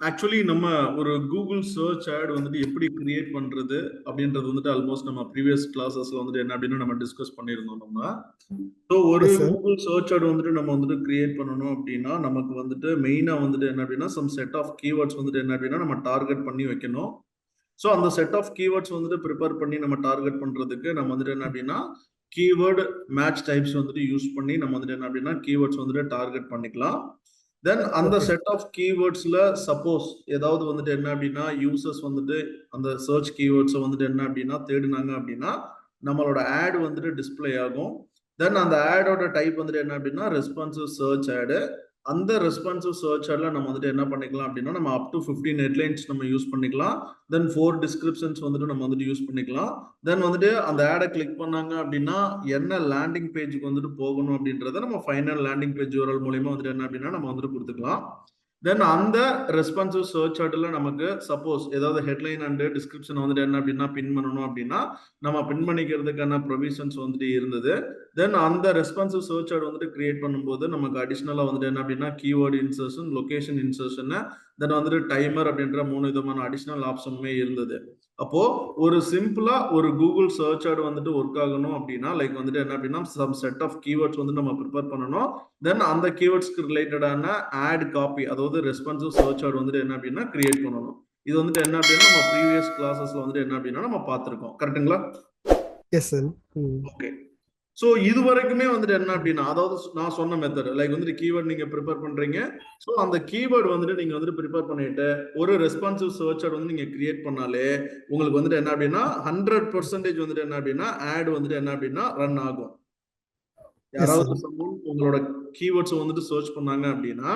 Actually நம்ம ஒரு Google search ad வந்துட்டு எப்படி கிரியேட் பண்றது அப்படின்றது வந்துட்டு ஆல்மோஸ்ட் நம்ம ப்ரீவியஸ் கிளாஸஸ்ல வந்துட்டு என்ன அப்படின்னு நம்ம டிஸ்கஸ் பண்ணியிருந்தோம் நம்ம. ஸோ ஒரு Yes, sir. Google search ad வந்துட்டு நம்ம வந்துட்டு கிரியேட் பண்ணணும் அப்படின்னா நமக்கு வந்துட்டு மெயினா வந்துட்டு என்ன அப்படின்னா சம் செட் ஆஃப் கீவேர்ட்ஸ் வந்துட்டு என்ன அப்படின்னா நம்ம டார்கெட் பண்ணி வைக்கணும். ஸோ அந்த செட் ஆஃப் கீவேர்ட்ஸ் வந்துட்டு ப்ரிப்பேர் பண்ணி நம்ம டார்கெட் பண்றதுக்கு நம்ம வந்துட்டு என்ன அப்படின்னா கீவேர்டு மேட்ச் டைப்ஸ் வந்துட்டு யூஸ் பண்ணி நம்ம வந்துட்டு என்ன அப்படின்னா கீவேர்ட்ஸ் வந்துட்டு டார்கெட் பண்ணிக்கலாம். தென் அந்த Okay. செட் ஆஃப் கீவேர்ட்ஸ்ல சப்போஸ் ஏதாவது வந்துட்டு என்ன அப்படின்னா யூசர்ஸ் வந்துட்டு அந்த சர்ச் கீவேர்ட்ஸை வந்துட்டு என்ன அப்படின்னா தேடினாங்க அப்படின்னா நம்மளோட ஆட் வந்துட்டு டிஸ்பிளே ஆகும். தென் அந்த ஆடோட டைப் வந்துட்டு என்ன அப்படின்னா ரெஸ்பான்சிவ் சர்ச் ஆடு. அந்த ரெஸ்பான்சிவ் சர்ச் ஆட்ல நம்ம வந்துட்டு என்ன பண்ணிக்கலாம் அப்படின்னா நம்ம அப் டு 15 ஹெட்லைன்ஸ் நம்ம யூஸ் பண்ணிக்கலாம். தென் 4 டிஸ்கிரிப்ஷன்ஸ் வந்துட்டு நம்ம வந்துட்டு யூஸ் பண்ணிக்கலாம். தென் வந்துட்டு அந்த ஆடை கிளிக் பண்ணாங்க அப்படின்னா என்ன லேண்டிங் பேஜுக்கு வந்துட்டு போகணும் அப்படின்றத நம்ம ஃபைனல் லேண்டிங் பேஜ் URL மூலியமா வந்துட்டு என்ன அப்படின்னா நம்ம வந்துட்டு கொடுத்துக்கலாம். தென் அந்த ரெஸ்பான்சிவ் சர்ச் ஆர்டர்ல நமக்கு சப்போஸ் ஏதாவது ஹெட்லைன் அண்ட் டிஸ்கிரிப்ஷன் வந்துட்டு என்ன அப்படின்னா பின் பண்ணணும் அப்படின்னா நம்ம பின் பண்ணிக்கிறதுக்கான ப்ரொவிஷன்ஸ் வந்துட்டு இருந்தது. தென் அந்த ரெஸ்பான்சிவ் சர்ச் ஆர்டர் வந்துட்டு கிரியேட் பண்ணும்போது நமக்கு அடிஷ்னலா வந்துட்டு என்ன அப்படின்னா கீவேர்டு இன்சர்ஷன், லொகேஷன் இன்சர்ஷன், தென் வந்துட்டு டைமர் அப்படின்ற 3 விதமான அடிஷ்னல் ஆப்ஷனுமே இருந்தது. அப்போ ஒரு சிம்பிளா ஒரு கூகுள் சர்ச் ஆட் வந்துட்டு ஒர்க் ஆகணும் அப்படின்னா லைக் வந்துட்டு என்ன அப்படின்னா சம் செட் ஆஃப் கீவேர்ட்ஸ் வந்து நம்ம ப்ரிப்பேர் பண்ணணும். தென் அந்த கீவேர்ட்ஸ்க்கு ரிலேட்டடான ஆட் காப்பி அதாவது ரெஸ்பான்சிவ் சர்ச் ஆட் வந்துட்டு என்ன அப்படின்னா கிரியேட் பண்ணணும். இது வந்துட்டு என்ன அப்படின்னா நம்ம ப்ரீவியஸ் கிளாஸஸ்ல வந்துட்டு என்ன அப்படின்னா நம்ம பார்த்திருக்கோம். கரெக்ட்டுங்களா? Yes, sir. ஓகே. ஸோ இது வரைக்குமே வந்துட்டு என்ன அப்படின்னா அதாவது நான் சொன்ன மெத்தட் லைக் வந்துட்டு கீவேர்ட் நீங்க ப்ரிப்பேர் பண்றீங்க. ஸோ அந்த கீவேர்டு வந்துட்டு நீங்க வந்துட்டு ப்ரிப்பேர் பண்ணிட்டு ஒரு ரெஸ்பான்சிவ் சர்ச் ஆட் வந்து நீங்க கிரியேட் பண்ணாலே உங்களுக்கு வந்துட்டு என்ன அப்படின்னா 100% வந்துட்டு என்ன அப்படின்னா ஆட் வந்துட்டு என்ன அப்படின்னா ரன் ஆகும். யாராவது உங்களோட கீவேர்ட்ஸ் வந்துட்டு சர்ச் பண்ணாங்க அப்படின்னா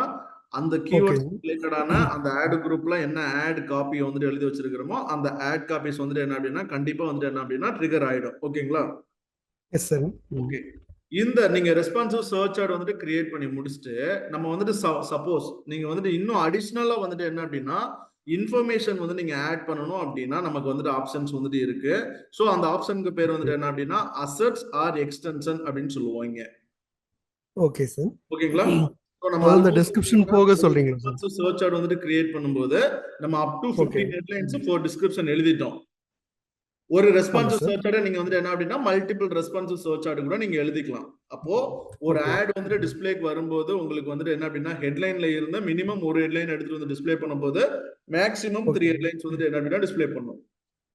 அந்த கீவேர்ட்ஸ் ரிலேட்டடான அந்த ஆட் குரூப்ல என்ன ஆட் காப்பி வந்துட்டு எழுதி வச்சிருக்கிறோமோ அந்த ஆட் காப்பீஸ் வந்துட்டு என்ன அப்படின்னா கண்டிப்பா வந்துட்டு என்ன அப்படின்னா ட்ரிகர் ஆயிடும். ஓகேங்களா? Yes, sir. ஓகே. இந்த நீங்க ரெஸ்பான்சிவ் சர்ச் ஆட் வந்துட்டு கிரியேட் பண்ணி முடிச்சுட்டு நம்ம வந்துட்டு சப்போஸ் நீங்க வந்துட்டு இன்னும் அடிஷ்னலா வந்துட்டு என்ன அப்படின்னா இன்ஃபர்மேஷன் வந்து நீங்க ஆட் பண்ணணும் அப்படின்னா நமக்கு வந்துட்டு ஆப்ஷன்ஸ் வந்துட்டு இருக்கு. சோ அந்த ஆப்ஷனுக்கு பேர் வந்துட்டு என்ன அப்படின்னா அசெட்ஸ் ஆர் எக்ஸ்டென்ஷன் அப்படின்னு சொல்லுவாங்க. Okay, sir. ஓகேங்களா? அந்த டிஸ்கிரிப்ஷன் போக சொல்றீங்களா சார்? சர்ச் ஆட் வந்துட்டு கிரியேட் பண்ணும்போது நம்ம அப் டு 15 ஹெட்லைன்ஸ் 4 டிஸ்கிரிப்ஷன் எழுதிட்டோம். ஒரு ரெஸ்பான்சிவ் சர்ச் ஆட் நீங்க வந்துட்டு என்ன அப்படின்னா மல்டிபிள் ரெஸ்பான்சிவ் சர்ச் ஆட் கூட நீங்க எழுதிக்கலாம். அப்போ ஒரு ஆட் வந்துட்டு டிஸ்பிளேக்கு வரும்போது உங்களுக்கு வந்துட்டு என்ன அப்படின்னா ஹெட்லைன்ல இருந்த மினிமம் ஒரு ஹெட்லைன் எடுத்துட்டு வந்து டிஸ்பிளே பண்ணும்போது மேக்ஸிமம் 3 ஹெட்லைன்ஸ் வந்துட்டு என்ன அப்படின்னா டிஸ்பிளே பண்ணும்.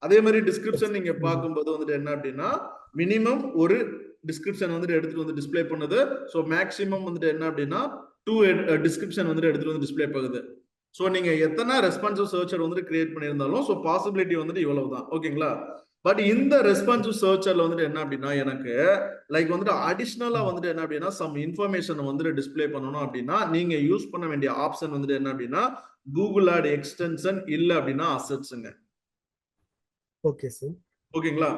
அதே மாதிரி டிஸ்கிரிப்ஷன் நீங்க பார்க்கும்போது வந்துட்டு என்ன அப்படின்னா மினிமம் ஒரு டிஸ்கிரிப்ஷன் வந்துட்டு எடுத்துட்டு வந்து டிஸ்பிளே பண்ணுது. ஸோ மேக்ஸிமம் வந்துட்டு என்ன அப்படின்னா 2 டிஸ்கிரிப்ஷன் வந்துட்டு எடுத்துட்டு வந்து டிஸ்பிளே பண்ணுது. ஸோ நீங்க எத்தனை ரெஸ்பான்சிவ் சர்ச்சர் வந்துட்டு கிரியேட் பண்ணியிருந்தாலும் ஸோ பாசிபிலிட்டி வந்துட்டு இவ்வளவுதான். ஓகேங்களா? பட் இந்த ரெஸ்பான்சிவ் சர்ச்சர்ல வந்துட்டு என்ன அப்படின்னா எனக்கு லைக் வந்துட்டு அடிஷ்னலா வந்துட்டு என்ன அப்படின்னா சம் இன்ஃபர்மேஷன் வந்துட்டு டிஸ்பிளே பண்ணணும் அப்படின்னா நீங்க யூஸ் பண்ண வேண்டிய ஆப்ஷன் வந்துட்டு என்ன அப்படின்னா கூகுள் ஆட் எக்ஸ்டென்ஷன் இல்ல அப்படின்னா அசெட்ஸ்ங்க. Okay sir. ஓகேங்களா?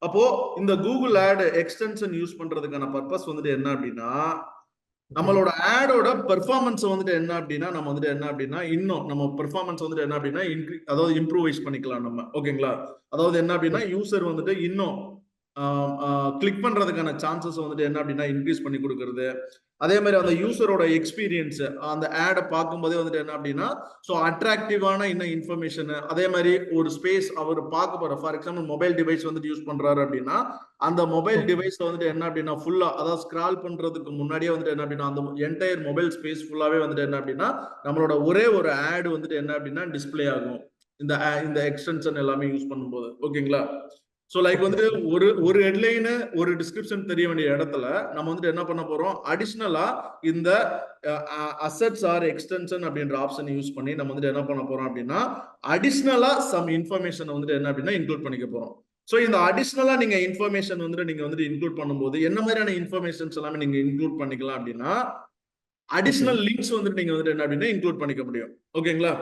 அப்போ இந்த கூகுள் ஆட் எக்ஸ்டென்ஷன் யூஸ் பண்றதுக்கான பர்பஸ் வந்துட்டு என்ன அப்படின்னா நம்மளோட ஆடோட பெர்ஃபார்மன்ஸ் வந்துட்டு என்ன அப்படின்னா நம்ம வந்துட்டு என்ன அப்படின்னா இன்னும் நம்ம பெர்ஃபார்மன்ஸ் வந்துட்டு என்ன அப்படின்னா அதாவது இம்ப்ரூவைஸ் பண்ணிக்கலாம் நம்ம. ஓகேங்களா? அதாவது என்ன அப்படின்னா யூசர் வந்துட்டு இன்னும் கிளிக் பண்றதுக்கான சான்சஸ் வந்துட்டு என்ன அப்படின்னா இன்க்ரீஸ் பண்ணி கொடுக்கறது. அதே மாதிரி அந்த யூசரோட எக்ஸ்பீரியன்ஸ் அந்த ஆடை பார்க்கும்போதே வந்துட்டு என்ன அப்படின்னா ஸோ அட்ராக்டிவான இன்னும் இன்ஃபர்மேஷன். அதே மாதிரி ஒரு ஸ்பேஸ் அவர் பார்க்க போற ஃபார் எக்ஸாம்பிள் மொபைல் டிவைஸ் வந்துட்டு யூஸ் பண்றாரு அப்படின்னா அந்த மொபைல் டிவைஸ்ல வந்துட்டு என்ன அப்படின்னா ஃபுல்லா அதாவது ஸ்க்ரால் பண்றதுக்கு முன்னாடியே வந்துட்டு என்ன அப்படின்னா அந்த என்டையர் மொபைல் ஸ்பேஸ் ஃபுல்லாவே வந்துட்டு என்ன அப்படின்னா நம்மளோட ஒரே ஒரு ஆட் வந்துட்டு என்ன அப்படின்னா டிஸ்பிளே ஆகும் இந்த எக்ஸ்டென்ஷன் எல்லாமே யூஸ் பண்ணும்போது. ஓகேங்களா? ஸோ லைக் வந்துட்டு ஒரு ஹெட்லைன் ஒரு டிஸ்கிரிப்ஷன் தெரிய வேண்டிய இடத்துல நம்ம வந்துட்டு என்ன பண்ண போறோம் அடிஷ்னலா இந்த அசெட்ஸ் ஆர் எக்ஸ்டென்ஷன் அப்படின்ற ஆப்ஷன் யூஸ் பண்ணி நம்ம வந்துட்டு என்ன பண்ண போறோம் அப்படின்னா அடிஷ்னலா சம் இன்ஃபர்மேஷன் வந்துட்டு என்ன அப்படின்னா இன்க்ளூட் பண்ணிக்க போறோம். ஸோ இந்த அடிஷ்னலா நீங்க இன்ஃபர்மேஷன் வந்துட்டு நீங்க வந்துட்டு இன்க்ளூட் பண்ணும்போது என்ன மாதிரியான இன்ஃபர்மேஷன்ஸ் எல்லாமே நீங்க இன்க்ளூட் பண்ணிக்கலாம் அப்படின்னா அடிஷ்னல் லிங்க்ஸ் வந்துட்டு நீங்க வந்துட்டு என்ன அப்படின்னா இன்க்ளூட் பண்ணிக்க முடியும். ஓகேங்களா?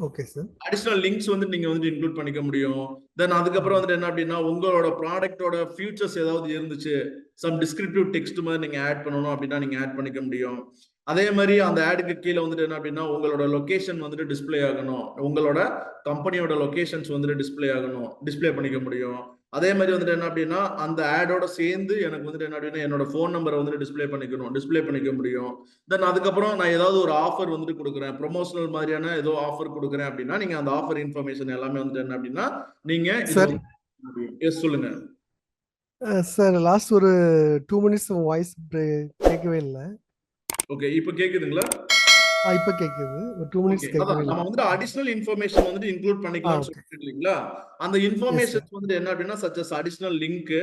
Okay sir. அடிஷனல் லிங்க்ஸ் வந்து நீங்க வந்து இன்க்ளூட் பண்ணிக்க முடியும். தென் அதுக்கப்புறம் வந்துட்டு என்ன அப்படின்னா உங்களோட ப்ராடக்ட்டோட ஃபியூச்சர்ஸ் ஏதாவது இருந்துச்சு சம் டிஸ்கிரிப்டிவ் டெக்ஸ்ட் மாதிரி நீங்க ஆட் பண்ணணும் அப்படின்னா நீங்க ஆட் பண்ணிக்க முடியும். அதே மாதிரி அந்த ஆடுக்கு கீழே வந்துட்டு என்ன அப்படின்னா உங்களோட லொகேஷன் வந்துட்டு டிஸ்பிளே ஆகணும், உங்களோட கம்பெனியோட லொகேஷன்ஸ் வந்துட்டு டிஸ்பிளே ஆகணும், டிஸ்பிளே பண்ணிக்க முடியும். அதே மாதிரி வந்துட்டு என்ன அப்படின்னா அந்த ஆடோட சேர்ந்து எனக்கு வந்துட்டு என்ன அப்படின்னா என்னோட ஃபோன் நம்பரை வந்துட்டு டிஸ்ப்ளே பண்ணிக்க முடியும். தென் அதுக்கப்புறம் நான் ஏதாவது ஒரு ஆஃபர் வந்துட்டு கொடுக்குறேன், ப்ரொமோஷனல் மாதிரியான ஏதோ ஆஃபர் கொடுக்குறேன் அப்படின்னா நீங்க அந்த ஆஃபர் இன்ஃபர்மேஷன் எல்லாமே வந்துட்டு என்ன அப்படின்னா நீங்க சார் எஸ் சொல்லுங்க சார் லாஸ்ட் ஒரு 2 மினிட்ஸ் வாய்ஸ் கேட்கவே இல்லை. ஓகே இப்போ கேக்குதுங்களா? இப்ப கேக்குது. ஒரு 2 மினிட்ஸ் கேட்கவே இல்லை. நம்ம வந்துட்டு அடிஷனல் இன்ஃபர்மேஷன் வந்துட்டு இன்க்ளூட் பண்ணிக்கலாம்னு ஓகே. சொல்லிட்டு இல்லைங்களா? அந்த எஸ் இன்ஃபர்மேஷன்ஸ் சார். வந்துட்டு என்ன அப்படின்னா such as additional link,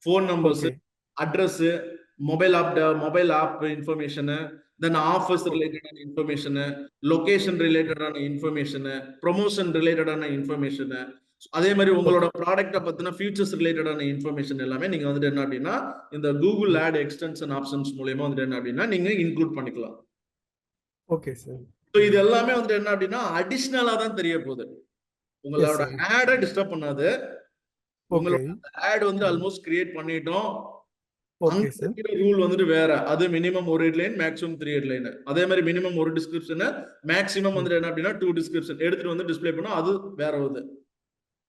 phone numbers, okay. Address, mobile app information, then offers ரிலேட்டடான இன்ஃபர்மேஷன், லொகேஷன் ரிலேட்டடான இன்ஃபர்மேஷன், ப்ரொமோஷன் ரிலேட்டடான இன்ஃபர்மேஷன், அதே மாதிரி உங்களோட ப்ராடக்ட்டை பத்தின ஃபியூச்சர்ஸ் ரிலேட்டடான இன்ஃபர்மேஷன் எல்லாமே நீங்க வந்துட்டு என்ன அப்படின்னா இந்த கூகுள் ஆட் எக்ஸ்டென்ஷன் ஆப்ஷன்ஸ் மூலமா வந்துட்டு என்ன அப்படின்னா நீங்க இன்க்ளூட் பண்ணிக்கலாம். Okay sir. ஸோ இது எல்லாமே வந்துட்டு என்ன அப்படின்னா அடிஷ்னலா தான் தெரிய போகுது. உங்களோட ஆடை டிஸ்டர்ப் பண்ணாது. உங்களோட ஆட் வந்து ஆல்மோஸ்ட் கிரியேட் பண்ணிட்டோம். Okay sir. ரூல் வந்துட்டு வேற. அது மினிமம் ஒரு ஹெட்லைன், மேக்ஸிமம் 3 ஹெட்லைன். அதே மாதிரி மினிமம் ஒரு டிஸ்கிரிப்ஷன், மேக்ஸிமம் வந்துட்டு என்ன அப்படின்னா 2 டிஸ்கிரிப்ஷன் எடுத்துட்டு வந்து டிஸ்ப்ளே பண்ணா அது வேற வருது.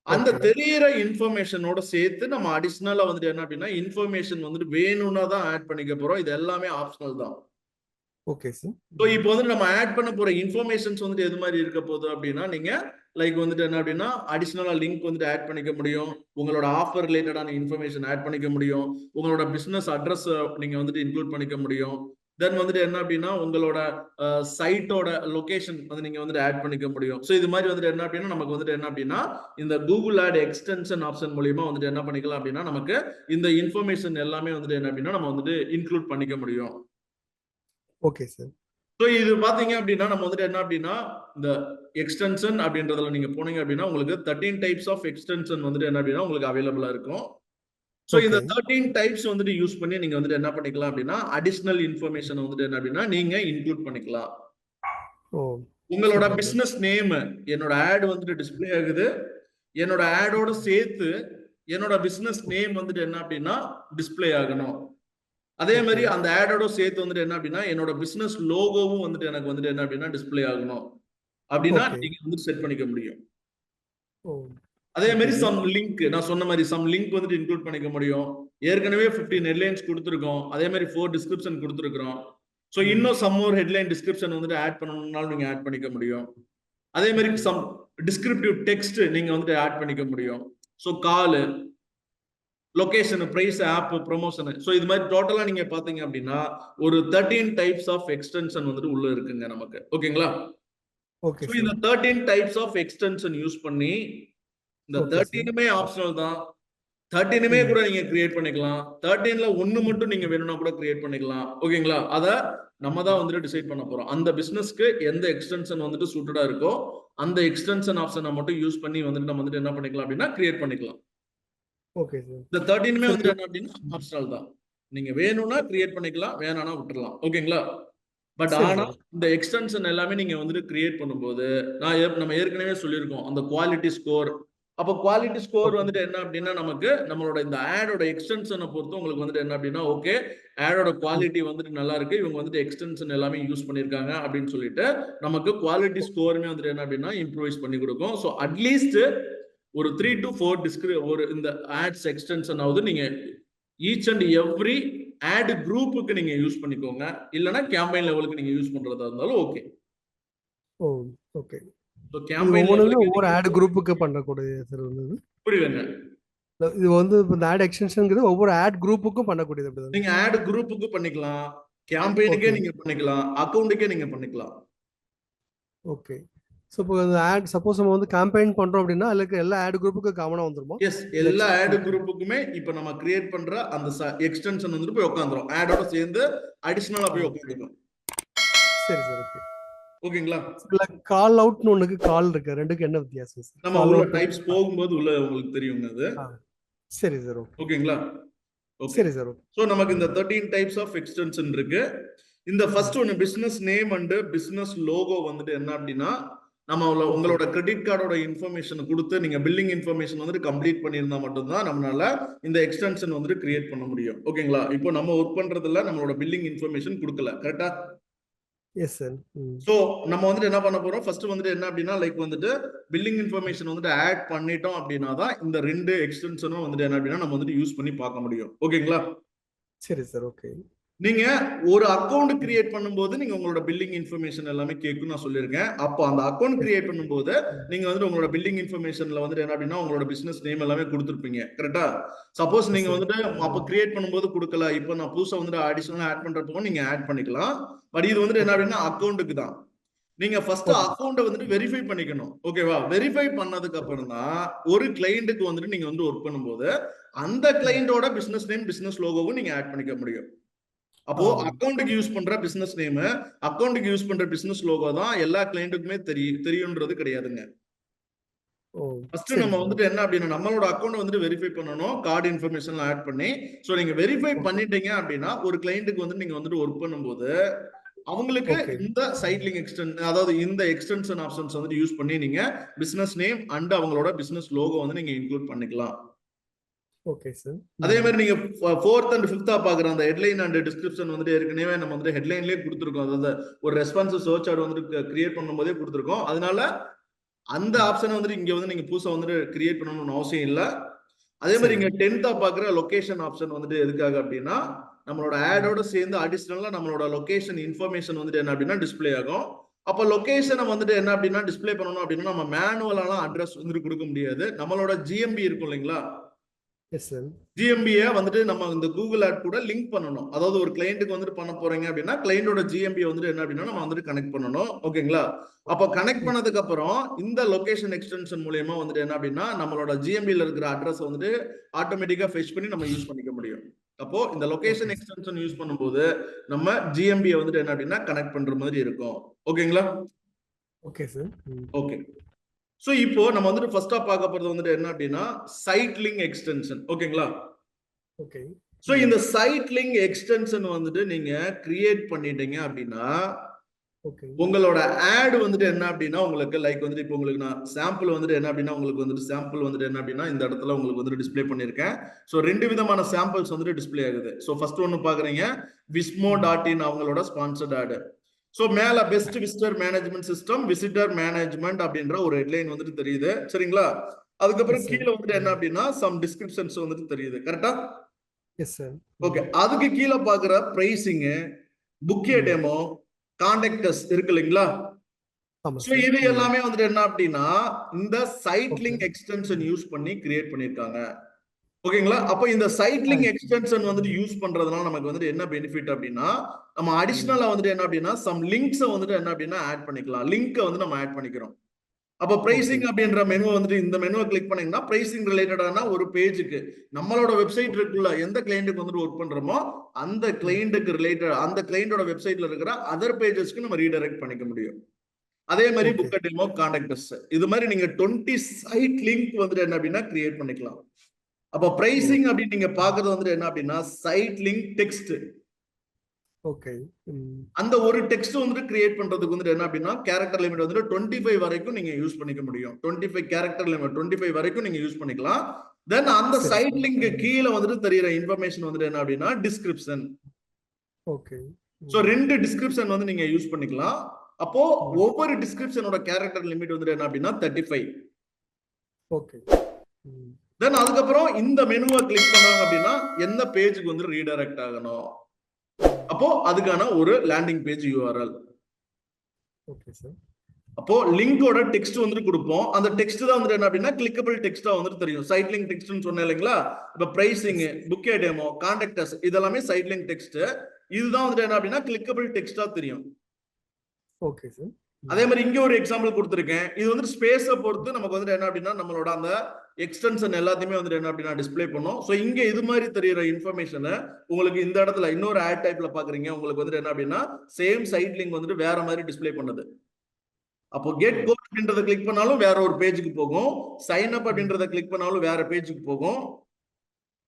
அந்த தெரியற இன்ஃபர்மேஷனோட சேர்த்து நம்ம அடிஷனலா வந்துட்டு என்ன அப்படின்னா இன்ஃபர்மேஷன் வந்துட்டு வேணும்னா தான் ஆட் பண்ணிக்க போறோம். இது எல்லாமே ஆப்ஷனல் தான். Okay sir. ஸோ இப்போ வந்து நம்ம ஆட் பண்ண போற இன்ஃபர்மேஷன்ஸ் வந்துட்டு எது மாதிரி இருக்க போகுது அப்படின்னா நீங்க லைக் வந்துட்டு என்ன அப்படின்னா அடிஷனலா லிங்க் வந்துட்டு ஆட் பண்ணிக்க முடியும், உங்களோட ஆஃபர் ரிலேட்டடான இன்ஃபர்மேஷன் ஆட் பண்ணிக்க முடியும், உங்களோட பிசினஸ் அட்ரஸ் நீங்க வந்துட்டு இன்க்ளூட் பண்ணிக்க முடியும். தென் வந்துட்டு என்ன அப்படின்னா உங்களோட சைட்டோட லொகேஷன் வந்து நீங்க வந்துட்டு ஆட் பண்ணிக்க முடியும். ஸோ இது மாதிரி வந்துட்டு என்ன அப்படின்னா நமக்கு வந்துட்டு என்ன அப்படின்னா இந்த கூகுள் ஆட் எக்ஸ்டென்ஷன் ஆப்ஷன் மூலியமா வந்துட்டு என்ன பண்ணிக்கலாம் அப்படின்னா நமக்கு இந்த இன்ஃபர்மேஷன் எல்லாமே வந்துட்டு என்ன அப்படின்னா நம்ம வந்துட்டு இன்க்ளூட் பண்ணிக்க முடியும். Okay sir. ஸோ இது பாத்தீங்க அப்படின்னா நம்ம வந்துட்டு என்ன அப்படின்னா இந்த எக்ஸ்டென்ஷன் அப்படின்றதுல நீங்க போனீங்க அப்படின்னா உங்களுக்கு 13 டைப்ஸ் ஆஃப் எக்ஸ்டென்ஷன் வந்துட்டு என்ன அப்படின்னா உங்களுக்கு அவைலபிளா இருக்கும். ஸோ இந்த 13 டைப்ஸ் வந்துட்டு யூஸ் பண்ணி நீங்க வந்துட்டு என்ன பண்ணிக்கலாம் அப்படின்னா அடிஷனல் இன்ஃபர்மேஷன் வந்துட்டு என்ன அப்படின்னா நீங்க இன்க்ளூட் பண்ணிக்கலாம். உங்களோட பிசினஸ் நேம் என்னோட ஆட் வந்துட்டு டிஸ்ப்ளே ஆகுது, என்னோட ஆடோட சேர்த்து என்னோட பிசினஸ் நேம் வந்துட்டு என்ன அப்படின்னா டிஸ்ப்ளே ஆகணும். அதே மாதிரி அந்த ஆடோட சேர்த்து வந்துட்டு என்ன அப்படின்னா என்னோட பிசினஸ் லோகோவும் வந்துட்டு எனக்கு வந்துட்டு என்ன அப்படின்னா டிஸ்ப்ளே ஆகணும் அப்படின்னா நீங்க வந்து செட் பண்ணிக்க முடியும். அதே மாதிரி சம் லிங்க் நான் சொன்ன மாதிரி சம் லிங்க் வந்துட்டு இன்க்ளூட் பண்ணிக்க முடியும். ஏற்கனவே 15 ஹெட்லைன்ஸ் கொடுத்துருக்கோம், அதே மாதிரி 4 டிஸ்கிரிப்ஷன் கொடுத்துருக்கோம். ஸோ இன்னும் சம் ஒரு ஹெட்லைன் டிஸ்கிரிப்ஷன் வந்துட்டு ஆட் பண்ணணும்னாலும் நீங்க ஆட் பண்ணிக்க முடியும். அதே மாதிரி சம் டிஸ்கிரிப்டிவ் டெக்ஸ்ட் நீங்க வந்துட்டு ஆட் பண்ணிக்க முடியும். So call, location, price, app, promotion, so இது மாதிரி டோட்டலா நீங்க பாத்தீங்க அப்படின்னா ஒரு 13 டைப்ஸ் ஆஃப் எக்ஸ்டென்ஷன் வந்துட்டு உள்ள இருக்குங்க நமக்கு. ஓகேங்களா? ஓகே. இந்த 13 டைப்ஸ் ஆஃப் எக்ஸ்டென்ஷன் யூஸ் பண்ணி இந்த 13மே ஆப்ஷனல் தான். 13மே கூட நீங்க கிரியேட் பண்ணிக்கலாம். 13ல ஒன்னு மட்டும் நீங்க வேணும்னா கூட கிரியேட் பண்ணிக்கலாம். ஓகேங்களா? அத நம்ம தான் வந்துட்டு டிசைட் பண்ண போறோம். அந்த பிசினஸ்க்கு எந்த எக்ஸ்டென்ஷன் வந்துட்டு சூட்டடா இருக்கோ அந்த எக்ஸ்டென்ஷன் ஆப்ஷனை மட்டும் யூஸ் பண்ணி வந்துட்டு நம்ம வந்துட்டு என்ன பண்ணிக்கலாம் அப்படின்னா கிரியேட் பண்ணிக்கலாம். Okay sir. இந்த 13மே வந்துட்டு என்ன அப்படின்னா ஆப்ஷனல் தான். நீங்க வேணும்னா கிரியேட் பண்ணிக்கலாம், வேணாம்னா விட்டுறலாம். ஓகேங்களா? பட் ஆனா இந்த எக்ஸ்டென்ஷன் எல்லாமே நீங்க வந்துட்டு கிரியேட் பண்ணும்போது நம்ம ஏற்கனவே சொல்லியிருக்கோம் அந்த குவாலிட்டி ஸ்கோர். அப்ப குவாலிட்டி ஸ்கோர் வந்துட்டு என்ன அப்படின்னா நமக்கு நம்மளோட இந்த ஆடோட எக்ஸ்டென்ஷனை பொறுத்து உங்களுக்கு வந்துட்டு என்ன அப்படின்னா ஓகே ஆடோட குவாலிட்டி வந்துட்டு நல்லா இருக்கு, இவங்க வந்துட்டு எக்ஸ்டென்ஷன் எல்லாமே யூஸ் பண்ணிருக்காங்க அப்படின்னு சொல்லிட்டு நமக்கு குவாலிட்டி ஸ்கோருமே வந்துட்டு என்ன அப்படின்னா இம்ப்ரூவைஸ் பண்ணி கொடுக்கும். ஸோ அட்லீஸ்ட் ஒரு 3 to 4 ஒரு இந்த ஆட்ஸ் எக்ஸ்டென்ஷன் ஆகுது நீங்க ஈச் அண்ட் எவ்ரி ஆட் குரூப்புக்கு நீங்க யூஸ் பண்ணிக்கோங்க, இல்லனா கேம்பெயின் லெவலுக்கு நீங்க யூஸ் பண்றதா இருந்தாலும் ஓகே. ஓகே. சோ கேம்பெயின் லெவலுக்கு ஒவ்வொரு ஆட் குரூப்புக்கு பண்ணக்கூடிய சார் வந்து புரியலங்க. இது வந்து இந்த ஆட் எக்ஸ்டென்ஷன்ங்கிறது ஒவ்வொரு ஆட் குரூப்புக்கும் பண்ணக்கூடியது அப்படிதான். நீங்க ஆட் குரூப்புக்கு பண்ணிக்கலாம், கேம்பெயினுக்கே நீங்க பண்ணிக்கலாம், அக்கவுண்ட்க்கே நீங்க பண்ணிக்கலாம். ஓகே. சோ இப்போ அந்த ஆட் சப்போஸ் நம்ம வந்து கேம்பெயின் பண்றோம் அப்படின்னா அதுக்கு எல்லா ஆட் குரூப்புக்கு காமனா வந்துருமா? எஸ், எல்லா ஆட் குரூப்புக்குமே இப்போ நம்ம கிரியேட் பண்ற அந்த எக்ஸ்டென்ஷன் வந்துட்டு போய் உட்கார்ந்துரும். ஆடோட சேர்ந்து அடிஷனலா போய் உட்கார்ந்துரும். சரி சார். ஓகே. ஓகேங்களா? இல்ல கால் அவுட்னு ஒண்ணுக்கு கால் இருக்கு. ரெண்டுக்கு என்ன வித்தியாசம் சார்? நம்ம உள்ள டைப்ஸ் போகும்போது உள்ள உங்களுக்கு தெரியுங்க அது. சரி சார். ஓகேங்களா? சரி சார். சோ நமக்கு இந்த 13 டைப்ஸ் ஆஃப் எக்ஸ்டென்ஷன் இருக்கு. இந்த ஃபர்ஸ்ட் ஒன்னு business name and business logo வந்துட்டு என்ன அப்படின்னா நம்ம உங்களோட கிரெடிட் கார்டோட இன்ஃபர்மேஷன் கொடுத்து நீங்க பில்லிங் இன்ஃபர்மேஷன் வந்துட்டு கம்ப்ளீட் பண்ணியிருந்தா மட்டும்தான் நம்மளால இந்த எக்ஸ்டென்ஷன் வந்துட்டு கிரியேட் பண்ண முடியும். ஓகேங்களா? இப்போ நம்ம ஒர்க் பண்றதுல நம்மளோட பில்லிங் இன்ஃபர்மேஷன் கொடுக்கல, கரெக்டா? Yes sir. சோ நம்ம வந்துட்டு என்ன பண்ண போறோம், ஃபர்ஸ்ட் வந்துட்டு என்ன அப்படின்னா லைக் வந்துட்டு பில்லிங் இன்ஃபர்மேஷன் வந்துட்டு ஆட் பண்ணிட்டோம் அப்படின்னா தான் இந்த 2 எக்ஸ்டென்ஷனும் வந்துட்டு என்ன அப்படின்னா நம்ம வந்துட்டு யூஸ் பண்ணி பார்க்க முடியும். ஓகேங்களா? சரி சார். ஓகே. நீங்க ஒரு அக்கவுண்ட் கிரியேட் பண்ணும்போது நீங்க உங்களோட பில்லிங் இன்ஃபர்மேஷன் எல்லாமே கேட்கும் நான் சொல்லியிருக்கேன். அப்போ அந்த அக்கவுண்ட் கிரியேட் பண்ணும்போது நீங்க வந்துட்டு உங்களோட பில்லிங் இன்ஃபர்மேஷன்ல வந்துட்டு என்ன அப்படின்னா உங்களோட பிசினஸ் நேம் எல்லாமே கொடுத்துருப்பீங்க. கரெக்டா? சப்போஸ் நீங்க வந்துட்டு அப்ப கிரியேட் பண்ணும்போது கொடுக்கல, இப்போ நான் புதுசா வந்துட்டு அடிஷனலா ஆட் பண்றப்போ நீங்க ஆட் பண்ணிக்கலாம். பட் இது வந்துட்டு என்ன அப்படின்னா அக்கவுண்ட்டுக்கு தான். நீங்க ஃபர்ஸ்ட் அக்கவுண்ட வந்துட்டு வெரிஃபை பண்ணிக்கணும். ஓகேவா? வெரிஃபை பண்ணதுக்கு அப்புறம் தான் ஒரு கிளையண்ட்டுக்கு வந்துட்டு நீங்க வந்து ஒர்க் பண்ணும்போது அந்த கிளையண்டோட பிசினஸ் நேம், பிசினஸ் லோகோவும் நீங்க ஆட் பண்ணிக்க முடியும். அப்போ அக்கவுண்ட்டுக்கு யூஸ் பண்ற பிசினஸ் நேம், அக்கவுண்ட்டுக்கு யூஸ் பண்ற பிசினஸ் லோகோ தான் எல்லா கிளையண்ட்டுக்குமே தெரியும்ன்றது கிடையாதுங்க. ஃபர்ஸ்ட் நம்ம வந்துட்டு என்ன அப்படின்னா நம்மளோட அக்கவுண்ட் வந்துட்டு வெரிஃபை பண்ணணும், கார்டு இன்ஃபர்மேஷன் ஆட் பண்ணி. சோ நீங்க வெரிஃபை பண்ணிட்டீங்க அப்படின்னா ஒரு கிளையண்ட்டுக்கு வந்து நீங்க வந்துட்டு ஒர்க் பண்ணும்போது அவங்களுக்கு இந்த சைட் லிங்க் அதாவது இந்த எக்ஸ்டென்ஷன் ஆப்ஷன்ஸ் வந்து யூஸ் பண்ணி நீங்க பிசினஸ் நேம் அண்ட் அவங்களோட பிசினஸ் லோகோ வந்து நீங்க இன்க்ளூட் பண்ணிக்கலாம். Okay sir. அதே மாதிரி நீங்க 4th and 5th பாக்குற அந்த ஹெட்லைன் அண்ட் டிஸ்கிரிப்ஷன் வந்துட்டு ஏற்கனவே நம்ம வந்து ஹெட்லைன்லயே கொடுத்துருக்கோம். அதாவது ஒரு ரெஸ்பான்சிவ் சர்ச் ஆட் வந்துட்டு கிரியேட் பண்ணும்போதே கொடுத்துருக்கோம். அதனால அந்த ஆப்ஷனை வந்துட்டு இங்க வந்து நீங்க புதுசா வந்துட்டு கிரியேட் பண்ணணும்னு அவசியம் இல்லை. அதே மாதிரி இங்க 10th பாக்குற லொகேஷன் ஆப்ஷன் வந்துட்டு எதுக்காக அப்படின்னா நம்மளோட ஆடோட சேர்ந்து அடிஷனலா நம்மளோட லொகேஷன் இன்ஃபர்மேஷன் வந்துட்டு என்ன அப்படின்னா டிஸ்பிளே ஆகும். அப்ப லொகேஷனை வந்துட்டு என்ன அப்படின்னா டிஸ்பிளே பண்ணணும் அப்படின்னா நம்ம மேனுவலாலாம் அட்ரஸ் வந்துட்டு கொடுக்க முடியாது. நம்மளோட ஜிஎம்பி இருக்கும் இல்லைங்களா, ஜிஎம்பியை வந்துட்டு நம்ம இந்த கூகுள் ஆட் கூட லிங்க் பண்ணணும். அதாவது ஒரு கிளையண்ட்டுக்கு வந்துட்டு பண்ண போறீங்க அப்படின்னா கிளையண்டோட ஜிஎம்பி வந்துட்டு என்ன அப்படின்னா நம்ம வந்துட்டு கனெக்ட் பண்ணணும். ஓகேங்களா? அப்போ கனெக்ட் பண்ணதுக்கு அப்புறம் இந்த லொகேஷன் எக்ஸ்டென்ஷன் மூலமா வந்துட்டு என்ன அப்படின்னா நம்மளோட ஜிஎம்பில இருக்கிற அட்ரஸ் வந்துட்டு ஆட்டோமேட்டிக்கா ஃபெச் பண்ணி நம்ம யூஸ் பண்ணிக்க முடியும். அப்போ இந்த லொகேஷன் எக்ஸ்டென்ஷன் யூஸ் பண்ணும்போது நம்ம ஜிஎம்பியை வந்துட்டு என்ன அப்படின்னா கனெக்ட் பண்ற மாதிரி இருக்கும். ஓகேங்களா? Okay sir. ஓகே. சோ இப்போ நம்ம வந்துட்டு ஃபர்ஸ்டா பார்க்க போறது வந்துட்டு என்ன அப்படின்னா சைட் லிங்க் எக்ஸ்டென்ஷன். ஓகேங்களா? ஓகே. சோ இந்த சைட் லிங்க் எக்ஸ்டென்ஷன் வந்துட்டு நீங்க கிரியேட் பண்ணிட்டீங்க அப்படின்னா உங்களோட ஆட் வந்துட்டு என்ன அப்படின்னா உங்களுக்கு லைக் வந்துட்டு இப்போ உங்களுக்கு நான் சாம்பிள் வந்துட்டு என்ன அப்படின்னா உங்களுக்கு வந்துட்டு சாம்பிள் வந்துட்டு என்ன அப்படின்னா இந்த இடத்துல உங்களுக்கு வந்துட்டு டிஸ்பிளே பண்ணிருக்கேன். சோ 2 விதமான சாம்பிள்ஸ் வந்துட்டு டிஸ்பிளே ஆகுது. சோ ஃபர்ஸ்ட் ஒன்னு பாக்குறீங்க vismo.in அவங்களோட ஸ்பான்சர்ட் ஆட். சோ மேல best visitor management system, visitor management அப்படின்ற ஒரு ஹெட்லைன் வந்துட்டு தெரியுது. சரிங்களா? அதுக்கப்புறம் கீழே வந்துட்டு என்ன அப்படின்னா சம் டிஸ்கிரிப்ஷன்ஸ் வந்துட்டு தெரியுது. கரெக்டா? S sir. ஓகே. அதுக்கு கீழே பாக்குற பிரைசிங், புக்கே டெமோ, கான்டாக்டஸ் இருக்கு இல்லைங்களா? சோ இது எல்லாமே வந்துட்டு என்ன அப்படின்னா இந்த சைட் லிங்க் எக்ஸ்டென்ஷன் யூஸ் பண்ணி கிரியேட் பண்ணிருக்காங்க. ஓகேங்களா? அப்போ இந்த சைட் லிங்க் எக்ஸ்டென்ஷன் வந்துட்டு யூஸ் பண்றதுனால நமக்கு வந்துட்டு என்ன பெனிஃபிட் அப்படின்னா நம்ம அடிஷனலா வந்துட்டு என்ன அப்படின்னா சம் லிங்க்ஸ் வந்துட்டு என்ன அப்படின்னா ஆட் பண்ணிக்கலாம். லிங்க் வந்து நம்ம ஆட் பண்ணிக்கிறோம். அப்போ பிரைசிங் அப்படின்ற மெனு வந்துட்டு இந்த மெனுவை கிளிக் பண்ணீங்கன்னா பிரைசிங் ரிலேட்டடான ஒரு பேஜுக்கு நம்மளோட வெப்சைட் இருக்குள்ள எந்த கிளையண்ட்டுக்கு வந்துட்டு ஒர்க் பண்றோமோ அந்த கிளையண்ட்டுக்கு ரிலேட்டட் அந்த கிளையண்டோட வெப்சைட்ல இருக்கிற அதர் பேஜஸ்க்கு நம்ம ரீடைரக்ட் பண்ணிக்க முடியும். அதே மாதிரி புக் டெமோ, கான்டாக்டஸ் இது மாதிரி நீங்க 20 சைட் லிங்க் வந்துட்டு என்ன அப்படின்னா கிரியேட் பண்ணிக்கலாம். அப்ப பிரைசிங் அப்படின்னு நீங்க பாக்குறது வந்துட்டு என்ன அப்படின்னா சைட் லிங்க் டெக்ஸ்ட். ஓகே. அந்த ஒரு டெக்ஸ்ட் வந்துட்டு கிரியேட் பண்றதுக்கு வந்துட்டு என்ன அப்படின்னா கேரக்டர் லிமிட் வந்துட்டு 25 வரைக்கும் நீங்க யூஸ் பண்ணிக்க முடியும். 25 கேரக்டர் லிமிட் 25 வரைக்கும் நீங்க யூஸ் பண்ணிக்கலாம். தென் அந்த சைட் லிங்க் கீழே வந்துட்டு தெரியுற இன்ஃபர்மேஷன் வந்துட்டு என்ன அப்படின்னா டிஸ்கிரிப்ஷன். ஓகே. சோ 2 டிஸ்கிரிப்ஷன் வந்து நீங்க யூஸ் பண்ணிக்கலாம். அப்போ ஒவ்வொரு டிஸ்கிரிப்ஷனோட கேரக்டர் லிமிட் வந்துட்டு என்ன அப்படின்னா 35. ஓகே. தென் அதுக்கப்புறம் இந்த மெனுவை கிளிக் பண்ணாங்க அப்படின்னா எந்த பேஜுக்கு வந்து ரீடைரக்ட் ஆகணும். அப்போ அதுக்கான ஒரு landing page URL. Okay sir. அப்போ லிங்கோட டெக்ஸ்ட் வந்துட்டு கொடுப்போம். அந்த டெக்ஸ்ட் தான் வந்துட்டு என்ன அப்படின்னா கிளிக்கபிள் டெக்ஸ்டா வந்துட்டு தெரியும். சைட் லிங்க் டெக்ஸ்ட்னு சொன்னேன் இல்லைங்களா? இப்ப பிரைசிங், புக்கே டெமோ, கான்டாக்டஸ் இதெல்லாமே சைட் லிங்க் டெக்ஸ்ட். இதுதான் வந்துட்டு என்ன அப்படின்னா கிளிக்கபிள் டெக்ஸ்டா தெரியும். Okay sir. அதே மாதிரி இங்க ஒரு எக்ஸாம்பிள் கொடுத்திருக்கேன். இது வந்து ஸ்பேஸை பொறுத்து நமக்கு வந்துட்டு என்ன அப்படின்னா நம்மளோட அந்த எக்ஸ்டென்ஷன் எல்லாத்தையுமே வந்துட்டு என்ன அப்படின்னா டிஸ்பிளே பண்ணும். சோ இங்க இது மாதிரி தெரியுற இன்ஃபர்மேஷன் உங்களுக்கு இந்த இடத்துல இன்னொரு ஆட் டைப்ல பாக்குறீங்க உங்களுக்கு வந்துட்டு என்ன அப்படின்னா சேம் சைட் லிங்க் வந்துட்டு வேற மாதிரி டிஸ்பிளே பண்ணுது. அப்போ கெட் கோட் அப்படின்றத கிளிக் பண்ணாலும் வேற ஒரு பேஜுக்கு போகும். சைன் அப் அப்படின்றத கிளிக் பண்ணாலும் வேற பேஜுக்கு போகும்.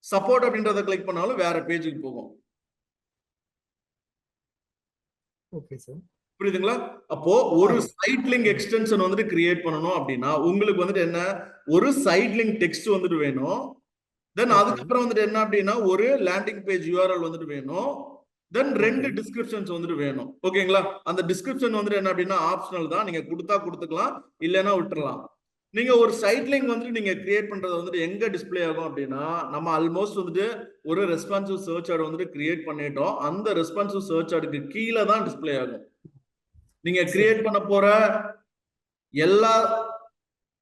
சப்போர்ட் அப்படின்றத கிளிக் பண்ணாலும் வேற பேஜுக்கு போகும். Okay sir. புரியுதுங்களா? அப்போ ஒரு சைட் லிங்க் எக்ஸ்டென்ஷன் வந்துட்டு கிரியேட் பண்ணணும் அப்படின்னா உங்களுக்கு வந்துட்டு என்ன ஒரு சைட் லிங்க் டெக்ஸ்ட் வந்துட்டு வேணும். தென் அதுக்கப்புறம் வந்துட்டு என்ன அப்படின்னா ஒரு லேண்டிங் பேஜ் URL வந்துட்டு வேணும். தென் 2 Okay. டிஸ்கிரிப்ஷன்ஸ் வந்துட்டு வேணும். ஓகேங்களா? அந்த டிஸ்கிரிப்ஷன் வந்துட்டு என்ன அப்படின்னா ஆப்ஷனல் தான். நீங்க கொடுத்தா கொடுத்துக்கலாம், இல்லைன்னா விட்டுறலாம். நீங்க ஒரு சைட் லிங்க் வந்துட்டு நீங்க கிரியேட் பண்றது வந்துட்டு எங்க டிஸ்ப்ளே ஆகும் அப்படின்னா, நம்ம ஆல்மோஸ்ட் வந்துட்டு ஒரு ரெஸ்பான்சிவ் சர்ச் ஆட் வந்துட்டு கிரியேட் பண்ணிட்டோம். அந்த ரெஸ்பான்சிவ் சர்ச் ஆடுக்கு கீழே தான் டிஸ்ப்ளே ஆகும். நீங்க கிரியேட் பண்ண போற எல்லா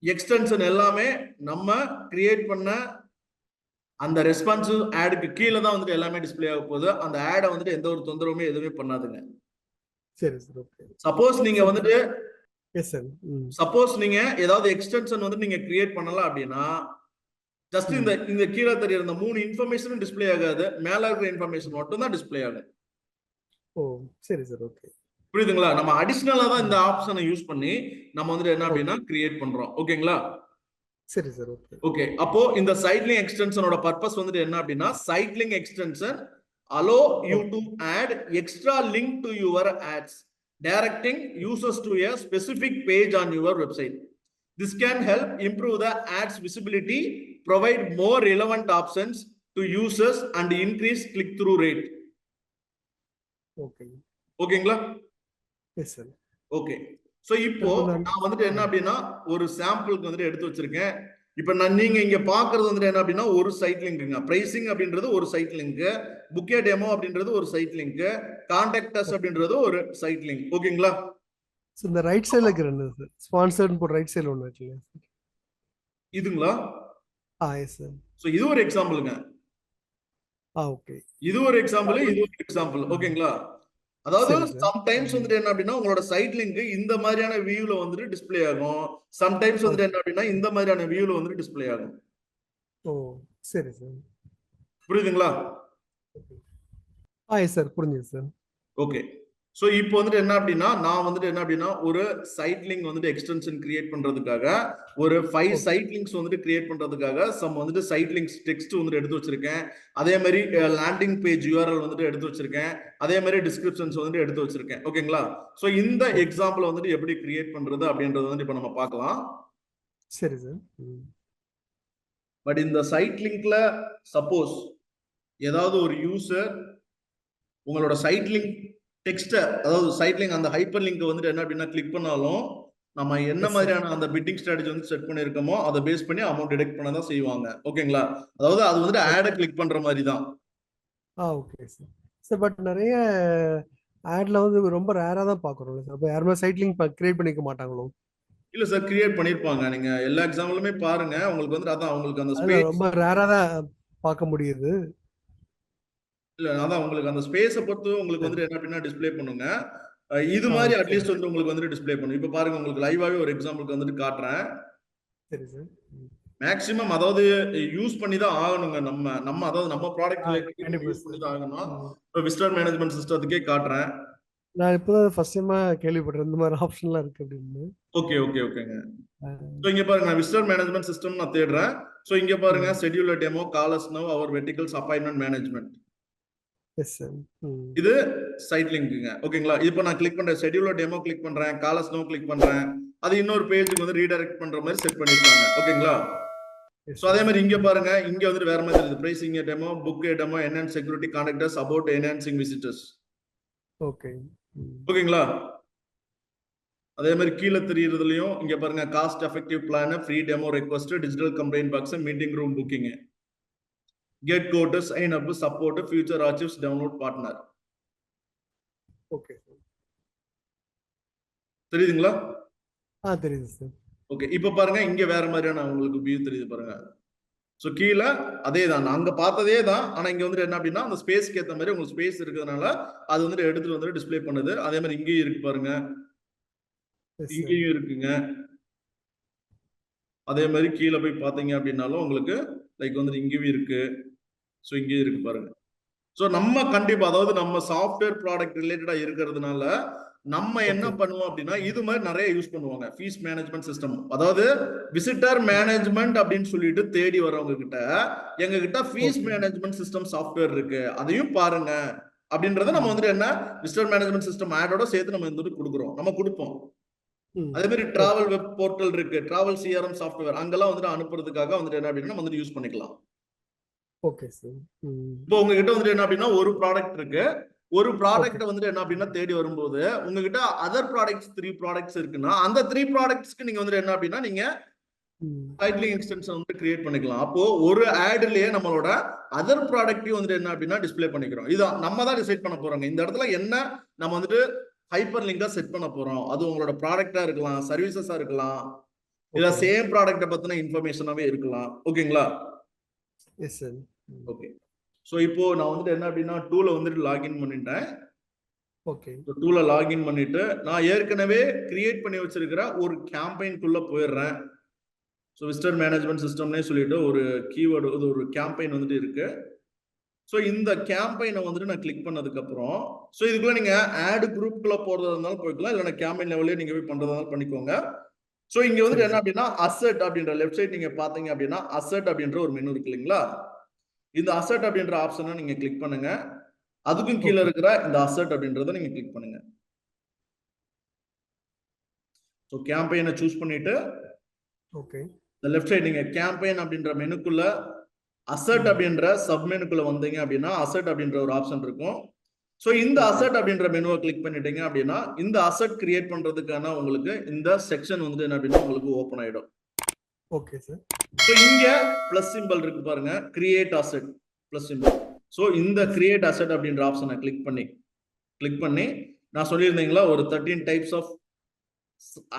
எக்ஸ்டென்ஷன் எல்லாமே நம்ம கிரியேட் பண்ண அந்த ரெஸ்பான்சிவ் ஆடுக்கு கீழே தான் வந்துட்டு எல்லாமே டிஸ்ப்ளே ஆக போகுது. அந்த ஆடை வந்துட்டு எந்த ஒரு தொந்தரவுமே எதுவுமே பண்ணாதுங்க. சரி சார். ஓகே. சப்போஸ் நீங்க வந்துட்டு எஸ் சார். சப்போஸ் நீங்க ஏதாவது எக்ஸ்டென்ஷன் வந்து நீங்க கிரியேட் பண்ணல அப்படின்னா ஜஸ்ட் இந்த இந்த கீழே தெரியற இந்த 3 இன்ஃபர்மேஷனும் டிஸ்ப்ளே ஆகாது. மேல இருக்கிற இன்ஃபர்மேஷன் மட்டும் தான் டிஸ்ப்ளே ஆகும். ஓ சரி சார். ஓகே. புரியுதுங்களா? நம்ம அடிஷனலா தான் இந்த ஆப்ஷனை யூஸ் பண்ணி நம்ம வந்துட்டு என்ன அப்படின்னா கிரியேட் பண்றோம். ஓகேங்களா? சரி சார். ஓகே. ஓகே. அப்போ இந்த சைட்லிங் எக்ஸ்டென்ஷனோட பர்பஸ் வந்துட்டு என்ன அப்படின்னா சைட்லிங் extension allow you to add extra link to your ads, directing users to a specific page on your website. This can help improve the ads visibility, provide more relevant options to users and increase click-through rate. Okay. ஓகேங்களா? Yes sir. Okay. So இப்போ நான் வந்துட்டு என்ன அப்படின்னா ஒரு சாம்பிளுக்கு வந்துட்டு எடுத்து வச்சிருக்கேன். இப்ப நீங்க இங்க பாக்குறது வந்துட்டு என்ன அப்படின்னா ஒரு சைட் லிங்க்ங்க. பிரைசிங் அப்படின்றது ஒரு சைட் லிங்க், புக்கே டெமோ அப்படின்றது ஒரு சைட் லிங்க், கான்டாக்ட் அஸ் அப்படின்றது ஒரு சைட் லிங்க். ஓகேங்களா? சோ இந்த ரைட் சைடுல இருக்கிறது சார் ஸ்பான்சர்ட் போட் ரைட் சைடுல ஒன்னு இருக்குங்க. இதுங்களா? Yes sir. சோ இது ஒரு எக்ஸாம்பிள்ங்க. ஓகே. இது ஒரு எக்ஸாம்பிள், இது ஒரு எக்ஸாம்பிள். ஓகேங்களா? அதாவது சம்டைம்ஸ் வந்துட்டு என்ன அப்படின்னா உங்களோட சைட் லிங்க் இந்த மாதிரியான வியூல வந்துட்டு டிஸ்ப்ளே ஆகும். சம்டைம்ஸ் வந்துட்டு என்ன அப்படின்னா இந்த மாதிரியான வியூல வந்துட்டு டிஸ்ப்ளே ஆகும். ஓ சரி சார். புரியுதுங்களா? Yes sir. புரிஞ்சுது சார். ஓகே. சோ இப்போ வந்துட்டு என்ன அப்படின்னா நான் வந்துட்டு என்ன அப்படின்னா ஒரு சைட் லிங்க் வந்துட்டு எக்ஸ்டென்ஷன் கிரியேட் பண்றதுக்காக ஒரு 5 சைட் லிங்க்ஸ் வந்துட்டு கிரியேட் பண்றதுக்காக சம் வந்துட்டு சைட் லிங்க்ஸ் டெக்ஸ்ட் வந்துட்டு எடுத்து வச்சிருக்கேன். அதே மாதிரி லேண்டிங் பேஜ் URL வந்துட்டு எடுத்து வச்சிருக்கேன். அதே மாதிரி டிஸ்கிரிப்ஷன்ஸ் வந்துட்டு எடுத்து வச்சிருக்கேன். ஓகேங்களா? சோ இந்த எக்ஸாம்பிள் வந்துட்டு எப்படி கிரியேட் பண்றது அப்படின்றது வந்து இப்ப நம்ம பார்க்கலாம். சரி சார். பட் இந்த சைட் லிங்க்ல சப்போஸ் ஏதாவது ஒரு யூசர் உங்களோட சைட் லிங்க் டெக்ஸ்ட் அதாவது சைட் லிங்க் அந்த ஹைப்பர் லிங்க் வந்துட்டு என்ன அப்படின்னா கிளிக் பண்ணாலும் நம்ம என்ன மாதிரியான அந்த பிட்டிங் ஸ்ட்ராட்டஜி வந்து செட் பண்ணிருக்கோமோ அதை பேஸ் பண்ணி அமௌண்ட் டிடெக்ட் பண்ண தான் செய்வாங்க. ஓகேங்களா? அதாவது அது வந்துட்டு ஆட கிளிக் பண்ற மாதிரி தான். Okay sir. சார் பட் நிறைய ஆட்ல வந்து ரொம்ப ரேரா தான் பாக்குறோம் சார். அப்ப யாருமே சைட் லிங்க் கிரியேட் பண்ணிக்க மாட்டாங்களோ? இல்ல சார், கிரியேட் பண்ணிருப்பாங்க. நீங்க எல்லா எக்ஸாம்பிளுமே பாருங்க. உங்களுக்கு வந்து அதான் உங்களுக்கு அந்த ஸ்பேஸ் ரொம்ப ரேரா தான் பார்க்க முடியுது. இல்ல அதான் உங்களுக்கு அந்த ஸ்பேஸ பொறுத்து உங்களுக்கு வந்துட்டு என்ன அப்படின்னா டிஸ்ப்ளே பண்ணுங்க. இது மாதிரி அட்லீஸ்ட் வந்து உங்களுக்கு வந்துட்டு டிஸ்ப்ளே பண்ணும். இப்ப பாருங்க உங்களுக்கு லைவாவே ஒரு எக்ஸாம்பிளுக்கு வந்துட்டு காட்டுறேன். சரி சார். மேக்ஸிமம் அதாவது யூஸ் பண்ணி தான் ஆகணுங்க. நம்ம அதாவது நம்ம ப்ராடக்ட் ரிலேட்டட் யூஸ் பண்ணி தான் ஆகணும். இப்போ விசிட்டர் மேனேஜ்மெண்ட் சிஸ்டத்துக்கே காட்டுறேன். நான் இப்போதான் ஃபர்ஸ்ட் டைமா கேள்விப்படுறேன் இந்த மாதிரி ஆப்ஷன்லாம் இருக்கு அப்படின்னு. ஓகேங்க. சோ இங்க பாருங்க நான் விசிட்டர் மேனேஜ்மெண்ட் சிஸ்டம் நான் தேடுறேன். சோ இங்க பாருங்க scheduler demo call as now our verticals appointment management. Yes sir. இது சைட் லிங்க்ங்க. ஓகேங்களா? இப்போ நான் கிளிக் பண்றேன் ஷெட்யூலர் டெமோ கிளிக் பண்றேன், கால் அஸ் நவ் கிளிக் பண்றேன். அது இன்னொரு பேஜுக்கு வந்து ரீடைரக்ட் பண்ற மாதிரி செட் பண்ணிருக்காங்க. ஓகேங்களா? சோ அதே மாதிரி இங்க பாருங்க இங்க வந்து வேற மாதிரி இருக்கு. Pricing demo, book demo, enhance security contractors about enhancing visitors. Okay. ஓகேங்களா? அதே மாதிரி கீழே தெரியறதுலயும் இங்க பாருங்க cost effective plan, free demo request, digital complaint box, meeting room booking, get quote, sign up, support, future archives, download partner. Okay. தெரியுதுங்களா? தெரியுது sir. Okay. இப்போ பாருங்க இங்க வேற மாதிரியான உங்களுக்கு வியூ தெரியுது பாருங்க. சோ கீழே அதே தான் அங்க பார்த்ததே தான். ஆனா இங்க வந்து என்ன அப்படின்னா அந்த ஸ்பேஸ்க்கு ஏத்த மாதிரி உங்களுக்கு ஸ்பேஸ் இருக்கிறதுனால அது வந்து எடுத்துட்டு வந்து டிஸ்ப்ளே பண்ணுது. அதே மாதிரி இங்கேயும் இருக்கு பாருங்க. இங்கேயும் இருக்குங்க. அதே மாதிரி கீழே போய் பாத்தீங்க அப்படின்னாலும் உங்களுக்கு லைக் வந்து இங்கேயும் இருக்கு. சோ இங்கேயும் இருக்கு பாருங்க. சோ நம்ம கண்டிப்பா அதாவது நம்ம சாஃப்ட்வேர் ப்ராடக்ட் ரிலேட்டடா இருக்கிறதுனால நம்ம என்ன பண்ணுவோம் அப்படின்னா இது மாதிரி நிறைய யூஸ் பண்ணுவாங்க. ஃபீஸ் மேனேஜ்மெண்ட் சிஸ்டம், அதாவது விசிட்டர் மேனேஜ்மெண்ட் அப்படின்னு சொல்லிட்டு தேடி வரவங்க கிட்ட எங்க கிட்ட ஃபீஸ் மேனேஜ்மெண்ட் சிஸ்டம் சாஃப்ட்வேர் இருக்கு, அதையும் பாருங்க அப்படின்றத நம்ம வந்துட்டு என்ன விசிட்டர் மேனேஜ்மெண்ட் சிஸ்டம் ஆடோட சேர்த்து நம்ம வந்துட்டு கொடுக்குறோம், நம்ம கொடுப்போம். அதே மாதிரி டிராவல் வெப் போர்ட்டல் இருக்கு, டிராவல் சிஆர்எம் சாஃப்ட்வேர், அங்கெல்லாம் வந்துட்டு அனுப்புறதுக்காக வந்துட்டு என்ன அப்படின்னா வந்துட்டு யூஸ் பண்ணிக்கலாம். Okay sir. இப்போ உங்ககிட்ட வந்துட்டு என்ன அப்படின்னா ஒரு ப்ராடக்ட் இருக்கு, ஒரு ப்ராடக்ட் வந்துட்டு என்ன அப்படின்னா தேடி வரும்போது உங்ககிட்ட அதர் ப்ராடக்ட்ஸ் 3 ப்ராடக்ட்ஸ் இருக்குன்னா அந்த 3 ப்ராடக்ட்ஸ்க்கு நீங்க வந்துட்டு என்ன அப்படின்னா நீங்க சைட் லிங்க் எக்ஸ்டென்ஷன் வந்து கிரியேட் பண்ணிக்கலாம். அப்போ ஒரு ஆட்லயே நம்மளோட அதர் ப்ராடக்ட்டையும் வந்துட்டு என்ன அப்படின்னா டிஸ்ப்ளே பண்ணிக்கிறோம். இதான் நம்ம தான் டிசைட் பண்ண போறோங்க. இந்த இடத்துல என்ன நம்ம வந்துட்டு ஹைப்பர் லிங்கா செட் பண்ண போறோம். அது உங்களோட ப்ராடக்டா இருக்கலாம், சர்வீசஸா இருக்கலாம், இல்ல சேம் ப்ராடக்ட்ட பத்தின இன்ஃபர்மேஷனாவே இருக்கலாம். ஓகேங்களா? Yes sir. ஓகே. சோ இப்போ நான் வந்துட்டு என்ன அப்படின்னா டூல வந்துட்டு லாகின் பண்ணிட்டேன். ஓகே. டூல லாகின் பண்ணிட்டு நான் ஏற்கனவே கிரியேட் பண்ணி வச்சிருக்கிற ஒரு கேம்பெயின்குள்ள போயிடுறேன். ஸோ விசிட்டர் மேனேஜ்மெண்ட் சிஸ்டம்னே சொல்லிட்டு ஒரு கீவேர்டு ஒரு கேம்பெயின் வந்துட்டு இருக்கு. ஸோ இந்த கேம்பெயினை வந்துட்டு நான் கிளிக் பண்ணதுக்கு அப்புறம் ஸோ இதுக்குள்ள நீங்க ஆட் குரூப்குள்ள போறதா இருந்தாலும் போய்க்கலாம், இல்லைன்னா கேம்பெயின் லெவலே நீங்க போய் பண்றதா இருந்தாலும் பண்ணிக்கோங்க. ஸோ இங்க வந்துட்டு என்ன அப்படின்னா அசெட் அப்படின்ற லெஃப்ட் சைட் நீங்க பாத்தீங்க அப்படின்னா அசெட் அப்படின்ற ஒரு மெனு இருக்கு இல்லைங்களா? இந்த அசெட் அப்படின்ற ஆப்ஷனை நீங்க கிளிக் பண்ணுங்க. அதுக்கும் கீழே இருக்கிற இந்த அசெட் அப்படின்றத நீங்க கிளிக் பண்ணுங்க. ஸோ கேம்பெயினை சூஸ் பண்ணிட்டு ஓகே. இந்த லெஃப்ட் சைடு நீங்க கேம்பெயின் அப்படின்ற மெனுக்குள்ள அசெட் அப்படின்ற சப் மெனுக்குள்ள வந்தீங்க அப்படின்னா அசெட் அப்படின்ற ஒரு ஆப்ஷன் இருக்கும். ஸோ இந்த அசெட் அப்படின்ற மெனுவை கிளிக் பண்ணிட்டீங்க அப்படின்னா இந்த அசெட் கிரியேட் பண்றதுக்கான உங்களுக்கு இந்த செக்ஷன் வந்து என்ன அப்படின்னா உங்களுக்கு ஓப்பன் ஆயிடும். Okay sir. ஸோ இங்க பிளஸ் சிம்பிள் இருக்கு பாருங்க, create asset plus simple. So இந்த கிரியேட் அசெட் அப்படின்ற ஆப்ஷனை கிளிக் பண்ணி நான் சொல்லியிருந்தீங்களா ஒரு 13 டைப்ஸ் ஆஃப்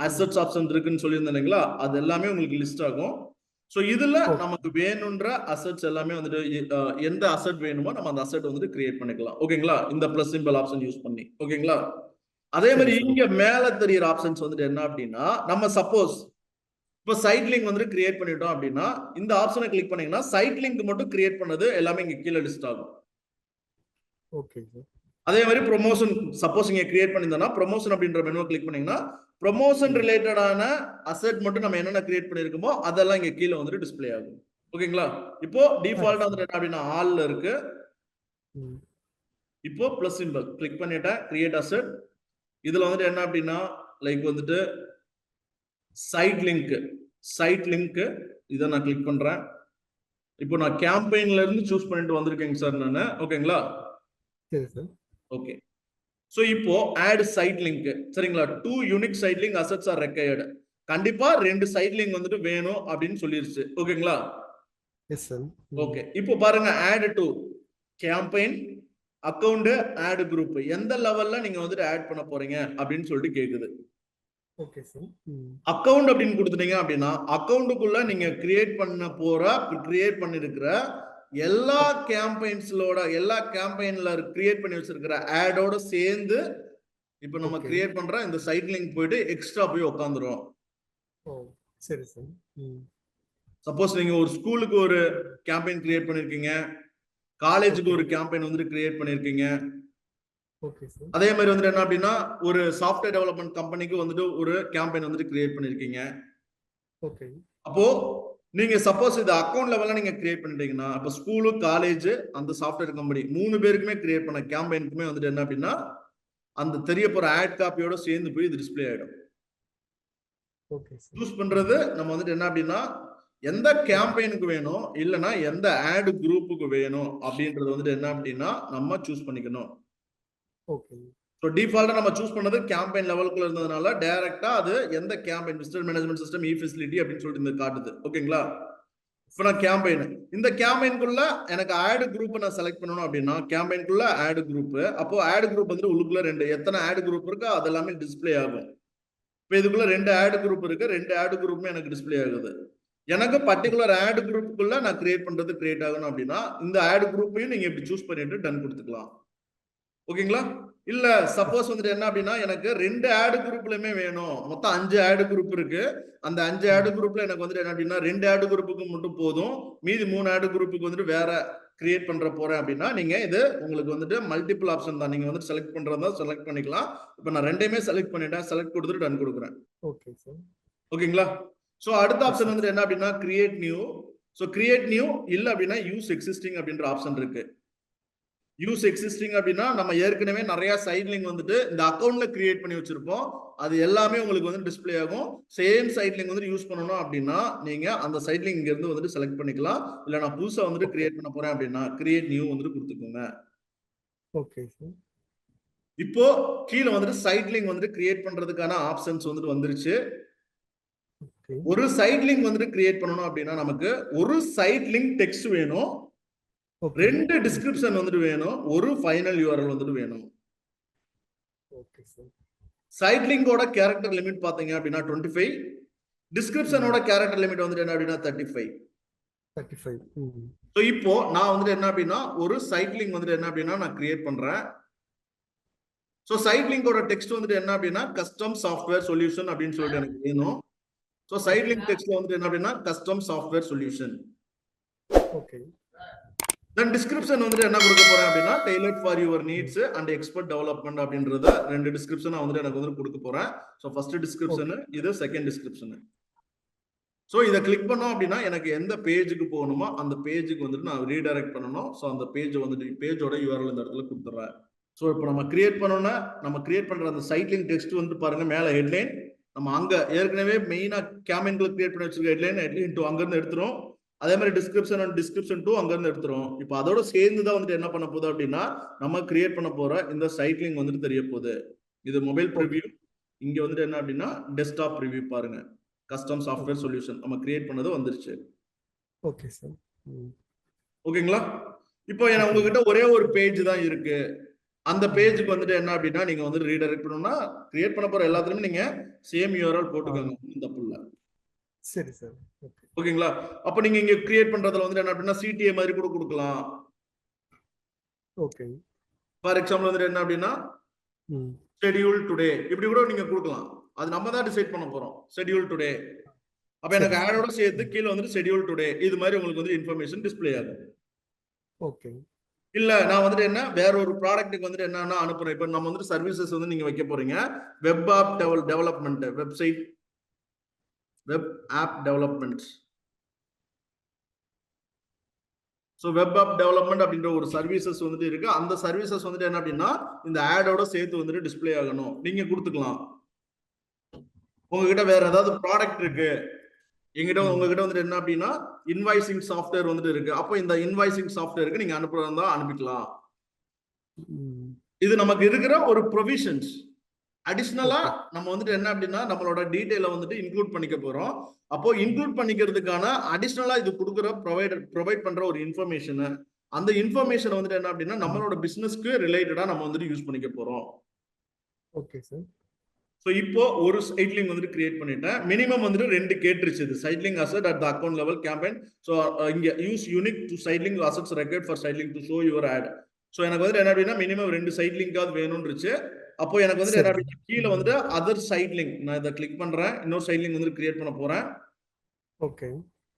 அசெட்ஸ் ஆப்ஷன் இருக்குன்னு சொல்லியிருந்தீங்களா, அது எல்லாமே உங்களுக்கு லிஸ்ட் ஆகும். ஸோ இதுல நமக்கு வேணுன்ற அசெட்ஸ் எல்லாமே வந்துட்டு எந்த அசெட் வேணுமோ நம்ம அந்த அசெட் வந்துட்டு கிரியேட் பண்ணிக்கலாம். ஓகேங்களா? இந்த பிளஸ் சிம்பிள் ஆப்ஷன் யூஸ் பண்ணி. ஓகேங்களா? அதே மாதிரி இங்க மேல தெரியுற ஆப்ஷன்ஸ் வந்துட்டு என்ன அப்படின்னா நம்ம சப்போஸ் இப்போ சைட் லிங்க் வந்துட்டு கிரியேட் பண்ணிட்டோம் அப்படின்னா இந்த ஆப்ஷனை கிளிக் பண்ணீங்கன்னா சைட் லிங்க் மட்டும் கிரியேட் பண்ணது எல்லாமே இங்க கீழே லிஸ்ட் ஆகும். Okay sir. அதே மாதிரி ப்ரொமோஷன் சப்போஸ் இங்க கிரியேட் பண்ணியிருந்தோம்னா ப்ரொமோஷன் அப்படின்ற மெனுவை கிளிக் பண்ணீங்கன்னா ப்ரொமோஷன் ரிலேட்டடான அசெட் மட்டும் நம்ம என்னென்ன கிரியேட் பண்ணிருக்கோமோ அதெல்லாம் இங்க கீழே வந்துட்டு டிஸ்ப்ளே ஆகும். ஓகேங்களா? இப்போ டிஃபால்ட்டா வந்துட்டு என்ன அப்படின்னா ஆல்ல இருக்கு. இப்போ பிளஸ் சிம்பிள் கிளிக் பண்ணிட்டேன், கிரியேட் அசெட். இதுல வந்துட்டு என்ன அப்படின்னா லைக் வந்துட்டு சைட் லிங்க் இதை நான் கிளிக் பண்றேன். இப்போ நான் கேம்பெயின்ல இருந்து சூஸ் பண்ணிட்டு வந்திருக்கேங்க சார் நானு. ஓகேங்களா? சரி சார். ஓகே. சோ இப்போ ஆட் சைட் லிங்க் சரிங்களா? 2 unique site link assets are required. கண்டிப்பா 2 சைட் லிங்க் வந்துட்டு வேணும் அப்படின்னு சொல்லிருச்சு. ஓகேங்களா? Yes sir. ஓகே. இப்போ பாருங்க add to campaign account ad group எந்த லெவல்ல நீங்க வந்துட்டு ஆட் பண்ண போறீங்க அப்படின்னு சொல்லிட்டு கேக்குது. Okay sir. அக்கவுண்ட் அப்படின்னு கொடுத்துட்டீங்க அப்படின்னா அக்கவுண்டுக்குள்ள நீங்க கிரியேட் பண்ணிருக்கிற எல்லா கேம்பெயின்ல கிரியேட் பண்ணி வச்சிருக்கிற ஆடோட சேர்ந்து இப்போ நம்ம கிரியேட் பண்ற இந்த சைட் லிங்க் போயிட்டு எக்ஸ்ட்ரா போய் உட்காந்துரும். சரி சார். சப்போஸ் நீங்க ஒரு ஸ்கூலுக்கு ஒரு கேம்பெயின் கிரியேட் பண்ணிருக்கீங்க, காலேஜுக்கு ஒரு கேம்பெயின் வந்துட்டு கிரியேட் பண்ணிருக்கீங்க. அதே மாதிரி வந்துட்டு என்ன அப்படின்னா ஒரு சாஃப்ட்வேர் டெவலப்மெண்ட் கம்பெனிக்கு வந்துட்டு ஒரு கேம்பெயின் வந்துட்டு கிரியேட் பண்ணிருக்கீங்க. ஓகே. அப்போ நீங்க சப்போஸ் இது அக்கவுண்ட் லெவல்ல நீங்க கிரியேட் பண்ணிட்டீங்கன்னா அப்ப ஸ்கூலு காலேஜ் அந்த சாஃப்ட்வேர் கம்பெனி 3 பேருக்குமே கிரியேட் பண்ண கேம்பெயினுக்குமே வந்துட்டு என்ன அப்படின்னா அந்த தெரிய போற ஆட் காப்பியோட சேர்ந்து போய் இது டிஸ்ப்ளே ஆயிடும். சூஸ் பண்றது நம்ம வந்துட்டு என்ன அப்படின்னா எந்த கேம்பெயினுக்கு வேணும் இல்லைன்னா எந்த ஆட் குரூப்புக்கு வேணும் அப்படின்றது வந்துட்டு என்ன அப்படின்னா நம்ம சூஸ் பண்ணிக்கணும். ஓகே. ஸோ டிஃபால்ட்டா நம்ம சூஸ் பண்ணது கேம்பெயின் லெவலுக்குள்ள இருந்ததுனால டைரக்டா அது எந்த campaign visitor management system facility அப்படின்னு சொல்லிட்டு இந்த காட்டுது. ஓகேங்களா? இப்போ நான் கேம்பெயின் இந்த கேம்பெயின்குள்ள எனக்கு ஆட் குரூப் நான் செலக்ட் பண்ணணும் அப்படின்னா கேம்பெயின்குள்ள ஆட் குரூப். அப்போ ஆட் குரூப் வந்துட்டு உள்ளுக்குள்ள எத்தனை ஆட் குரூப் இருக்கோ அது எல்லாமே டிஸ்ப்ளே ஆகும். இப்போ இதுக்குள்ள 2 ஆட் குரூப் இருக்கு, 2 ஆட் குரூப்புமே எனக்கு டிஸ்ப்ளே ஆகுது. எனக்கு பர்டிகுலர் ஆட் குரூப்புக்குள்ள நான் கிரியேட் ஆகணும் அப்படின்னா இந்த ஆட் குரூப்பையும் நீங்க இப்படி சூஸ் பண்ணிட்டு டன் கொடுத்துக்கலாம். ஓகேங்களா? இல்ல சப்போஸ் வந்துட்டு என்ன அப்படின்னா எனக்கு 2 ஆட் குரூப்லயுமே வேணும், மொத்தம் 5 ஆட் குரூப் இருக்கு, அந்த 5 ஆட் குரூப்ல எனக்கு வந்துட்டு என்ன அப்படின்னா 2 ஆட் குரூப்புக்கு மட்டும் போதும், மீதி 3 ஆட் குரூப்புக்கு வந்துட்டு வேற கிரியேட் பண்ற போறேன் அப்படின்னா நீங்க இது உங்களுக்கு வந்துட்டு மல்டிபிள் ஆப்ஷன் தான், நீங்க வந்துட்டு செலக்ட் பண்றதா செலக்ட் பண்ணிக்கலாம். இப்போ நான் ரெண்டையுமே செலக்ட் பண்ணிட்டேன், செலக்ட் கொடுத்துட்டு டன் கொடுக்குறேன். Okay sir. ஓகேங்களா? சோ அடுத்த ஆப்ஷன் வந்துட்டு என்ன அப்படின்னா create new. So create new இல்ல அப்படின்னா யூஸ் எக்ஸிஸ்டிங் அப்படின்ற ஆப்ஷன் இருக்கு. யூஸ் எக்ஸிஸ்டிங் அப்படின்னா நம்ம ஏற்கனவே நிறைய சைட் லிங்க் வந்துட்டு இந்த அக்கவுண்ட்ல கிரியேட் பண்ணி வச்சிருப்போம், அது எல்லாமே உங்களுக்கு வந்து டிஸ்ப்ளே ஆகும். சேம் சைட் லிங்க் வந்து யூஸ் பண்ணணும் அப்படின்னா நீங்க அந்த சைட் லிங்க் இங்க இருந்து வந்துட்டு செலக்ட் பண்ணிக்கலாம். இல்ல நான் புதுசா வந்துட்டு கிரியேட் பண்ண போறேன் அப்படின்னா கிரியேட் நியூ வந்துட்டு கொடுத்துக்கோங்க. Okay sir. இப்போ கீழே வந்துட்டு சைட் லிங்க் வந்துட்டு கிரியேட் பண்றதுக்கான ஆப்ஷன்ஸ் வந்துட்டு வந்துருச்சு. ஓகே ஒரு சைட் லிங்க் வந்துட்டு கிரியேட் பண்ணணும் அப்படின்னா நமக்கு ஒரு சைட் லிங்க் டெக்ஸ்ட் வேணும், ஓகே 2 டிஸ்கிரிப்ஷன் வந்துட்டு வேணும், ஒரு ஃபைனல் யூஆர்எல் வந்துட்டு வேணும். Okay sir. சைட் லிங்கோட கேரக்டர் லிமிட் பாத்தீங்க அப்படின்னா 25, டிஸ்கிரிப்ஷனோட கேரக்டர் லிமிட் வந்துட்டு என்ன அப்படின்னா 35. 35. ஸோ இப்போ நான் வந்துட்டு என்ன அப்படின்னா ஒரு சைட் லிங்க் வந்துட்டு என்ன அப்படின்னா நான் கிரியேட் பண்றேன். ஸோ சைட் லிங்கோட டெக்ஸ்ட் வந்துட்டு என்ன அப்படின்னா கஸ்டம் சாஃப்ட்வேர் சொல்யூஷன் அப்படின்னு சொல்லிட்டு எனக்கு வேணும். ஸோ சைட் லிங்க் டெக்ஸ்ட்ல வந்துட்டு என்ன அப்படின்னா கஸ்டம் சாஃப்ட்வேர் சொல்யூஷன். ஓகே. தென் டிஸ்கிரிப்ஷன் வந்துட்டு என்ன கொடுக்க போறேன் அப்படின்னா tailored for your needs and expert development அப்படின்றத 2 டிஸ்கிரிப்ஷன் வந்துட்டு எனக்கு வந்து கொடுக்க போறேன். ஸோ ஃபர்ஸ்ட் டிஸ்கிரிப்ஷன், இது செகண்ட் டிஸ்கிரிப்ஷன். ஸோ இதை கிளிக் பண்ணோம் அப்படின்னா எனக்கு எந்த பேஜுக்கு போகணுமோ அந்த பேஜுக்கு வந்துட்டு நான் ரீடைரக்ட் பண்ணணும். ஸோ அந்த பேஜ் வந்துட்டு பேஜோட யூஆர்எல் இந்த இடத்துல கொடுத்துட்றேன். ஸோ இப்போ நம்ம கிரியேட் பண்ணோம்னா நம்ம கிரியேட் பண்ற அந்த சைட் லிங்க் டெக்ஸ்ட் வந்து பாருங்க மேல ஹெட்லைன், நம்ம அங்க ஏற்கனவே மெயினா கேமென்ல கிரியேட் பண்ணி வச்சிருக்க ஹெட்லைன் 2 அங்க இருந்து எடுத்துரும். அதே மாதிரி டிஸ்கிரிப்ஷன் அண்ட் டிஸ்கிரிப்ஷன் 2 அங்க இருந்து எடுத்துரும். இப்போ அதோட சேர்ந்து தான் வந்துட்டு என்ன பண்ண போகுது அப்படின்னா நம்ம கிரியேட் பண்ண போற இந்த சைட் லிங்க் வந்துட்டு தெரிய போகுது. இது மொபைல் ப்ரிவ்யூ, இங்க வந்துட்டு என்ன அப்படின்னா டெஸ்க்டாப் ப்ரிவ்யூ பாருங்க. கஸ்டம் சாஃப்ட்வேர் சொல்யூஷன் நம்ம கிரியேட் பண்ணது வந்துருச்சு. Okay sir. ஓகேங்களா? இப்போ உங்ககிட்ட ஒரே ஒரு பேஜ் தான் இருக்கு. அந்த பேஜுக்கு வந்துட்டு என்ன அப்படின்னா நீங்க வந்து ரீடைரக்ட் பண்ணனும்னா கிரியேட் பண்ண போற எல்லாத்துலயுமே நீங்க சேம் யூஆர்எல் போட்டுக்கோங்க, ஒண்ணும் தப்பு இல்ல. சரி சார். ஓகேங்களா? அப்ப நீங்க இங்க கிரியேட் பண்றதுல வந்து என்ன அப்படின்னா சிடிஏ மாதிரி கூட கொடுக்கலாம். ஓகே. ஃபார் எக்ஸாம்பிள் வந்து என்ன அப்படின்னா ஷெட்யூல் டுடே இப்படி கூட நீங்க கொடுக்கலாம். அது நம்ம தான் டிசைட் பண்ண போறோம். Schedule today. அப்ப எனக்கு ஆடோட சேர்த்து கீழ வந்து ஷெட்யூல் டுடே இது மாதிரி உங்களுக்கு வந்து இன்ஃபர்மேஷன் டிஸ்ப்ளே ஆகும். ஓகே. இல்ல நான் வந்துட்டு என்ன வேற ஒரு ப்ராடக்ட்டுக்கு வந்துட்டு என்னன்னா அனுப்புறேன். இப்போ நம்ம வந்துட்டு சர்வீசஸ் வந்து நீங்க வைக்க போறீங்க. Web app development, website web app development. So web app development அப்படின்ற ஒரு சர்வீசஸ் வந்துட்டு இருக்கு. அந்த சர்வீசஸ் வந்துட்டு என்ன அப்படின்னா இந்த ஆடோட சேர்த்து வந்துட்டு டிஸ்ப்ளே ஆகணும். நீங்க கொடுத்துக்கலாம். உங்ககிட்ட வேற ஏதாவது ப்ராடக்ட் இருக்கு, உங்ககிட்ட வந்துட்டு என்ன அப்படின்னா இன்வாய்சிங் சாஃப்ட்வேர் வந்துட்டு இருக்கு. அப்போ இந்த இன்வாய்சிங் சாஃப்ட்வேருக்கு நீங்க அனுப்புறதா அனுப்பிக்கலாம். இது நமக்கு இருக்கிற ஒரு ப்ரொவிஷன்ஸ். அடிஷனலா நம்ம வந்துட்டு என்ன அப்படின்னா நம்மளோட டீடைல வந்துட்டு இன்க்ளூட் பண்ணிக்க போறோம். அப்போ இன்க்ளூட் பண்ணிக்கிறதுக்கான அடிஷனலா இது கொடுக்குற ப்ரொவைட் பண்ற ஒரு இன்ஃபர்மேஷன், அந்த இன்ஃபர்மேஷன் வந்துட்டு என்ன அப்படின்னா நம்மளோட பிசினஸ்க்கு ரிலேட்டடா நம்ம வந்துட்டு யூஸ் பண்ணிக்க போறோம். Okay sir. ஸோ இப்போ ஒரு சைட் லிங்க் வந்துட்டு கிரியேட் பண்ணிட்டேன். மினிமம் வந்துட்டு 2 கேட்டுருச்சு. இது site link asset at the account level campaign. So இங்க use unique two site link assets required for site link to show your ad. So எனக்கு வந்துட்டு என்ன அப்படின்னா மினிமம் 2 சைட் லிங்காவது வேணும்ன்றுச்சு. அப்போ எனக்கு வந்துட்டு என்ன அப்படின்னா கீழே வந்துட்டு அதர் சைட் லிங்க் நான் இதை கிளிக் பண்றேன். இன்னொரு சைட் லிங்க் வந்துட்டு கிரியேட் பண்ண போறேன். ஓகே.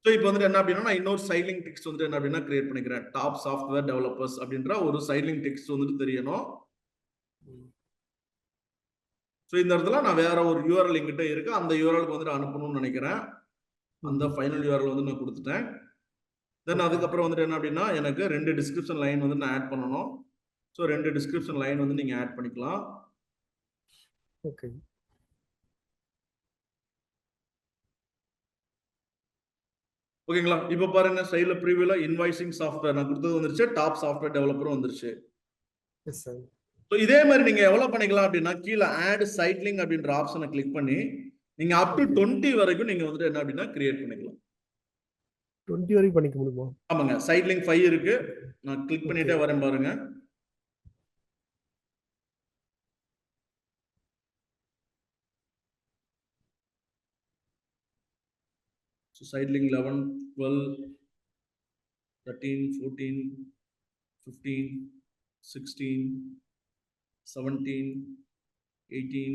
ஸோ இப்போ வந்துட்டு என்ன அப்படின்னா நான் இன்னொரு சைட் லிங்க் டெக்ஸ்ட் வந்துட்டு என்ன அப்படின்னா கிரியேட் பண்ணிக்கிறேன். டாப் சாஃப்ட்வேர் டெவலப்பர்ஸ் அப்படின்ற ஒரு சைட் லிங்க் டெக்ஸ்ட் வந்துட்டு தெரியணும். ஸோ இந்த இடத்துல நான் வேற ஒரு யூஆர்எல் என்கிட்ட இருக்கு, அந்த யூஆர்எலுக்கு வந்துட்டு அனுப்பணும்னு நினைக்கிறேன். அந்த ஃபைனல் யூஆர்எல் வந்து நான் கொடுத்துட்டேன். தென் அதுக்கப்புறம் வந்துட்டு என்ன அப்படின்னா எனக்கு 2 டிஸ்கிரிப்ஷன் லைன் வந்து நான் ஆட் பண்ணணும். ஸோ 2 டிஸ்கிரிப்ஷன் லைன் வந்து நீங்க ஆட் பண்ணிக்கலாம். ஓகே. ஓகேங்களா? இப்போ பாருங்க சைடுல ப்ரீவியூல இன்வாய்சிங் சாஃப்ட்வேர் நான் கொடுத்தது வந்துருச்சு, டாப் சாஃப்ட்வேர் டெவலப்பரும் வந்துருச்சு. S sir. ஸோ இதே மாதிரி நீங்க எவ்வளவு பண்ணிக்கலாம் அப்படின்னா கீழே ஆட் சைட் லிங்க் அப்படின்ற ஆப்ஷனை கிளிக் பண்ணி நீங்க அப் டு 20 வரைக்கும் நீங்க வந்துட்டு என்ன அப்படின்னா கிரியேட் பண்ணிக்கலாம். 20 வரைக்கும் பண்ணிக்க முடியுமா? ஆமாங்க. சைட் லிங்க் 5 இருக்கு. நான் கிளிக் பண்ணிட்டே வரேன் பாருங்க. So side link 11, 12, 13, 14, 15, 16, 17, 18,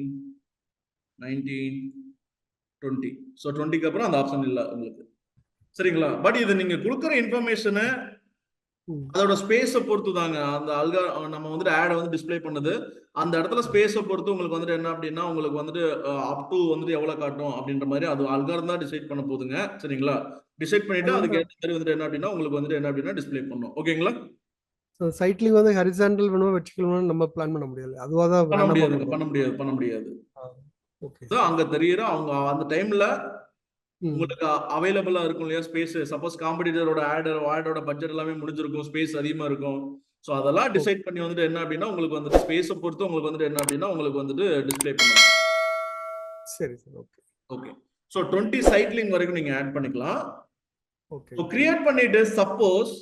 19, 20. So 20க்கு அப்புறம் அந்த ஆப்ஷன் இல்ல உங்களுக்கு. சரிங்களா? பட் இது நீங்க கொடுக்குற இன்ஃபர்மேஷனை அதோட ஸ்பேஸை பொறுத்து தாங்க. அந்த நம்ம வந்துட்டு ஆட் வந்து டிஸ்ப்ளே பண்ணது அந்த இடத்துல ஸ்பேஸை பொறுத்து உங்களுக்கு வந்துட்டு என்ன அப்படின்னா உங்களுக்கு வந்துட்டு அப் டு வந்துட்டு எவ்வளவு காட்டும் அப்படின்ற மாதிரி அது அல்காரிதம் தான் டிசைட் பண்ண போகுதுங்க. சரிங்களா? டிசைட் பண்ணிட்டு அதுக்கு ஏற்ற மாதிரி வந்துட்டு என்ன அப்படின்னா உங்களுக்கு வந்துட்டு என்ன அப்படின்னா டிஸ்ப்ளே பண்ணும். ஓகேங்களா? சோ சைட் லிங்க் வந்து ஹரிசாண்டல் வேணுமா வெர்டிகல் வேணுமா நம்ம பிளான் பண்ண முடியாது. அதுவா தான் பண்ண முடியாது. ஓகே. சோ அங்க தெரியுற அவங்க அந்த டைம்ல உங்களுக்கு அவைலபிளா இருக்கும் இல்லையா ஸ்பேஸ். சப்போஸ் காம்படிட்டரோட ஆடோட பட்ஜெட் எல்லாமே முடிஞ்சிருக்கும், ஸ்பேஸ் அதிகமா இருக்கும். ஸோ அதெல்லாம் டிசைட் பண்ணி வந்துட்டு என்ன அப்படின்னா உங்களுக்கு வந்துட்டு ஸ்பேஸை பொறுத்து உங்களுக்கு வந்துட்டு என்ன அப்படின்னா உங்களுக்கு வந்துட்டு டிஸ்பிளே பண்ணுவாங்க. சரி sir. Okay okay. So 20 side link வரைக்கும் நீங்க ஆட் பண்ணிக்கலாம். ஓகே. ஸோ கிரியேட் பண்ணிட்டு சப்போஸ்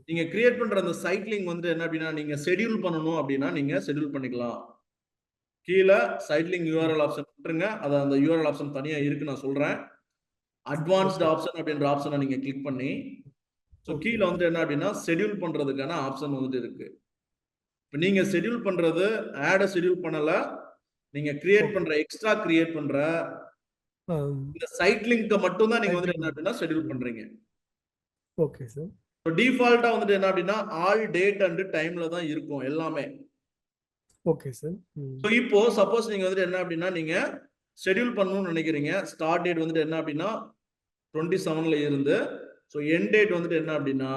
நீங்க கிரியேட் பண்ற அந்த சைட் லிங்க் வந்துட்டு என்ன அப்படின்னா நீங்க ஷெட்யூல் பண்ணணும் அப்படின்னா நீங்க ஷெட்யூல் பண்ணிக்கலாம். கீழே சைட் லிங்க் யூஆர்எல் ஆப்ஷன் விட்டுருங்க. அது அந்த யூஆர்எல் ஆப்ஷன் தனியா இருக்கு நான் சொல்றேன். அட்வான்ஸ்டு ஆப்ஷன் அப்படின்ற ஆப்ஷனை நீங்க கிளிக் பண்ணி ஸோ கீழே வந்துட்டு என்ன அப்படின்னா ஷெட்யூல் பண்றதுக்கான ஆப்ஷன் வந்துட்டு இருக்கு. இப்போ நீங்க ஷெட்யூல் பண்றது ஆட ஷெட்யூல் பண்ணல, நீங்க கிரியேட் பண்ற எக்ஸ்ட்ரா கிரியேட் பண்ற இந்த சைட் லிங்க் மட்டும் தான் நீங்க வந்துட்டு என்ன அப்படின்னா ஷெட்யூல் பண்றீங்க. Okay sir. ஸோ டிஃபால்ட்டா வந்துட்டு என்ன அப்படின்னா ஆல் டேட் அண்ட் டைம்ல தான் இருக்கும் எல்லாமே. Okay sir. ஸோ இப்போ சப்போஸ் நீங்க வந்துட்டு என்ன அப்படின்னா நீங்க ஷெட்யூல் பண்ணணும்னு நினைக்கிறீங்க. ஸ்டார்ட் டேட் வந்துட்டு என்ன அப்படின்னா 27ல இருந்து ஸோ எண்ட் டேட் வந்துட்டு என்ன அப்படின்னா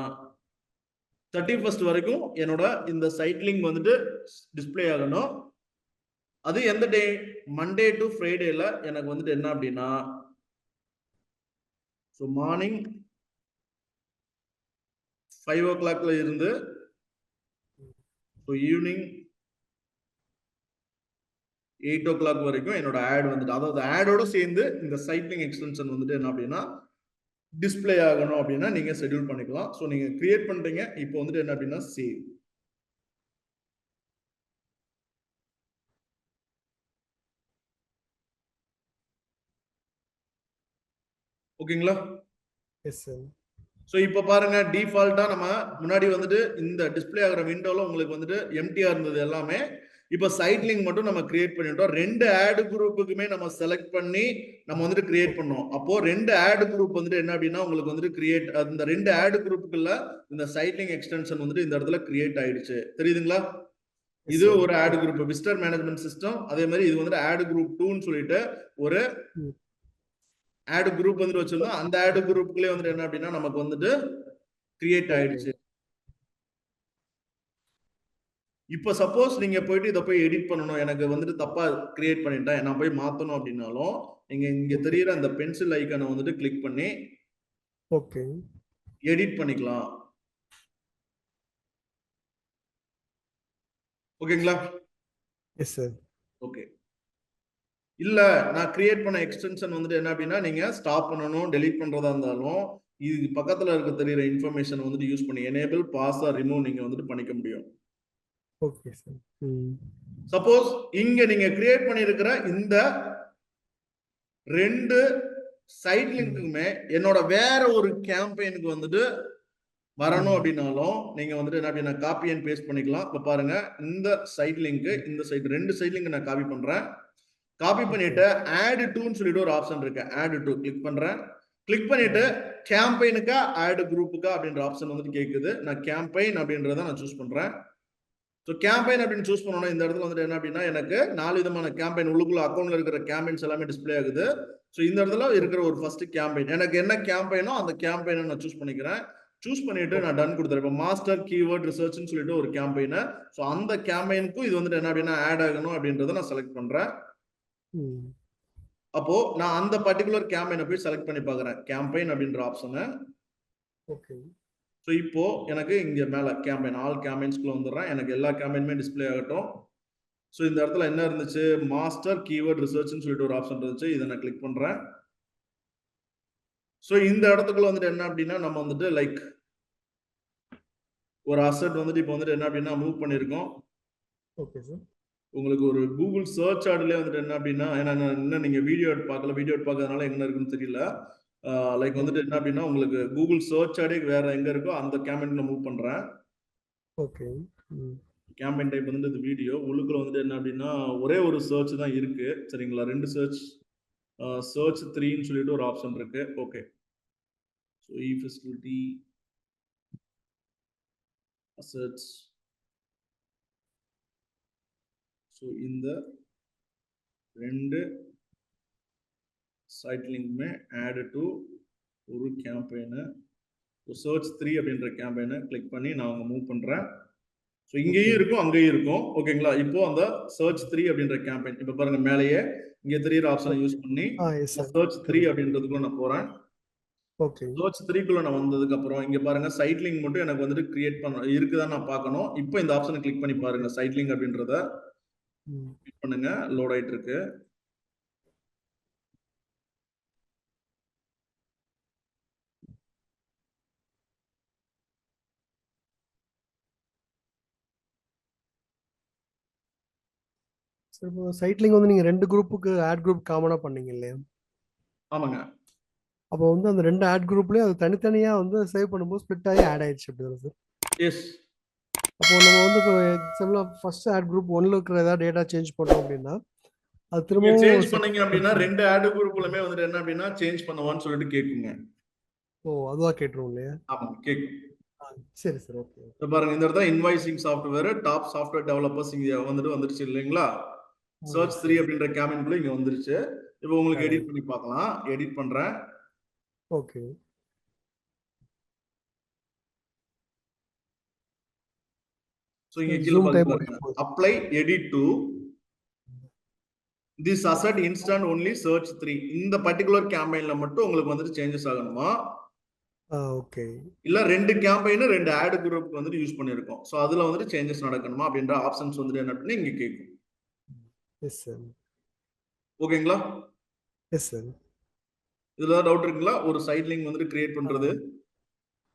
31st வரைக்கும் என்னோட இந்த சைட் லிங்க் வந்துட்டு டிஸ்பிளே ஆகணும். அது எந்த டே? மண்டே டு ஃப்ரைடேல எனக்கு வந்துட்டு என்ன அப்படின்னா ஸோ மார்னிங் 5 o'clockல இருந்து ஸோ ஈவினிங் 8 o'clock வரைக்கும் என்னோட ஆட் வந்துட்டு அதாவது ஆடோட சேர்ந்து இந்த சைட் லிங்க் எக்ஸ்டென்ஷன் வந்துட்டு என்ன அப்படின்னா டிஸ்பிளே ஆகணும் அப்படின்னா நீங்க ஷெட்யூல் பண்ணிக்கலாம். ஸோ நீங்க கிரியேட் பண்றீங்க. இப்போ வந்துட்டு என்ன அப்படின்னா சேவ். ஓகேங்களா? Yes sir. ஸோ இப்போ பாருங்க டிஃபால்ட்டா நம்ம முன்னாடி வந்துட்டு இந்த டிஸ்பிளே ஆகிற விண்டோல உங்களுக்கு வந்துட்டு எம்டிஆ இருந்தது எல்லாமே. இப்போ சைட் லிங்க் மட்டும் நம்ம கிரியேட் பண்ணிட்டோம். 2 ஆட் குரூப்புக்குமே நம்ம செலக்ட் பண்ணி நம்ம வந்துட்டு கிரியேட் பண்ணோம். அப்போ 2 ஆட் குரூப் வந்துட்டு என்ன அப்படின்னா உங்களுக்கு வந்துட்டு கிரியேட் அந்த 2 ஆட் குரூப்புக்குள்ள இந்த சைட் லிங்க் எக்ஸ்டென்ஷன் வந்துட்டு இந்த இடத்துல கிரியேட் ஆயிடுச்சு. தெரியுதுங்களா? இது ஒரு ad group visitor management system. அதே மாதிரி இது வந்துட்டு ஆட் குரூப் 2ன்னு சொல்லிட்டு ஒரு ஆட் குரூப் வந்துட்டு வச்சிருந்தோம். அந்த ஆட் குரூப்புக்குள்ளே வந்துட்டு என்ன அப்படின்னா நமக்கு வந்துட்டு கிரியேட் ஆயிடுச்சு. இப்போ சப்போஸ் நீங்க போயிட்டு இதை போய் எடிட் பண்ணணும், எனக்கு வந்துட்டு தப்பா கிரியேட் பண்ணிட்டேன், நான் போய் மாத்தணும் அப்படின்னாலும் நீங்க இங்க தெரியுற அந்த பென்சில் ஐக்கானை வந்துட்டு கிளிக் பண்ணி ஓகே எடிட் பண்ணிக்கலாம். ஓகேங்களா? Yes sir. ஓகே. இல்ல நான் கிரியேட் பண்ண எக்ஸ்டென்ஷன் வந்துட்டு என்ன அப்படின்னா நீங்க ஸ்டாப் பண்ணணும், டெலீட் பண்றதா இருந்தாலும் இது பக்கத்துல இருக்க தெரியுற இன்ஃபர்மேஷன் வந்துட்டு யூஸ் பண்ணி எனேபிள் பாஸ் ஆர் ரிமூவ் நீங்க வந்துட்டு பண்ணிக்க முடியும். Okay sir. சப்போஸ் இங்க நீங்க கிரியேட் பண்ணிருக்கிற இந்த 2 சைட் லிங்க்குமே என்னோட வேற ஒரு கேம்பெயினுக்கு வந்துட்டு வரணும் அப்படின்னாலும் நீங்க வந்துட்டு என்ன அப்படின்னா காப்பி அண்ட் பேஸ்ட் பண்ணிக்கலாம். இப்ப பாருங்க இந்த சைட் லிங்க் இந்த சைட் 2 சைட் லிங்க் நான் காப்பி பண்றேன். காப்பி பண்ணிட்டு ஆட் டுன்னு சொல்லிட்டு ஒரு ஆப்ஷன் இருக்கு. ஆட் டு கிளிக் பண்றேன். கிளிக் பண்ணிட்டு கேம்பெயினுக்கா ஆட் குரூப்புக்கா அப்படின்ற ஆப்ஷன் வந்துட்டு கேக்குது. நான் கேம்பெயின் அப்படின்றத நான் சூஸ் பண்றேன். ஸோ கேம்பெயின் அப்படின்னு சூஸ் பண்ணணும். இந்த இடத்துல வந்துட்டு என்ன அப்படின்னா எனக்கு 4 விதமான கேம்பெயின் உள்ளுக்குள்ள அக்கௌண்ட்ல இருக்கிற கேம்பெயின்ஸ் எல்லாமே டிஸ்பிளே ஆகுது. ஸோ இந்த இடத்துல இருக்கிற ஒரு ஃபர்ஸ்ட் கேம்பெயின் எனக்கு என்ன கேம்பெயினோ அந்த கேம்பெயினை நான் சூஸ் பண்ணிக்கிறேன். சூஸ் பண்ணிட்டு நான் டன் கொடுத்துறேன். இப்போ மாஸ்டர் கீவேர்ட் ரிசர்ச்னு சொல்லிட்டு ஒரு கேம்பெயின். ஸோ அந்த கேம்பெயினுக்கும் இது வந்துட்டு என்ன அப்படின்னா ஆட் ஆகணும் அப்படின்றத நான் செலக்ட் பண்றேன். அப்போ நான் அந்த பர்டிகுலர் கேம்பெயினை போய் செலக்ட் பண்ணி பார்க்குறேன். கேம்பெயின் அப்படின்ற ஆப்ஷனை. ஓகே. ஸோ இப்போ எனக்கு இங்க மேல கேம்பெயின் ஆல் கேம்பெயின்ஸ்குள்ள வந்துடுறேன். எனக்கு எல்லா கேம்பெயினுமே டிஸ்பிளே ஆகட்டும். ஸோ இந்த இடத்துல என்ன இருந்துச்சு? மாஸ்டர் கீவேர்ட் ரிசர்ச்னு சொல்லிட்டு ஒரு ஆப்ஷன் இருந்துச்சு. இதை நான் கிளிக் பண்றேன். ஸோ இந்த இடத்துக்குள்ள வந்துட்டு என்ன அப்படின்னா நம்ம வந்துட்டு லைக் ஒரு அசெட் வந்துட்டு இப்போ வந்துட்டு என்ன அப்படின்னா மூவ் பண்ணியிருக்கோம். Okay sir. உங்களுக்கு ஒரு கூகுள் சர்ச் ஆர்ட்லயே வந்துட்டு என்ன அப்படின்னா ஏன்னா இன்னும் நீங்க வீடியோ பார்க்கல, வீடியோ பார்க்கறதுனால எங்க இருக்குன்னு தெரியல. லைக் வந்துட்டு என்ன அப்படின்னா உங்களுக்கு கூகுள் சர்ச் ஆடே வேற எங்க இருக்கோ அந்த கேம்பெயின்ல மூவ் பண்றேன். ஓகே. கேம்பெயின் டைப் வந்துட்டு இது வீடியோ உள்ளுக்குள்ள வந்துட்டு என்ன அப்படின்னா ஒரே ஒரு சர்ச் தான் இருக்கு. சரிங்களா? 2 சர்ச் 3ன்னு சொல்லிட்டு ஒரு ஆப்ஷன் இருக்கு. Okay. So facility assets. So இந்த 2 சைட் லிங்க்குமே ஆட் டு ஒரு கேம்பெயினை சர்ச் 3 அப்படின்ற கேம்பெயினை கிளிக் பண்ணி நான் அவங்க மூவ் பண்றேன். ஸோ இங்கேயும் இருக்கும் அங்கேயும் இருக்கும். ஓகேங்களா? இப்போ அந்த சர்ச் 3 அப்படின்ற கேம்பெயின் இப்போ பாருங்க மேலேயே இங்க தெரியுற ஆப்ஷனை யூஸ் பண்ணி சர்ச் 3 அப்படின்றதுக்குள்ள நான் போறேன். ஓகே. சர்ச் 3க்குள்ள நான் வந்ததுக்கு அப்புறம் இங்க பாருங்க சைட் லிங்க் மட்டும் எனக்கு வந்துட்டு கிரியேட் பண்ண இருக்குதா நான் பார்க்கணும். இப்போ இந்த ஆப்ஷனை கிளிக் பண்ணி பாருங்க. சைட் லிங்க் அப்படின்றத கிளிக் பண்ணுங்க. லோட் ஆயிட்டு இருக்கு. சரி, இப்போ சைட் லிங்க் வந்து நீங்க 2 குரூப்புக்கு ஆட் குரூப் காமனா பண்ணீங்க இல்லையா? ஆமாங்க. அப்போ வந்து அந்த 2 ஆட் குரூப்லயும் அது தனித்தனியா வந்து சேவ் பண்ணும்போது ஸ்ப்ளிட் ஆகி ஆட் ஆயிடுச்சு அப்படிதானே சார்? எஸ். அப்போ நம்ம வந்து இப்போ எக்ஸாம்பிளா ஃபர்ஸ்ட் ஆட் குரூப் 1ல இருக்கிற ஏதாவது டேட்டா சேஞ்ச் பண்ணோம் அப்படின்னா அது நீங்க சேஞ்ச் திரும்பவும் பண்ணீங்க அப்படின்னா 2 ஆட் குரூப்லயுமே வந்துட்டு என்ன அப்படின்னா சேஞ்ச் பண்ணவான்னு சொல்லிட்டு கேக்குங்க. ஓ, அதுவா கேட்டுரும் இல்லையா? ஆமாங்க, கேக்கும். சரி சார், ஓகே. இப்ப பாருங்க இந்த இடத்துல invoicing software top software developers இங்க வந்துருச்சு இல்லைங்களா? சர்ச் 3 அப்படின்ற கேபின்குள்ள இங்க வந்துருச்சு. இப்போ உங்களுக்கு எடிட் பண்ணி பார்க்கலாம். எடிட் பண்றேன். ஓகே. சோ இங்க கீழ ஜூம் டைம் பாருங்க. Apply edit to this asset instant only search 3. இந்த பர்టిక్యులர் கேம்பெயின்ல மட்டும் உங்களுக்கு வந்துட்டு சேஞ்சஸ் ஆகணுமா? ஓகே. இல்ல 2 கேம்பெயின் 2 ஆட் குரூப் வந்துட்டு யூஸ் பண்ணிருக்கோம். சோ அதுல வந்துட்டு சேஞ்சஸ் நடக்கணுமா அப்படின்ற ஆப்ஷன்ஸ் வந்துட்டு என்ன பண்ணி இங்க கேக்கும். Yes sir. ஓகேங்களா? Yes sir. இதுல டவுட் இருக்குங்களா? ஒரு சைட் லிங்க் வந்துட்டு கிரியேட் பண்றது.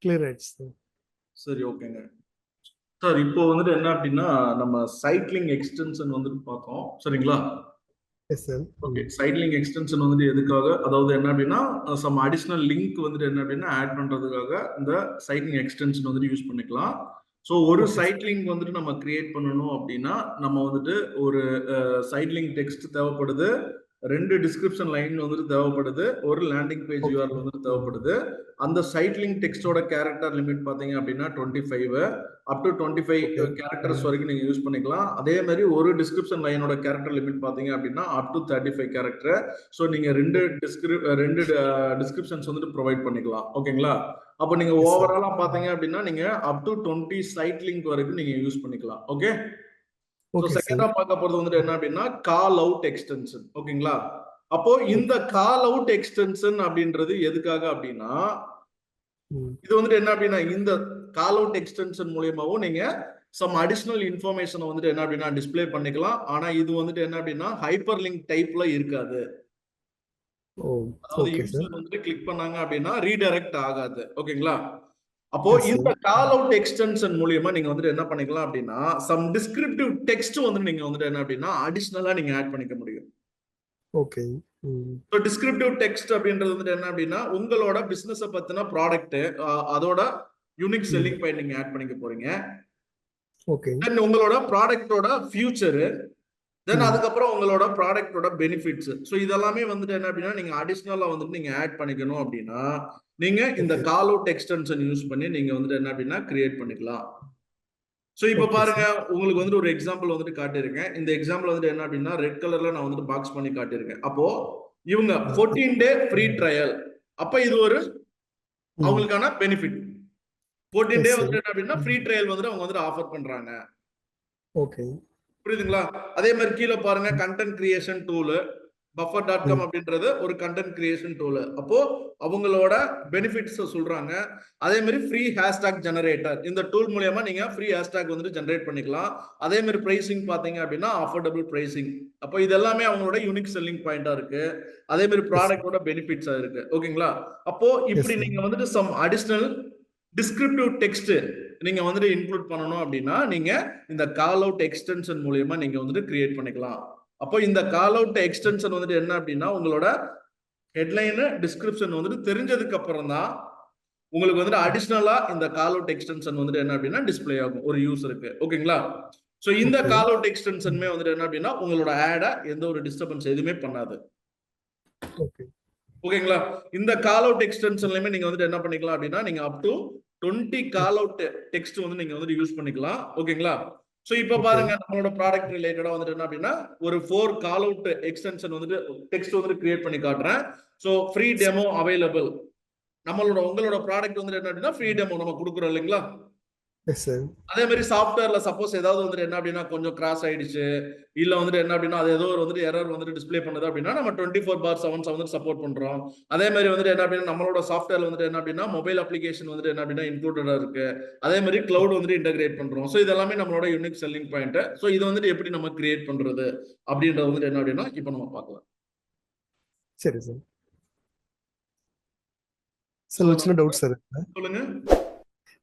கிளியர் ஆயிடுச்சு சார். சரி, ஓகேங்க. சார் இப்போ வந்துட்டு என்ன அப்படின்னா நம்ம சைட் லிங்க் எக்ஸ்டென்ஷன் வந்துட்டு பார்த்தோம். சரிங்களா? S sir. Okay. Side link extension வந்துட்டு எதுக்காக? அதாவது என்ன அப்படின்னா சம் அடிஷனல் லிங்க் வந்துட்டு என்ன அப்படின்னா ஆட் பண்றதுக்காக இந்த சைட் லிங்க் எக்ஸ்டென்ஷன் வந்துட்டு யூஸ் பண்ணிக்கலாம். ஸோ ஒரு சைட் லிங்க் வந்துட்டு நம்ம கிரியேட் பண்ணணும் அப்படின்னா நம்ம வந்துட்டு ஒரு சைட் லிங்க் டெக்ஸ்ட் தேவைப்படுது, 2 டிஸ்கிரிப்ஷன் லைன் வந்துட்டு தேவைப்படுது, ஒரு லேண்டிங் பேஜ் யூஆர்எல் வந்துட்டு தேவைப்படுது. அந்த சைட் லிங்க் டெக்ஸ்டோட கேரக்டர் லிமிட் பாத்தீங்க அப்படின்னா 25 அப் டு 25 கேரக்டர்ஸ் வரைக்கும் நீங்க யூஸ் பண்ணிக்கலாம். அதே மாதிரி ஒரு டிஸ்கிரிப்ஷன் லைனோட கேரக்டர் லிமிட் பாத்தீங்க அப்படின்னா அப் டு 35 கேரக்டர். ஸோ நீங்க 2 டிஸ்கிரிப்ஷன்ஸ் வந்துட்டு ப்ரொவைட் பண்ணிக்கலாம். ஓகேங்களா? அப்ப நீங்க ஓவராலா பாத்தீங்க அப்படின்னா நீங்க அப் டு 20 சைட் லிங்க் வரைக்கும் நீங்க யூஸ் பண்ணிக்கலாம். ஓகே. சோ செகண்டா பார்க்க போறது வந்துட்டு என்ன அப்படின்னா கால் அவுட் எக்ஸ்டென்ஷன். ஓகேங்களா? அப்போ இந்த கால் அவுட் எக்ஸ்டென்ஷன் அப்படின்றது எதுக்காக அப்படின்னா இது வந்துட்டு என்ன அப்படின்னா இந்த கால் அவுட் எக்ஸ்டென்ஷன் மூலியமாவும் நீங்க சம் அடிஷனல் இன்ஃபர்மேஷன் வந்துட்டு என்ன அப்படின்னா டிஸ்ப்ளே பண்ணிக்கலாம். ஆனா இது வந்துட்டு என்ன அப்படின்னா ஹைப்பர் லிங்க் டைப்ல இருக்காது. அதாவது யூசர் வந்துட்டு கிளிக் பண்ணாங்க அப்படின்னா ரீடைரக்ட் ஆகாது. ஓகேங்களா? அப்போ இந்த கால் அவுட் எக்ஸ்டென்ஷன் மூலியமா நீங்க வந்துட்டு என்ன பண்ணிக்கலாம் அப்படின்னா சம் டிஸ்கிரிப்டிவ் டெக்ஸ்ட் வந்து நீங்க வந்துட்டு என்ன அப்படின்னா அடிஷனலா நீங்க ஆட் பண்ணிக்க முடியும். ஓகே. ஸோ டிஸ்கிரிப்டிவ் டெக்ஸ்ட் அப்படின்றது வந்துட்டு என்ன அப்படின்னா உங்களோட பிசினஸ் பத்தின ப்ராடக்ட் அதோட யூனிக் செல்லிங் பாயிண்ட் நீங்க ஆட் பண்ணிக்க போறீங்க. ஓகே. தென் உங்களோட ப்ராடக்ட்டோட ஃபியூச்சர், தென் அதுக்கப்புறம் உங்களோட ப்ராடக்ட்டோட பெனிஃபிட்ஸ். ஸோ இதெல்லாமே வந்துட்டு என்ன அப்படின்னா நீங்க அடிஷனலா வந்துட்டு நீங்க ஆட் பண்ணிக்கணும் அப்படின்னா நீங்க இந்த கால் அவுட் எக்ஸ்டென்ஷன் யூஸ் பண்ணி நீங்க வந்துட்டு என்ன அப்படின்னா கிரியேட் பண்ணிக்கலாம். சோ இப்ப பாருங்க உங்களுக்கு வந்துட்டு ஒரு எக்ஸாம்பிள் வந்துட்டு காட்டியிருக்கேன். இந்த எக்ஸாம்பிள் வந்துட்டு என்ன அப்படின்னா ரெட் கலர்ல நான் வந்துட்டு பாக்ஸ் பண்ணி காட்டியிருக்கேன். அப்போ இவங்க 14 டே ஃப்ரீ ட்ரையல். அப்ப இது ஒரு அவங்களுக்கான பெனிஃபிட். 14 டே வந்துட்டு என்ன அப்படின்னா ஃப்ரீ ட்ரையல் வந்துட்டு அவங்க வந்துட்டு ஆஃபர் பண்றாங்க. ஓகே. புரியுதுங்களா? அதே மாதிரி கீழே பாருங்க கண்டென்ட் கிரியேஷன் டூல் buffer.com அப்படின்றது ஒரு கண்டென்ட் கிரியேஷன் டூல். அப்போ அவங்களோட பெனிஃபிட்ஸ் சொல்றாங்க. அதே மாதிரி ஃப்ரீ ஹேஷ்டாக் ஜெனரேட்டர். இந்த டூல் மூலமா நீங்க ஃப்ரீ ஹேஷ்டாக் வந்துட்டு ஜெனரேட் பண்ணிக்கலாம். அதே மாதிரி பிரைசிங் பாத்தீங்க அப்படின்னா அஃபோர்டபிள் பிரைசிங். அப்போ இது எல்லாமே அவங்களோட யூனிக் செல்லிங் பாயிண்டா இருக்கு. அதே மாதிரி ப்ராடக்ட்டோட பெனிஃபிட்ஸா இருக்கு. ஓகேங்களா? அப்போ இப்படி நீங்க வந்துட்டு சம் அடிஷனல் டிஸ்கிரிப்டிவ் டெக்ஸ்ட் நீங்க வந்துட்டு இன்க்ளூட் பண்ணணும் அப்படின்னா நீங்க இந்த கால் அவுட் எக்ஸ்டென்ஷன் மூலமா நீங்க வந்துட்டு கிரியேட் பண்ணிக்கலாம். அப்போ இந்த கால் அவுட் எக்ஸ்டென்ஷன் வந்துட்டு என்ன அப்படின்னா உங்களோட ஹெட்லைன் டிஸ்கிரிப்ஷன் வந்துட்டு தெரிஞ்சதுக்கு அப்புறம் தான் உங்களுக்கு வந்துட்டு அடிஷனலா இந்த கால் அவுட் எக்ஸ்டென்ஷன் வந்துட்டு என்ன அப்படின்னா டிஸ்ப்ளே ஆகும் ஒரு யூசருக்கு. ஓகேங்களா? சோ இந்த கால் அவுட் எக்ஸ்டென்ஷனுமே வந்துட்டு என்ன அப்படின்னா உங்களோட ஆட எந்த ஒரு டிஸ்டர்பன்ஸ் எதுவுமே பண்ணாது. ஓகேங்களா? இந்த கால் அவுட் எக்ஸ்டென்ஷன்லயுமே நீங்க வந்துட்டு என்ன பண்ணிக்கலாம் அப்படின்னா நீங்க up to 20 call out text வந்து நீங்க வந்துட்டு யூஸ் பண்ணிக்கலாம். ஓகேங்களா? சோ இப்ப பாருங்க நம்மளோட ப்ராடக்ட் ரிலேட்டடா வந்துட்டு என்ன அப்படின்னா ஒரு 4 கால் அவுட் எக்ஸ்டென்ஷன் வந்துட்டு டெக்ஸ்ட் வந்துட்டு கிரியேட் பண்ணி காட்டுறேன். So free demo available. உங்களோட ப்ராடக்ட் வந்துட்டு என்ன அப்படின்னா ஃப்ரீ டெமோ நம்ம கொடுக்குறோம் இல்லைங்களா? Yes sir. அதே மாதிரி சாஃப்ட்வேர்ல சப்போஸ் ஏதாவது வந்துட்டு என்ன அப்படின்னா கொஞ்சம் கிராஸ் ஆயிடுச்சு, இல்ல வந்துட்டு என்ன அப்படின்னா அது ஏதோ ஒரு வந்துட்டு எரர் வந்துட்டு டிஸ்ப்ளே பண்ணுது அப்படின்னா நம்ம 24/7 வந்துட்டு சப்போர்ட் பண்றோம். அதே மாதிரி வந்துட்டு என்ன அப்படின்னா நம்மளோட சாஃப்ட்வேர்ல வந்துட்டு என்ன அப்படின்னா மொபைல் அப்ளிகேஷன் வந்துட்டு என்ன அப்படின்னா இன்க்ளூடடா இருக்கு. அதே மாதிரி கிளவுட் வந்துட்டு இன்டகிரேட் பண்றோம். ஸோ இது எல்லாமே நம்மளோட யூனிக் செல்லிங் பாயிண்ட். ஸோ இது வந்துட்டு எப்படி நம்ம கிரியேட் பண்றது அப்படின்றது வந்துட்டு என்ன அப்படின்னா இப்போ நம்ம பார்க்கலாம். சரி சார். ஸோ சார் ஒரு சின்ன டவுட் சார். சொல்லுங்க.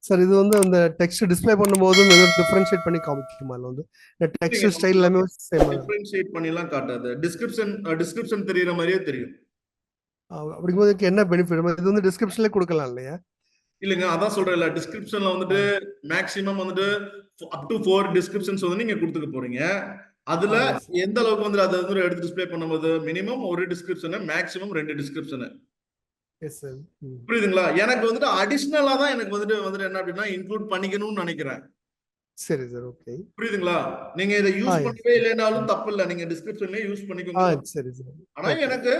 சார் இது வந்து அந்த டெக்ஸ்ட் டிஸ்ப்ளே பண்ணும்போதும் ஏதோ டிஃபரன்ஷியேட் பண்ணி காமிக்குமா? இல்லை வந்து டெக்ஸ்ட் ஸ்டைல் எல்லாமே சேம் டிஃபரன்ஷியேட் பண்ணிலாம் காட்டாது. டிஸ்கிரிப்ஷன் தெரியற மாதிரியே தெரியும். அப்படிங்கும்போது என்ன பெனிஃபிட்? இது வந்து டிஸ்கிரிப்ஷன்லேயே கொடுக்கலாம் இல்லையா? இல்லைங்க, அதான் சொல்றேன்ல, டிஸ்கிரிப்ஷன்ல வந்துட்டு மேக்ஸிமம் வந்துட்டு அப் டு 4 டிஸ்கிரிப்ஷன்ஸ் வந்து நீங்க கொடுத்துக்க போறீங்க. அதுல எந்த அளவுக்கு வந்து அதை வந்து எடுத்து டிஸ்ப்ளே பண்ணும்போது மினிமம் ஒரு description, maximum 2 description. Yes sir. புரியுதுங்களா? எனக்கு வந்துட்டு அடிஷனலா தான் எனக்கு வந்துட்டு என்ன அப்படின்னா இன்க்ளூட் பண்ணிக்கணும்னு நினைக்கிறேன். சரி சார். ஓகே. புரியுதுங்களா? நீங்க இதை யூஸ் பண்ணவே இல்லைனாலும் தப்பு இல்லை, நீங்க டிஸ்கிரிப்ஷன்லயே யூஸ் பண்ணிக்கோங்க. சரி சார். ஆனா எனக்கு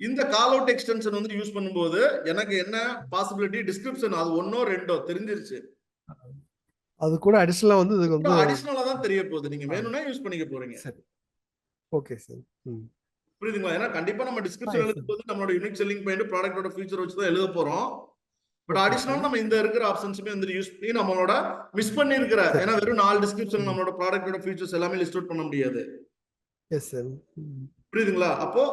இந்த கால் அவுட் எக்ஸ்டென்ஷன் வந்து யூஸ் பண்ணும்போது எனக்கு என்ன பாசிபிலிட்டி, டிஸ்கிரிப்ஷன் அது ஒன்னோ ரெண்டோ தெரிஞ்சிருச்சு, அது கூட அடிஷனலா வந்து இதுக்கு வந்து அடிஷனலா தான் தெரிய போகுது. நீங்க வேணும்னா யூஸ் பண்ணிக்க போறீங்க. சரி. Okay sir. புரியுதுங்களா? ஏன்னா கண்டிப்பா நம்ம டிஸ்கிரிப்ஷன் எழுதும்போது நம்மளோட யூனிக் செல்லிங் பாயிண்ட், ப்ராடக்ட்டோட ஃபீச்சர் வச்சு தான் எழுத போறோம். பட் அடிஷனல் நம்ம இந்த இருக்கிற ஆப்ஷன்ஸுமே வந்து யூஸ் பண்ணி நம்மளோட மிஸ் பண்ணி இருக்கிற, ஏன்னா வெறும் 4 டிஸ்கிரிப்ஷன் நம்மளோட ப்ராடக்ட்டோட ஃபீச்சர்ஸ் எல்லாமே லிஸ்ட் அவுட் பண்ண முடியாது. Yes sir. புரியுதுங்களா? அப்போ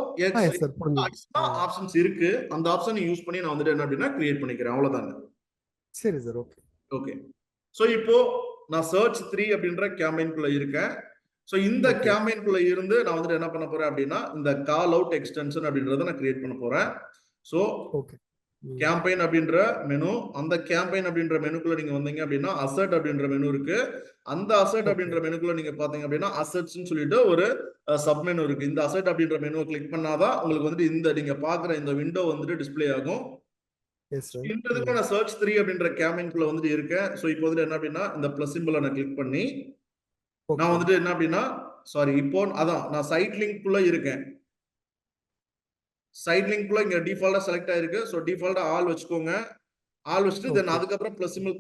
சார் ஆப்ஷன்ஸ் இருக்கு, அந்த ஆப்ஷன் யூஸ் பண்ணி நான் வந்துட்டு என்ன அப்படின்னா கிரியேட் பண்ணிக்கிறேன், அவ்வளவுதாங்க. சரி சார். ஓகே. ஓகே. சோ இப்போ நான் சர்ச் 3 அப்படின்ற கேம்பெயின்குள்ள இருக்கேன். சோ இந்த கேம்பெயின்குள்ள இருந்து நான் வந்துட்டு என்ன பண்ண போறேன் அப்படின்னா இந்த கால் அவுட் எக்ஸ்டென்ஷன் அப்படின்றத நான் கிரியேட் பண்ண போறேன். So okay. கேம்பெயின் அப்படின்ற மெனு, அந்த கேம்பெயின் அப்படின்ற மெனுக்குள்ள நீங்க வந்தீங்க அப்படின்னா அசெட் அப்படின்ற மெனு இருக்கு. அந்த அசெட் அப்படின்ற மெனுக்குள்ள நீங்க பாத்தீங்க அப்படின்னா அசெட்ஸ்னு சொல்லிட்டு ஒரு சப் மெனு இருக்கு. இந்த அசெட் அப்படின்ற மெனுவை கிளிக் பண்ணாதான் உங்களுக்கு வந்துட்டு இந்த நீங்க பாக்குற இந்த விண்டோ வந்துட்டு டிஸ்ப்ளே ஆகும். இதுக்கு நான் சர்ச் 3 அப்படின்ற கேம்பெயின்குள்ள வந்துட்டு இருக்கேன். சோ இப்போ வந்துட்டு என்ன அப்படின்னா இந்த பிளஸ் சிம்பலை நான் கிளிக் பண்ணி நான் வந்துட்டு என்ன அப்படின்னா இப்போ அதான் நான் சைட் லிங்க் குள்ள இருக்கேன். சைட் லிங்க் குள்ள இங்க டிஃபால்ட்டா செலக்ட் ஆயிருக்கு. சோ டிஃபால்ட்டா ஆல் வச்சுக்கோங்க. ஆல் வச்சுட்டு தென் அதுக்கப்புறம் பிளஸ் சிம்பிள்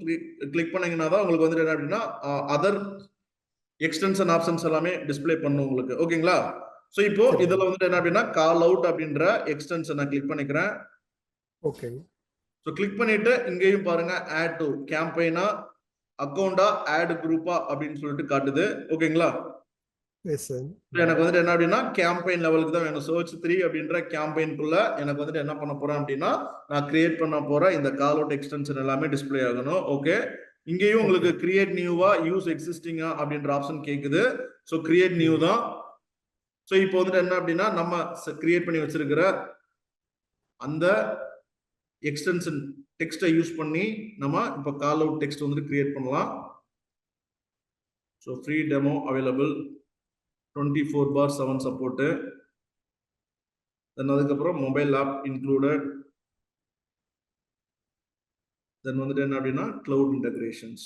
கிளிக் பண்ணீங்கன்னா தான் உங்களுக்கு வந்துட்டு என்ன அப்படின்னா அதர் எக்ஸ்டென்ஷன் ஆப்ஷன்ஸ் எல்லாமே டிஸ்ப்ளே பண்ணும் உங்களுக்கு. ஓகேங்களா? சோ இப்போ இதுல வந்துட்டு என்ன அப்படின்னா கால் அவுட் அப்படின்ற எக்ஸ்டென்ஷன் நான் கிளிக் பண்ணிக்கிறேன். ஓகே. சோ கிளிக் பண்ணிட்டு இங்கேயும் பாருங்க ஆட் டு கேம்பெயினா, அக்கவுண்டா, ஆட் குரூப்பா அப்படின்னு சொல்லிட்டு காட்டுது. ஓகேங்களா? எனக்கு வந்துட்டு என்ன அப்படின்னா கேம்பெயின் லெவலுக்கு தான் வேணும். சர்ச் 3 அப்படின்ற கேம்பெயின்குள்ள எனக்கு வந்துட்டு என்ன பண்ண போறேன் அப்படின்னா நான் கிரியேட் பண்ண போற இந்த கால் அவுட் எக்ஸ்டென்ஷன் எல்லாமே டிஸ்ப்ளே ஆகணும். ஓகே. இங்கேயும் உங்களுக்கு கிரியேட் நியூவா யூஸ் எக்ஸிஸ்டிங்கா அப்படின்ற ஆப்ஷன் கேக்குது. சோ கிரியேட் நியூ தான். சோ இப்போ வந்துட்டு என்ன அப்படின்னா நம்ம கிரியேட் பண்ணி வச்சிருக்கிற அந்த எக்ஸ்டென்ஷன் டெக்ஸ்ட்டை யூஸ் பண்ணி நம்ம இப்போ கால் அவுட் டெக்ஸ்ட் வந்துட்டு கிரியேட் பண்ணலாம். So free demo available 24/7 support. Then அதுக்கப்புறம் மொபைல் ஆப் இன்க்ளூடட். தென் வந்துட்டு என்ன அப்படின்னா கிளவுட் இன்டகிரேஷன்ஸ்.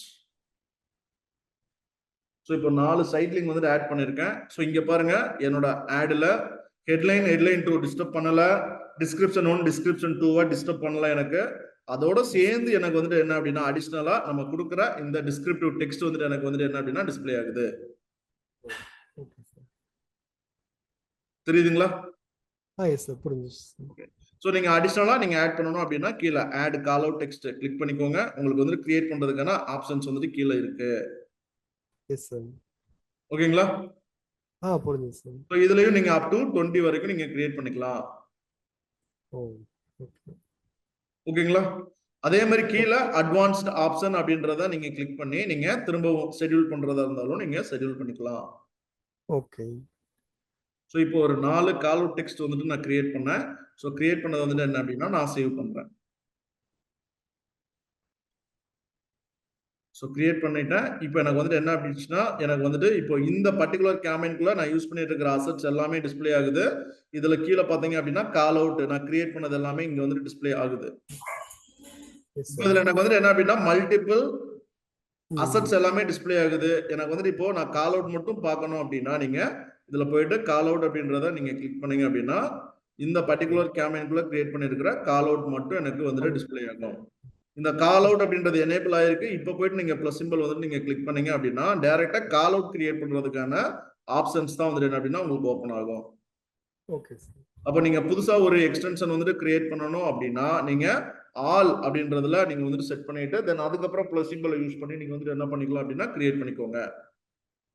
ஸோ இப்போ 4 சைட் லிங்க் வந்துட்டு ஆட் பண்ணியிருக்கேன். ஸோ இங்க பாருங்க என்னோட ஆட்ல ஹெட்லைன் 2 டிஸ்டர்ப் பண்ணல, டிஸ்கிரிப்ஷன் 1 டிஸ்கிரிப்ஷன் 2 டிஸ்டர்ப் பண்ணல. எனக்கு அதோட சேர்ந்து எனக்கு வந்துட்டு என்ன அப்படின்னா அடிஷனலா நம்ம கொடுக்குற இந்த டிஸ்கிரிப்டிவ் டெக்ஸ்ட் வந்துட்டு எனக்கு வந்துட்டு என்ன அப்படின்னா டிஸ்ப்ளே ஆகுது. தெரியுதுங்களா? சோ நீங்க அடிஷனலா நீங்க ஆட் பண்ணனும் அப்படின்னா கீழ add callout text click பண்ணிக்கோங்க. உங்களுக்கு வந்து கிரியேட் பண்றதுக்கான ஆப்ஷன்ஸ் வந்துட்டு கீழ இருக்கு. Yes sir. ஓகேங்களா? புரியுது சார். சோ இதுலயும் நீங்க அப் டு 20 வரைக்கும் நீங்க கிரியேட் பண்ணிக்கலாம். ஓகேங்களா? அதே மாதிரி கீழ அட்வான்ஸ்ட் ஆப்ஷன் அப்படின்றத நீங்க கிளிக் பண்ணி நீங்க திரும்பவும் ஷெட்யூல் பண்றதா இருந்தாலும் நீங்க ஷெட்யூல் பண்ணிக்கலாம். ஓகே. சோ இப்போ ஒரு 4 கால் அவுட் டெக்ஸ்ட் வந்துட்டு நான் கிரியேட் பண்ணேன். சோ கிரியேட் பண்ணது வந்துட்டு என்ன அப்படின்னா நான் சேவ் பண்றேன். சோ கிரியேட் பண்ணிட்டேன். இப்போ எனக்கு வந்துட்டு என்ன அப்படின்னா எனக்கு வந்துட்டு இப்போ இந்த பர்టిక్యులர் கேம்பெயின்குள்ள நான் யூஸ் பண்ணிட்டு இருக்கிற அசெட்ஸ் எல்லாமே டிஸ்ப்ளே ஆகுது. இதுல கீழ பாத்தீங்க அப்படின்னா கால் அவுட் நான் கிரியேட் பண்ணது எல்லாமே இங்க வந்துட்டு டிஸ்ப்ளே ஆகுது. இதுல எனக்கு வந்துட்டு என்ன அப்படின்னா மல்டிபிள் அசெட்ஸ் எல்லாமே டிஸ்ப்ளே ஆகுது. எனக்கு வந்துட்டு இப்போ நான் கால் அவுட் மட்டும் பார்க்கணும் அப்படின்னா நீங்க இதுல போயிட்டு கால் அவுட் அப்படின்றத நீங்க கிளிக் பண்ணீங்க அப்படின்னா இந்த பர்టిక్యులர் கேம்பெயின்குள்ள கிரியேட் பண்ணிருக்கிற கால் அவுட் மட்டும் எனக்கு வந்துட்டு டிஸ்ப்ளே ஆகும். இந்த கால் அவுட் அப்படின்றது எனேபிள் ஆயிருக்கு. இப்போ போயிட்டு நீங்க பிளஸ் சிம்பிள் வந்துட்டு நீங்க கிளிக் பண்ணீங்க அப்படின்னா டைரக்டா கால் அவுட் கிரியேட் பண்றதுக்கான ஆப்ஷன்ஸ் தான் வந்துட்டு என்ன அப்படின்னா உங்களுக்கு ஓப்பன் ஆகும். Okay sir. அப்ப நீங்க புதுசா ஒரு எக்ஸ்டென்ஷன் வந்துட்டு கிரியேட் பண்ணணும் அப்படின்னா நீங்க ஆல் அப்படின்றதுல நீங்க வந்துட்டு செட் பண்ணிட்டு தென் அதுக்கப்புறம் பிளஸ் சிம்பிளை யூஸ் பண்ணி நீங்க வந்துட்டு என்ன பண்ணிக்கலாம் அப்படின்னா கிரியேட் பண்ணிக்கோங்க.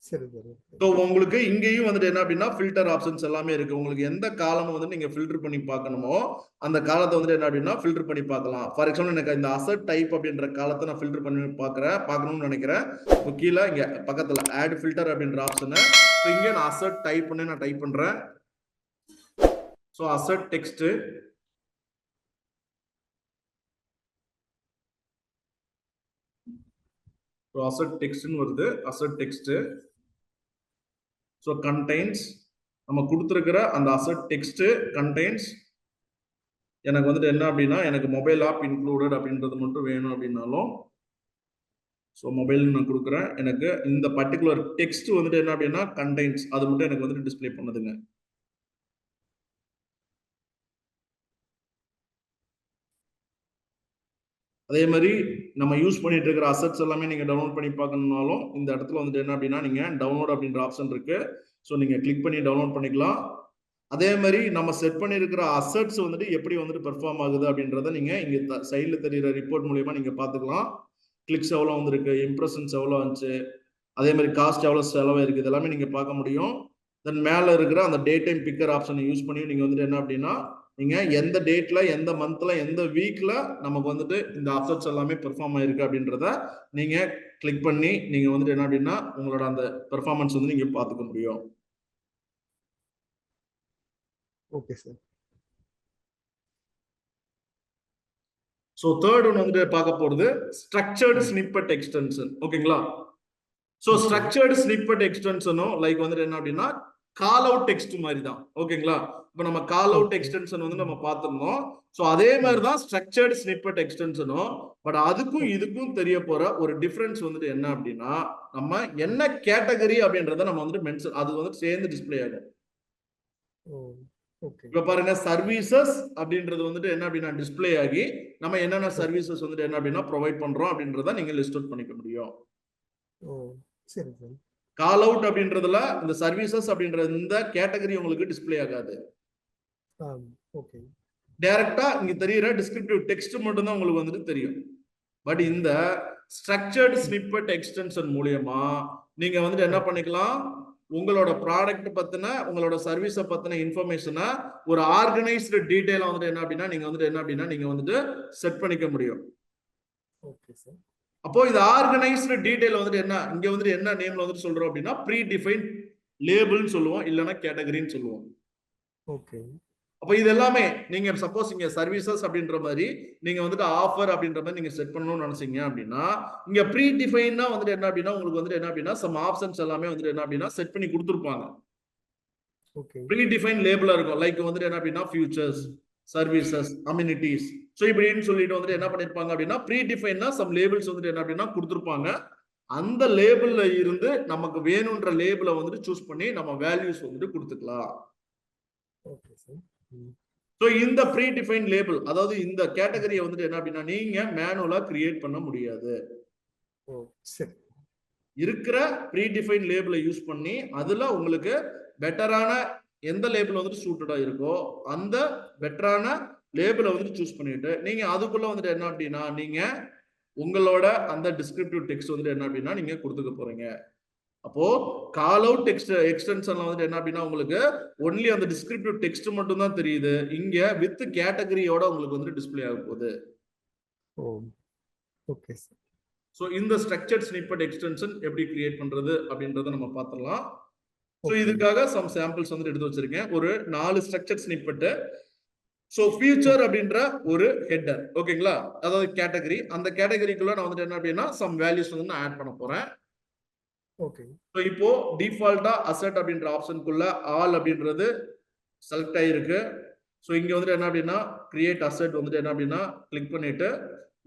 சரி சரி. ஸோ உங்களுக்கு இங்கேயும் வந்துட்டு என்ன அப்படின்னா ஃபில்டர் ஆப்ஷன்ஸ் எல்லாமே இருக்கு. உங்களுக்கு எந்த காலம் வந்து நீங்க ஃபில்டர் பண்ணி பார்க்கணுமோ அந்த காலத்தை வந்துட்டு என்ன அப்படின்னா ஃபில்டர் பண்ணி பார்க்கலாம். ஃபார் எக்ஸாம்பிள் எனக்கு இந்த அசட் டைப் அப்படின்ற காலத்தை நான் ஃபில்டர் பண்ணி பார்க்கணும்னு நினைக்கிறேன். இப்போ கீழே இங்க பக்கத்துல ஆட் ஃபில்டர் அப்படின்ற ஆப்ஷனை இங்கே நான் அசட் டைப் பண்ணி நான் டைப் பண்றேன். ஸோ அசட் டெக்ஸ்ட் அசட் டெக்ஸ்ட்னு வருது. அசட் டெக்ஸ்ட் ஸோ கண்டெய்ன்ஸ் நம்ம கொடுத்துருக்கிற அந்த அசட் டெக்ஸ்ட் கண்டெய்ன்ஸ் எனக்கு வந்துட்டு என்ன அப்படின்னா எனக்கு மொபைல் ஆப் இன்க்ளூடட் அப்படின்றது மட்டும் வேணும் அப்படின்னாலும் ஸோ மொபைல் நான் கொடுக்குறேன். எனக்கு இந்த பர்டிகுலர் டெக்ஸ்ட் வந்துட்டு என்ன அப்படின்னா கண்டெய்ன்ஸ் அது மட்டும் எனக்கு வந்துட்டு டிஸ்பிளே பண்ணுதுங்க. அதே மாதிரி நம்ம யூஸ் பண்ணிட்டு இருக்கிற அசட்ஸ் எல்லாமே நீங்க டவுன்லோட் பண்ணி பார்க்கணும்னாலும் இந்த இடத்துல வந்துட்டு என்ன அப்படின்னா நீங்க டவுன்லோட் அப்படின்ற ஆப்ஷன் இருக்கு. ஸோ நீங்க கிளிக் பண்ணி டவுன்லோட் பண்ணிக்கலாம். அதே மாதிரி நம்ம செட் பண்ணியிருக்கிற அசட்ஸ் வந்துட்டு எப்படி வந்துட்டு பெர்ஃபார்ம் ஆகுது அப்படின்றத நீங்க இங்க சைடில் தெரியுற ரிப்போர்ட் மூலியமா நீங்க பார்த்துக்கலாம். கிளிக்ஸ் எவ்வளோ வந்திருக்கு, இம்ப்ரெஷன்ஸ் எவ்வளோ வந்துச்சு, அதே மாதிரி காஸ்ட் எவ்வளோ செலவாயிருக்கு, இது எல்லாமே நீங்க பார்க்க முடியும். தென் மேலே இருக்கிற அந்த டே டைம் பிக்கர் ஆப்ஷனை யூஸ் பண்ணி நீங்க வந்துட்டு என்ன அப்படின்னா நீங்க எந்த டேட்ல எந்த மந்த்ல எந்த வீக்ல நமக்கு வந்துட்டு இந்த அசட்ஸ் எல்லாமே பெர்ஃபார்ம் ஆயிருக்கு அப்படின்றத நீங்க கிளிக் பண்ணி நீங்க வந்துட்டு என்ன அப்படின்னா உங்களோட அந்த பெர்ஃபார்மன்ஸ் வந்து நீங்க பார்த்துக்க முடியும். Okay sir. So third one வந்துட்டு பார்க்க போறது ஸ்ட்ரக்சர்டு ஸ்னிப்பெட் எக்ஸ்டென்ஷன். ஓகேங்களா? ஸோ ஸ்ட்ரக்சர்டு ஸ்னிப்பெட் எக்ஸ்டென்ஷனும் லைக் வந்துட்டு என்ன அப்படின்னா கால் அவுட் டெக்ஸ்ட் மாதிரி தான். ஓகேங்களா? இப்போ நம்ம கால் அவுட் எக்ஸ்டென்ஷன் வந்து நம்ம பார்த்திருந்தோம். ஸோ அதே மாதிரி தான் ஸ்ட்ரக்சர்டு ஸ்னிப்பெட் எக்ஸ்டென்ஷனும். பட் அதுக்கும் இதுக்கும் தெரிய போற ஒரு டிஃபரன்ஸ் வந்துட்டு என்ன அப்படின்னா நம்ம என்ன கேட்டகரி அப்படின்றத நம்ம வந்துட்டு மென்ஷன் அது வந்துட்டு சேர்ந்து டிஸ்பிளே ஆகும். இப்ப பாருங்க சர்வீசஸ் அப்படின்றது வந்துட்டு என்ன அப்படின்னா டிஸ்பிளே ஆகி நம்ம என்னென்ன சர்வீசஸ் வந்துட்டு என்ன அப்படின்னா ப்ரொவைட் பண்றோம் அப்படின்றத நீங்க லிஸ்ட் அவுட் பண்ணிக்க முடியும். சரி சரி. கால் அவுட் அப்படின்றதுல இந்த சர்வீசஸ் அப்படின்ற இந்த கேட்டகரி உங்களுக்கு டிஸ்பிளே ஆகாது. ஓகே. டைரக்டா இங்க தெரியுற டிஸ்கிரிப்டிவ் டெக்ஸ்ட் மட்டும் தான் உங்களுக்கு வந்துட்டு தெரியும். பட் இந்த ஸ்ட்ரக்சர்டு ஸ்னிப்பெட் எக்ஸ்டென்ஷன் மூலமா நீங்க வந்துட்டு என்ன பண்ணிக்கலாம் உங்களோட ப்ராடக்ட் பத்தின உங்களோட சர்வீஸை பத்தின இன்ஃபர்மேஷனை ஒரு ஆர்கனைஸ்டு டீடைலா வந்துட்டு என்ன அப்படின்னா நீங்க வந்துட்டு என்ன அப்படின்னா நீங்க வந்துட்டு செட் பண்ணிக்க முடியும். Okay sir. அப்போ இது ஆர்கனைஸ்டு டீடைல் வந்துட்டு என்ன இங்க வந்துட்டு என்ன நேம்ல வந்துட்டு சொல்றோம் அப்படின்னா ப்ரீ டிஃபைன் லேபிள்னு சொல்லுவோம், இல்லைன்னா கேட்டகரின்னு சொல்லுவோம். ஓகே. அப்போ இது எல்லாமே நீங்க சப்போஸ் இங்க சர்வீசஸ் அப்படின்ற மாதிரி நீங்க வந்துட்டு ஆஃபர் அப்படின்ற மாதிரி நீங்க செட் பண்ணணும்னு நினைச்சீங்க அப்படின்னா இங்க ப்ரீ டிஃபைன்னா வந்துட்டு என்ன அப்படின்னா உங்களுக்கு வந்துட்டு என்ன அப்படின்னா சம் ஆப்ஷன்ஸ் எல்லாமே வந்துட்டு என்ன அப்படின்னா செட் பண்ணி கொடுத்துருப்பாங்க. ஓகே. ப்ரீ டிஃபைன் லேபிளா இருக்கும். லைக் வந்துட்டு என்ன அப்படின்னா ஃபியூச்சர்ஸ், சர்வீசஸ், அம்யூனிட்டிஸ். ஸோ இப்படின்னு சொல்லிட்டு வந்துட்டு என்ன பண்ணிருப்பாங்க அப்படின்னா ப்ரீ டிஃபைன்னா சம் லேபிள்ஸ் வந்துட்டு என்ன அப்படின்னா கொடுத்துருப்பாங்க. அந்த லேபிள்ல இருந்து நமக்கு வேணும்ன்ற லேபிளை வந்துட்டு சூஸ் பண்ணி நம்ம வேல்யூஸ் வந்துட்டு கொடுத்துக்கலாம். Okay sir. ஸோ இந்த ப்ரீ டிஃபைன் லேபிள் அதாவது இந்த கேட்டகரியை வந்துட்டு என்ன அப்படின்னா நீங்க மேனுவலா கிரியேட் பண்ண முடியாது. சரி. இருக்கிற ப்ரீ டிஃபைன் லேபிளை யூஸ் பண்ணி அதுல உங்களுக்கு பெட்டரான எந்த லேபிள் வந்துட்டு சூட்டடா இருக்கோ அந்த பெட்டரான லேபிளை வந்துட்டு சூஸ் பண்ணிட்டு நீங்க அதுக்குள்ள வந்துட்டு என்ன அப்படின்னா நீங்க உங்களோட அந்த டிஸ்கிரிப்டிவ் டெக்ஸ்ட் வந்துட்டு என்ன அப்படின்னா நீங்க கொடுத்துக்க போறீங்க. அப்போ கால் அவுட் டெக்ஸ்ட் எக்ஸ்டென்ஷன்ல வந்துட்டு என்ன அப்படின்னா உங்களுக்கு ஒன்லி அந்த டிஸ்கிரிப்டிவ் டெக்ஸ்ட் மட்டும் தான் தெரியுது. இங்க வித் கேட்டகரியோட உங்களுக்கு வந்து டிஸ்பிளே ஆக போகுது. Okay sir. சோ இந்த ஸ்ட்ரக்சர்ட் ஸ்னிப்பெட் எக்ஸ்டென்ஷன் எப்படி கிரியேட் பண்றது அப்படின்றத நம்ம பார்த்தறலாம். சோ இதுக்காக சம் சாம்பிள்ஸ் வந்து எடுத்து வச்சிருக்கேன். ஒரு 4 ஸ்ட்ரக்சர்ட் ஸ்னிப்பெட். சோ ஃபியூச்சர் அப்படின்ற ஒரு ஹெட்டர். ஓகேங்களா? அதாவது கேட்டகரி. அந்த கேட்டகரிக்குள்ள நான் வந்து என்ன அப்படின்னா சம் வேல்யூஸ் வந்து நான் ஆட் பண்ண போறேன். ஓகே. சோ இப்போ டிஃபால்ட்டா அசெட் அப்படின்ற ஆப்ஷனுக்குள்ள ஆல் அப்படின்றது செலக்ட் ஆயிருக்கு. சோ இங்க வந்து என்ன அப்படின்னா கிரியேட் அசெட் வந்து என்ன அப்படின்னா கிளிக் பண்ணிட்டு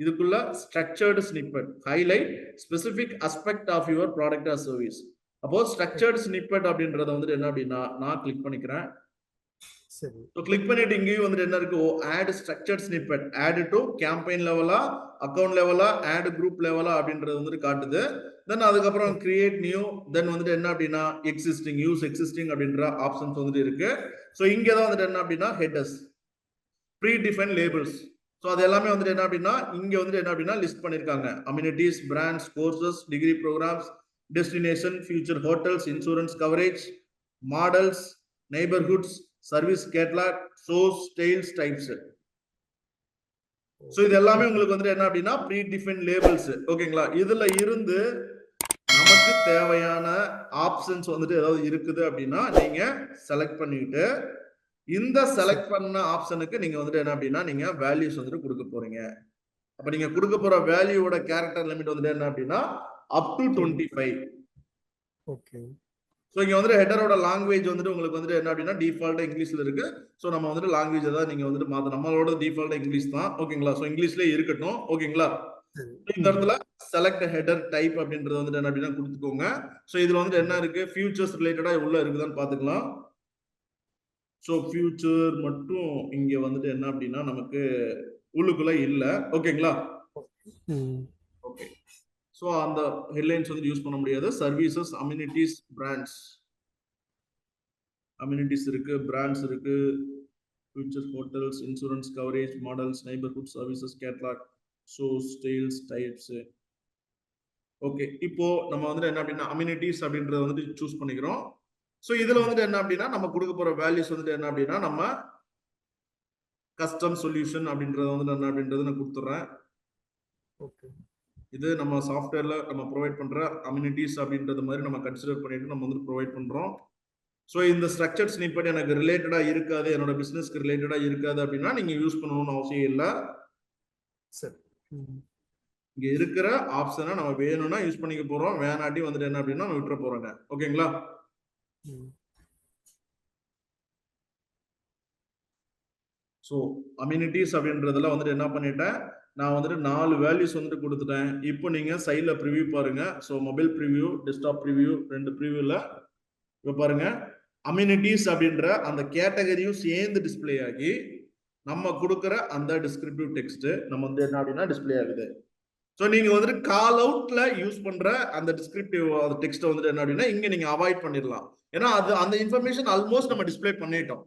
இதுக்குள்ள structured snippet highlight specific aspect of your product or service. அப்போ ஸ்ட்ரக்சர்டு ஸ்னிப்பெட் அப்படின்றத வந்து என்ன அப்படின்னா நான் கிளிக் பண்ணிக்கிறேன். சரி. ஸோ கிளிக் பண்ணிட்டு இங்கேயும் வந்துட்டு என்ன இருக்கு add structured snippet add to campaign லெவலா அக்கௌண்ட் லெவலா ஆட் குரூப் லெவலா அப்படின்றது வந்துட்டு காட்டுது. தென் அதுக்கப்புறம் கிரியேட் நியூ தென் வந்துட்டு என்ன அப்படின்னா எக்ஸிஸ்டிங் யூஸ் எக்ஸிஸ்டிங் அப்படின்ற ஆப்ஷன்ஸ் வந்துட்டு இருக்கு. ஸோ இங்கே தான் வந்துட்டு என்ன அப்படின்னா headers predefined labels. So அது எல்லாமே வந்துட்டு என்ன அப்படின்னா இங்க வந்துட்டு என்ன அப்படின்னா லிஸ்ட் பண்ணிருக்காங்க. Amenities, brands, courses, degree programs, destination, future hotels, insurance coverage, models, neighbourhoods, service catalogue, source, styles, types. So இது எல்லாமே உங்களுக்கு வந்துட்டு என்ன அப்படின்னா ப்ரீ டிஃபைன் லேபிள்ஸ். ஓகேங்களா? இதுல இருந்து நமக்கு தேவையான ஆப்ஷன்ஸ் வந்துட்டு ஏதாவது இருக்குது அப்படின்னா நீங்க செலக்ட் பண்ணிட்டு இந்த செலக்ட் பண்ண ஆப்ஷனுக்கு நீங்க வந்துட்டு என்ன அப்படின்னா நீங்க வேல்யூஸ் வந்துட்டு கொடுக்க போறீங்க. அப்ப நீங்க கொடுக்க போற வேல்யூவோட கேரக்டர் லிமிட் வந்துட்டு என்ன அப்படின்னா அப் டு 25. ஓகே. ஸோ இங்க வந்துட்டு ஹெட்டரோட லாங்குவேஜ் வந்துட்டு உங்களுக்கு வந்துட்டு என்ன அப்படின்னா டிஃபால்ட்டா இங்கிலீஷ்ல இருக்கு. ஸோ நம்ம வந்துட்டு லாங்குவேஜ் தான் நீங்க வந்துட்டு மாத்த நம்மளோட டிஃபால்ட்டா இங்கிலீஷ் தான். ஓகேங்களா? ஸோ இங்கிலீஷ்லயே இருக்கட்டும். ஓகேங்களா? இந்த இடத்துல செலக்ட் ஹெடர் டைப் அப்படின்றது வந்துட்டு என்ன அப்படின்னா கொடுத்துக்கோங்க. ஸோ இதுல வந்துட்டு என்ன இருக்கு ஃபியூச்சர்ஸ் ரிலேட்டடா உள்ள இருக்குதான்னு பாத்துக்கலாம். ஸோ ஃபியூச்சர் மட்டும் இங்க வந்துட்டு என்ன அப்படின்னா நமக்கு உள்ளுக்குள்ள இல்ல. ஓகேங்களா? ஓகே. ஸோ அந்த ஹெட்லைன்ஸ் வந்து யூஸ் பண்ண முடியாது. Services, amenities, brands. அம்யூனிட்டிஸ் இருக்கு, பிராண்ட்ஸ் இருக்கு, future hotels, insurance coverage, models, neighbourhood, services catalogue, so styles, types. Okay. இப்போ நம்ம வந்துட்டு என்ன அப்படின்னா அம்யூனிட்டிஸ் அப்படின்றத வந்துட்டு சூஸ் பண்ணிக்கிறோம். ஸோ இதுல வந்துட்டு என்ன அப்படின்னா நம்ம கொடுக்க போற வேல்யூஸ் வந்துட்டு என்ன அப்படின்னா நம்ம கஸ்டம் சொல்யூஷன் அப்படின்றத வந்து என்ன அப்படின்றது நான் கொடுத்துட்றேன். ஓகே. இது நம்ம சாஃப்ட்வேர்ல நம்ம ப்ரொவைட் பண்ற அம்யூனிட்டிஸ் அப்படின்றது மாதிரி நம்ம கன்சிடர் பண்ணிட்டு நம்ம வந்து ப்ரொவைட் பண்றோம். ஸோ இந்த ஸ்ட்ரக்சர் ஸ்னிப்பெட் எனக்கு ரிலேட்டடா இருக்காது, என்னோட பிசினஸ்க்கு ரிலேட்டடா இருக்காது அப்படின்னா நீங்க யூஸ் பண்ணணும்னு அவசியம் இல்லை. சரி. இங்க இருக்கிற ஆப்ஷனை நம்ம வேணும்னா யூஸ் பண்ணிக்க போறோம், வேணாட்டி வந்துட்டு என்ன அப்படின்னா நம்ம விட்டுற போறோங்க. ஓகேங்களா? ஸோ அம்யூனிட்டிஸ் அப்படின்றதுல வந்துட்டு என்ன பண்ணிட்டேன் நான் வந்துட்டு 4 வேல்யூஸ் வந்துட்டு கொடுத்துட்டேன். இப்போ நீங்க சைட்ல ப்ரிவியூ பாருங்க. So mobile preview, desktop preview, 2 ப்ரிவியூல இப்போ பாருங்க அம்யூனிட்டிஸ் அப்படின்ற அந்த கேட்டகரியும் சேர்ந்து டிஸ்பிளே ஆகி நம்ம கொடுக்குற அந்த டிஸ்கிரிப்டிவ் டெக்ஸ்ட் நம்ம வந்து என்ன அப்படின்னா டிஸ்பிளே ஆகுது. ஸோ நீங்க வந்துட்டு கால் அவுட்ல யூஸ் பண்ற அந்த டிஸ்கிரிப்டிவ் டெக்ஸ்ட் வந்துட்டு என்ன அப்படின்னா இங்க நீங்க அவாய்ட் பண்ணிடலாம். ஏன்னா அது அந்த இன்ஃபர்மேஷன் ஆல்மோஸ்ட் நம்ம டிஸ்பிளே பண்ணிட்டோம்.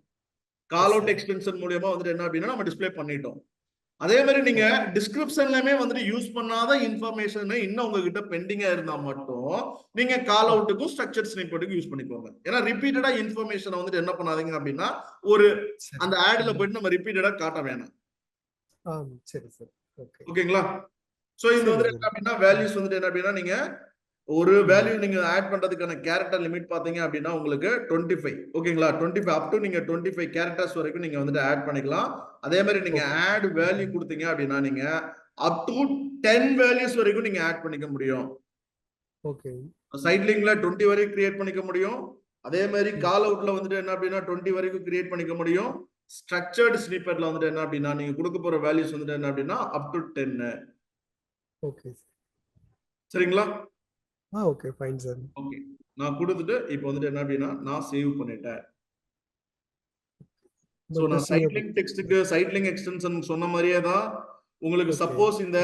கால் அவுட் எக்ஸ்டென்ஷன் மூலியமா வந்துட்டு என்ன அப்படின்னா நம்ம டிஸ்பிளே பண்ணிட்டோம். அதே மாதிரி நீங்க டிஸ்கிரிப்ஷன்லயுமே வந்துட்டு யூஸ் பண்ணாத இன்ஃபர்மேஷன் இன்னும் உங்ககிட்ட பெண்டிங்கா இருந்தா மட்டும் நீங்க கால் அவுட்டுக்கும் ஸ்ட்ரக்சர் ஸ்னிப்பெட்டுக்கும் யூஸ் பண்ணிக்கோங்க. ஏன்னா ரிப்பீட்டடா இன்ஃபர்மேஷன் வந்துட்டு என்ன பண்ணாதீங்க அப்படின்னா ஒரு அந்த ஆட்ல போயிட்டு நம்ம ரிப்பீட்டடா காட்ட வேணாம். சரி சரி. ஓகேங்களா? சோ இது வந்துட்டு என்ன அப்படின்னா வேல்யூஸ் வந்துட்டு என்ன அப்படின்னா நீங்க ஒரு வேல்யூ நீங்க ஆட் பண்றதுக்கான கேரக்டர் லிமிட் பாத்தீங்க அப்படின்னா உங்களுக்கு 25. ஓகேங்களா? 25 அப் டு நீங்க 25 கேரக்டர்ஸ் வரைக்கும் நீங்க வந்துட்டு ஆட் பண்ணிக்கலாம். அதே மாதிரி நீங்க ஆட் வேல்யூ கொடுத்தீங்க அப்படின்னா நீங்க அப் டு 10 வேல்யூஸ் வரைக்கும் நீங்க ஆட் பண்ணிக்க முடியும். ஓகே. சைட் லிங்க்ல 20 வரைக்கும் கிரியேட் பண்ணிக்க முடியும். அதே மாதிரி கால் அவுட்ல வந்துட்டு என்ன அப்படின்னா 20 வரைக்கும் கிரியேட் பண்ணிக்க முடியும். ஸ்ட்ரக்சர்ட் ஸ்னிப்பெட்ல வந்துட்டு என்ன அப்படின்னா நீங்க கொடுக்க போற வேல்யூஸ் வந்துட்டு என்ன அப்படின்னா அப் டு 10. ஓகே. சரிங்களா? Okay fine sir. ஓகே. நான் கொடுத்துட்டு இப்போ வந்துட்டு என்ன அப்படின்னா நான் சேவ் பண்ணிட்டேன். சோ நான் சைட் லிங்க் டெக்ஸ்ட்க்கு சைட் லிங்க் எக்ஸ்டென்ஷன் சொன்ன மாதிரியே தான் உங்களுக்கு சப்போஸ் இந்த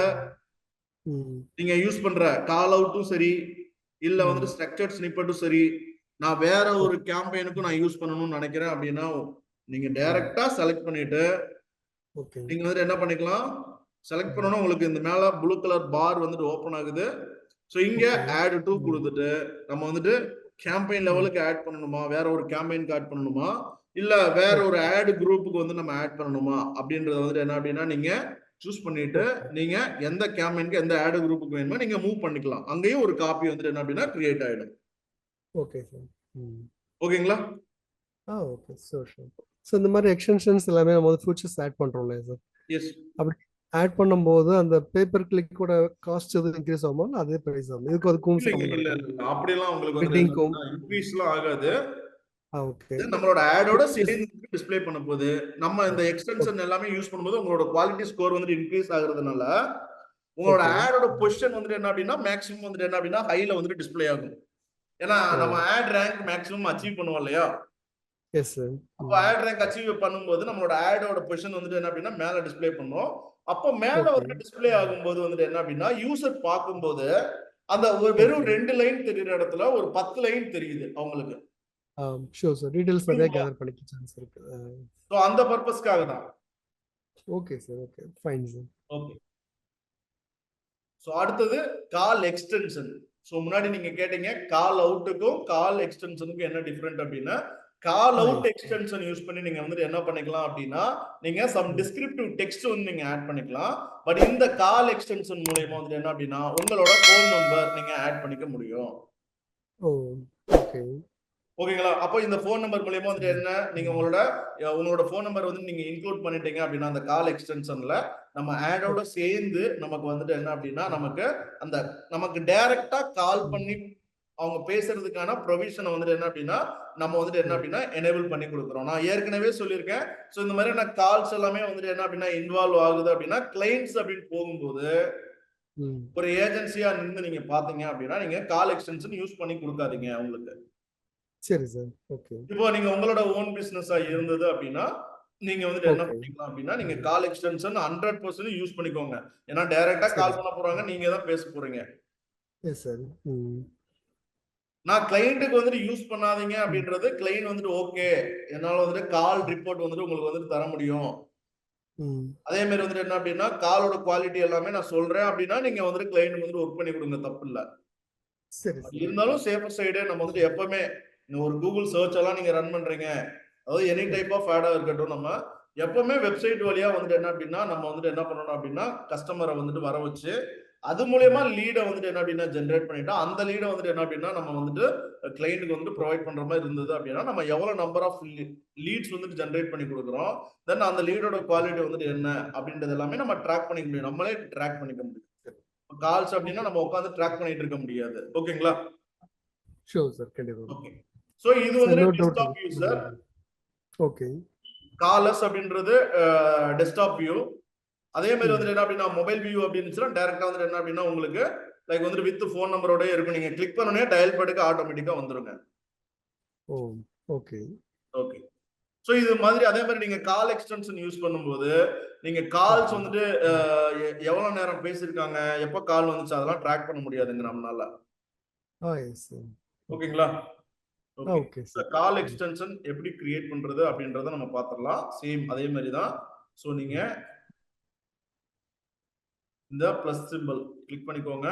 நீங்க யூஸ் பண்ற கால் அவுட்டும் சரி இல்ல வந்துட்டு ஸ்ட்ரக்சர்ட் ஸ்னிப்பெட்டும் சரி நான் வேற ஒரு கேம்பெயினுக்கும் நான் யூஸ் பண்ணணும்னு நினைக்கிறேன் அப்படின்னா நீங்க டைரக்டா செலக்ட் பண்ணிட்டு நீங்க வந்துட்டு என்ன பண்ணிக்கலாம் செலக்ட் பண்ணனும். உங்களுக்கு இந்த மேல ப்ளூ கலர் பார் வந்துட்டு ஓபன் ஆகுது. சோ இங்க ஆட் டு கொடுத்துட்டு நம்ம வந்துட்டு கேம்பெயின் லெவலுக்கு ஆட் பண்ணணுமா, வேற ஒரு கேம்பெயினுக்கு ஆட் பண்ணணுமா, இல்ல வேற ஒரு ஆட் குரூப்புக்கு வந்து நம்ம ஆட் பண்ணணுமா அப்படின்றத வந்துட்டு என்ன அப்படின்னா நீங்க சூஸ் பண்ணிட்டு நீங்க எந்த கேம்பெயினுக்கு எந்த ஆட் குரூப்புக்கு வேணுமோ நீங்க மூவ் பண்ணிக்கலாம். அங்கேயும் ஒரு காப்பி வந்துட்டு என்ன அப்படின்னா கிரியேட் ஆயிடும். Okay sir. ஓகேங்களா? Okay sure sure. சோ இந்த மாதிரி எக்ஸ்டென்ஷன்ஸ் எல்லாமே நம்ம ஃபியூச்சர்ஸ் ஆட் பண்றோம்ல சார். எஸ். அப்படி ஆட் பண்ணும்போது அந்த பேப்பர் கிளிக்கோட காஸ்ட் எதுவும் இன்க்ரீஸ் ஆகுமா அதே பிரைஸ் ஆகும்? இதுக்கு அதுக்கும் இல்ல அப்படிலாம் உங்களுக்கு வந்து இன்க்ரீஸ்லாம் ஆகாது. ஓகே. நம்மளோட ஆடோட சேர்ந்து டிஸ்ப்ளே பண்ணும்போது நம்ம இந்த எக்ஸ்டென்ஷன் எல்லாமே யூஸ் பண்ணும்போது உங்களோட குவாலிட்டி ஸ்கோர் வந்து இன்க்ரீஸ் ஆகுறதுனால உங்களோட ஆடோட பொசிஷன் வந்து என்ன அப்படின்னா மேக்ஸிமம் வந்து என்ன அப்படின்னா ஹைல வந்து டிஸ்ப்ளே ஆகும். ஏன்னா நம்ம ஆட் ரேங்க் மேக்ஸிமம் அச்சீவ் பண்ணுவோம் இல்லையா? S sir. அப்போ ஆட் ரேங்க் அச்சீவ் பண்ணும்போது நம்மளோட ஆடோட பொசிஷன் வந்துட்டு என்ன அப்படின்னா மேல டிஸ்ப்ளே பண்ணும். அப்போ மேல ஓகே. வந்து டிஸ்ப்ளே ஆகும்போது வந்துட்டு என்ன அப்படின்னா யூசர் பார்க்கும்போது அந்த ஒரு வெறும் ஓகே. 2 லைன் தெரியுற இடத்துல ஒரு 10 லைன் தெரியுது அவங்களுக்கு. Sure sir. டீடைல்ஸ் நிறைய கேதர் பண்ணிக்க சான்ஸ் இருக்கு. ஸோ அந்த பர்பஸ்க்காக தான். Okay sir. Okay fine sir. Okay. So அடுத்தது கால் எக்ஸ்டென்ஷன். ஸோ முன்னாடி நீங்க கேட்டீங்க கால் அவுட்டுக்கும் கால் எக்ஸ்டென்ஷனுக்கும் என்ன டிஃபரெண்ட் அப்படின்னா, கால் அவுட் எக்ஸ்டென்ஷன் யூஸ் பண்ணி நீங்க வந்துட்டு என்ன பண்ணிக்கலாம் அப்படின்னா, நீங்க சம் டிஸ்கிரிப்டிவ் டெக்ஸ்ட் வந்து நீங்க ஆட் பண்ணிக்கலாம். பட் இந்த கால் எக்ஸ்டென்ஷன் மூலமா வந்துட்டு என்ன அப்படின்னா, உங்களோட ஃபோன் நம்பர் நீங்க ஆட் பண்ணிக்க முடியும். ஓ ஓகே. ஓகேங்களா? அப்போ இந்த ஃபோன் நம்பர் மூலமா வந்துட்டு என்ன, நீங்க உங்களோட ஃபோன் நம்பர் வந்து நீங்க இன்க்ளூட் பண்ணிட்டீங்க அப்படின்னா, அந்த கால் எக்ஸ்டென்ஷன்ல நம்ம ஆடோட சேர்ந்து நமக்கு வந்துட்டு என்ன அப்படின்னா, நமக்கு டைரக்டா கால் பண்ணி அவங்க பேசுறதுக்கான ப்ரொவிஷனை வந்துட்டு என்ன அப்படின்னா, நம்ம வந்துட்டு என்ன அப்படின்னா எனேபிள் பண்ணி கொடுக்குறோம். நான் ஏற்கனவே சொல்லியிருக்கேன். ஸோ இந்த மாதிரியான கால்ஸ் எல்லாமே வந்துட்டு என்ன அப்படின்னா இன்வால்வ் ஆகுது அப்படின்னா, கிளைண்ட்ஸ் அப்படின்னு போகும்போது ஒரு ஏஜென்சியா நின்று நீங்க பாத்தீங்க அப்படின்னா, நீங்க கால் எக்ஸ்டென்ஷன் யூஸ் பண்ணி கொடுக்காதீங்க அவங்களுக்கு. சரி சார். ஓகே. இப்போ நீங்க உங்களோட ஓன் பிசினஸா இருந்தது அப்படின்னா, நீங்க வந்துட்டு என்ன ஓகே. பண்ணிக்கலாம் அப்படின்னா, நீங்க கால் எக்ஸ்டென்ஷன் 100% யூஸ் பண்ணிக்கோங்க. ஏன்னா டைரக்டா கால் பண்ண போறாங்க, நீங்க தான் பேச போறீங்க. Yes sir. நான் கிளையண்ட்டுக்கு வந்துட்டு யூஸ் பண்ணாதீங்க அப்படின்றது கிளையண்ட் வந்துட்டு ஓகே, என்னால வந்துட்டு கால் ரிப்போர்ட் வந்துட்டு உங்களுக்கு வந்துட்டு தர முடியும். அதே மாதிரி வந்துட்டு என்ன அப்படின்னா காலோட குவாலிட்டி எல்லாமே நான் சொல்றேன் அப்படின்னா நீங்க வந்துட்டு கிளையண்ட் வந்துட்டு ஒர்க் பண்ணி கொடுங்க, தப்பு இல்ல. சரி. இருந்தாலும் சேஃபர் சைடு நம்ம வந்துட்டு எப்பவுமே ஒரு கூகுள் சர்ச் எல்லாம் நீங்க ரன் பண்றீங்க, அதாவது எனி டைப் ஆஃப் ஆடா இருக்கட்டும், நம்ம எப்பவுமே வெப்சைட் வழியா வந்துட்டு என்ன அப்படின்னா நம்ம வந்துட்டு என்ன பண்ணணும் அப்படின்னா கஸ்டமரை வந்துட்டு வர வச்சு அது மூலயமா லீடை வந்துட்டு என்ன அப்படின்னா ஜென்ரேட் பண்ணிட்டா அந்த லீடை வந்துட்டு என்ன அப்படின்னா நம்ம வந்துட்டு கிளைண்ட்டுக்கு வந்து ப்ரொவைட் பண்ற மாதிரி இருந்தது அப்படின்னா நம்ம எவ்வளவு நம்பர் ஆஃப் லீட்ஸ் வந்துட்டு ஜென்ரேட் பண்ணி கொடுக்குறோம், தென் அந்த லீடோட குவாலிட்டி வந்துட்டு என்ன அப்படின்றது எல்லாமே நம்ம ட்ராக் பண்ணிக்க முடியும், நம்மளே ட்ராக் பண்ணிக்க முடியும். கால்ஸ் அப்படின்னா நம்ம உட்காந்து ட்ராக் பண்ணிட்டு இருக்க முடியாது. ஓகேங்களா? Sure sir. கண்டிப்பா. ஓகே. சோ இது வந்து desktop view sir. Okay. Callers அப்படின்றது டெஸ்க்டாப் வியூ. அதே மாதிரி வந்துட்டு என்ன அப்படின்னா மொபைல் வியூ அப்படின்னுச்சுன்னா டைரக்டா வந்துட்டு என்ன அப்படின்னா உங்களுக்கு லைக் வந்துட்டு வித் ஃபோன் நம்பரோட இருக்கும். நீங்க கிளிக் பண்ணனே டயல் பேடுக்கு ஆட்டோமேட்டிக்கா வந்துருங்க. ஓ ஓகே. ஓகே. சோ இது மாதிரி அதே மாதிரி நீங்க கால் எக்ஸ்டென்ஷன் யூஸ் பண்ணும்போது நீங்க கால்ஸ் வந்துட்டு எவ்வளவு நேரம் பேசிருக்காங்க, எப்ப கால் வந்துச்சு அதெல்லாம் ட்ராக் பண்ண முடியாதுங்க நம்மளால. ஓகேங்களா? ஓகே. கால் எக்ஸ்டென்ஷன் எப்படி கிரியேட் பண்றது அப்படின்றத நம்ம பாத்துறலாம். சேம் அதே மாதிரி தான். சோ நீங்க இந்த பிளஸ் சிம்பல் கிளிக் பண்ணிக்கோங்க.